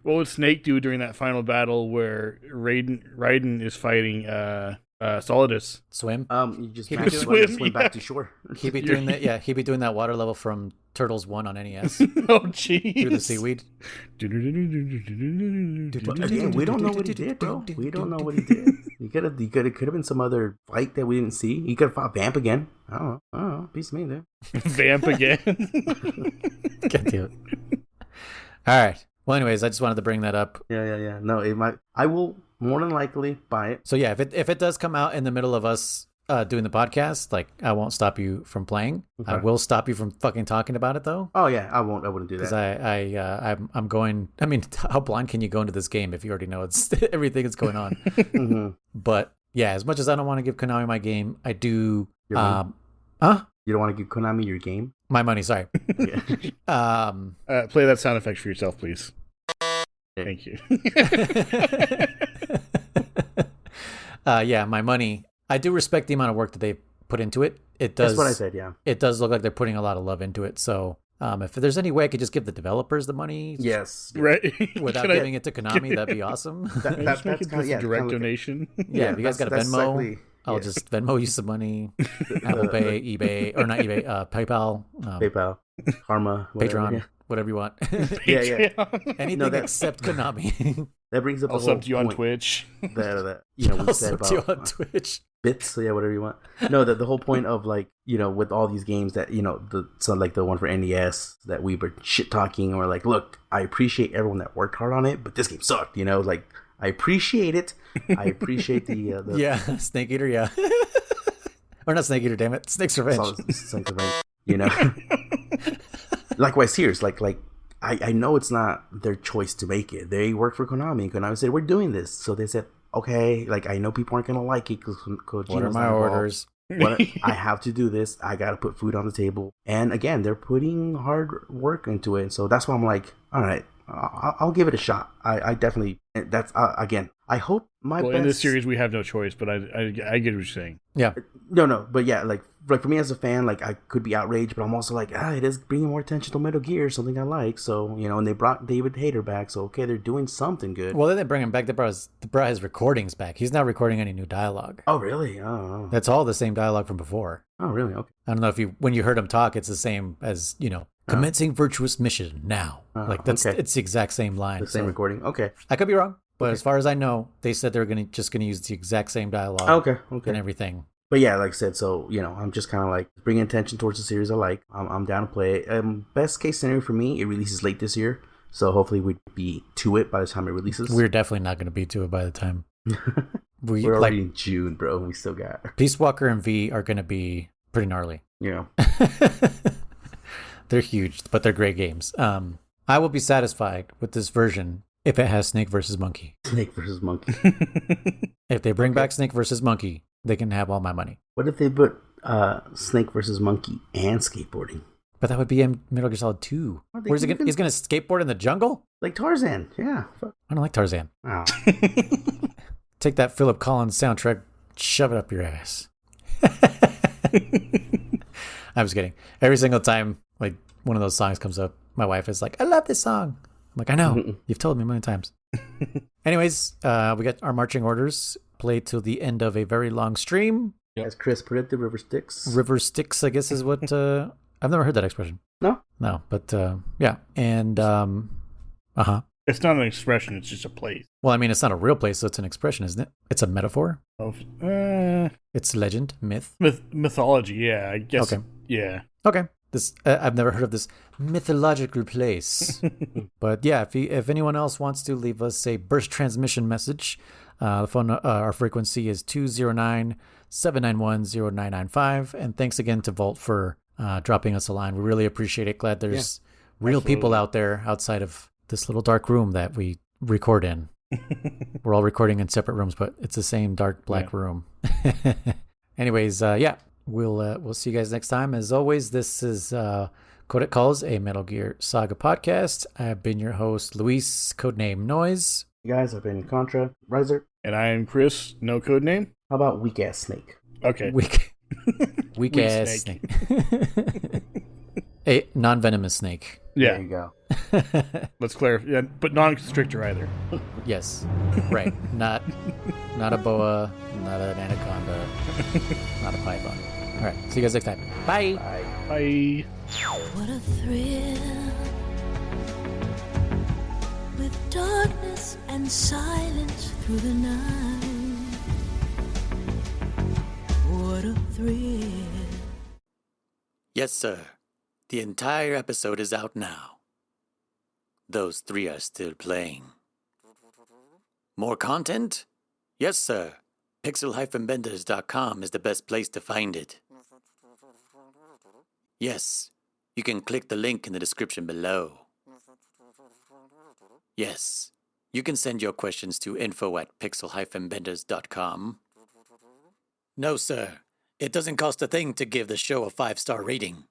What would Snake do during that final battle where Raiden is fighting Solidus? Swim. You just swim back to shore. He'd be doing that. Yeah, he'd be doing that water level from Turtles 1 on NES. Oh, jeez. Through the seaweed. Again, we don't know what he did, bro. We don't know what he did. It could have been some other fight that we didn't see. He could have fought Vamp again. I don't know. Piece of me there. Vamp again. Can't do it. All right. Well, anyways, I just wanted to bring that up. Yeah. No, it might. I will more than likely buy it. So yeah, if it does come out in the middle of us doing the podcast, like, I won't stop you from playing. Okay. I will stop you from fucking talking about it, though. Oh yeah, I wouldn't do that. Because I'm going. I mean, how blind can you go into this game if you already know it's everything that's going on? Mm-hmm. But yeah, as much as I don't want to give Konami my game, I do. You don't want to give Konami your game? My money, sorry. Play that sound effect for yourself, please. Thank you. Yeah, my money. I do respect the amount of work that they put into it. it does. That's what I said. Yeah. It does look like they're putting a lot of love into it. So if there's any way I could just give the developers the money, Yes. Right. without giving it to Konami, that'd be awesome. Just make it just a direct donation. Yeah, if you guys got a Venmo, exactly, I'll just Venmo you some money. Apple Pay, eBay, or not eBay, PayPal, PayPal, Karma, whatever, Patreon, yeah. whatever you want. Yeah. Anything except Konami. That brings up I'll a whole sub to you on point Twitch. that I'll we said sub to you about on Twitch. bits, so yeah, whatever you want. No, the whole point of like, with all these games that, like the one for NES that we were shit talking, or like, look, I appreciate everyone that worked hard on it, but this game sucked, like I appreciate it. I appreciate the yeah, Snake Eater, yeah. Or not Snake Eater, damn it. Snake's Revenge. Snake's Revenge, Likewise here, it's like I know it's not their choice to make it. They work for Konami. Konami said, we're doing this. So they said, okay, like I know people aren't going to like it because what are my orders? I have to do this. I got to put food on the table. And again, they're putting hard work into it. So that's why I'm like, all right, I'll give it a shot. I definitely, that's, again, I hope my best... in this series, we have no choice, but I get what you're saying. Yeah. No, but yeah, like for me as a fan, like I could be outraged, but I'm also like, it is bringing more attention to Metal Gear, something I like. So, and they brought David Hayter back, so okay, they're doing something good. Well, then they bring him back. They brought his recordings back. He's not recording any new dialogue. Oh, really? Oh. That's all the same dialogue from before. Oh, really? Okay. I don't know if when you heard him talk, it's the same as, commencing virtuous mission now. It's the exact same line. The same recording. Okay. I could be wrong, but as far as I know, they said they're just going to use the exact same dialogue. Okay. And everything. But yeah, like I said, so, I'm just kind of like bringing attention towards the series I like. I'm down to play it. Best case scenario for me, it releases late this year. So hopefully we'd be to it by the time it releases. We're definitely not going to be to it by the time. We're already in June, bro. We still got... Peace Walker and V are going to be pretty gnarly. Yeah. They're huge, but they're great games. I will be satisfied with this version if it has Snake versus Monkey. Snake versus Monkey. If they bring back Snake versus Monkey, they can have all my money. What if they put Snake versus Monkey and skateboarding? But that would be in Metal Gear Solid 2. Where's he he's going to skateboard in the jungle? Like Tarzan, yeah. I don't like Tarzan. Oh. Take that Philip Collins soundtrack, shove it up your ass. I'm just kidding. Every single time like one of those songs comes up, my wife is like, I love this song. I'm like, I know. You've told me a million times. Anyways, we got our marching orders. Play till the end of a very long stream. Yep. As Kriss predicted, River Styx. River Styx, I guess, is what... I've never heard that expression. No? No, but yeah. And, It's not an expression, it's just a place. Well, I mean, it's not a real place, so it's an expression, isn't it? It's a metaphor? It's legend, myth. Mythology, yeah, I guess. Okay. Yeah. Okay. This I've never heard of this mythological place. But yeah, if anyone else wants to leave us a burst transmission message, the phone our frequency is 209-791-0995. And thanks again to Volt for dropping us a line. We really appreciate it. Glad there's real people out there outside of this little dark room that we record in. We're all recording in separate rooms, but it's the same dark black room. Anyways, we'll see you guys next time. As always, this is Codec Calls, a Metal Gear Saga podcast. I've been your host, Luis, codename Noise. You guys, I've been Contra, Riser. And I am Kriss, no code name. How about Weak Ass Snake? Okay. Weak ass snake. A non-venomous snake. Yeah. There you go. Let's clarify. Yeah, but non-constrictor either. Yes. Right. Not a boa, not an anaconda, not a python. All right. See you guys next time. Bye. Bye. Bye. What a thrill, with darkness and silence through the night. What a thrill. Yes, sir. The entire episode is out now. Those three are still playing. More content? Yes, sir. Pixel-benders.com is the best place to find it. Yes, you can click the link in the description below. Yes, you can send your questions to info@pixel-benders.com. No, sir. It doesn't cost a thing to give the show a 5-star rating.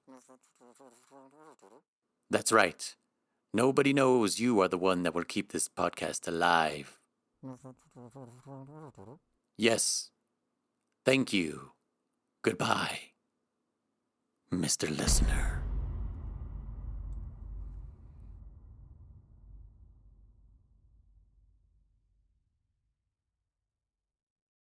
That's right. Nobody knows you are the one that will keep this podcast alive. Yes. Thank you. Goodbye. Mr. Listener.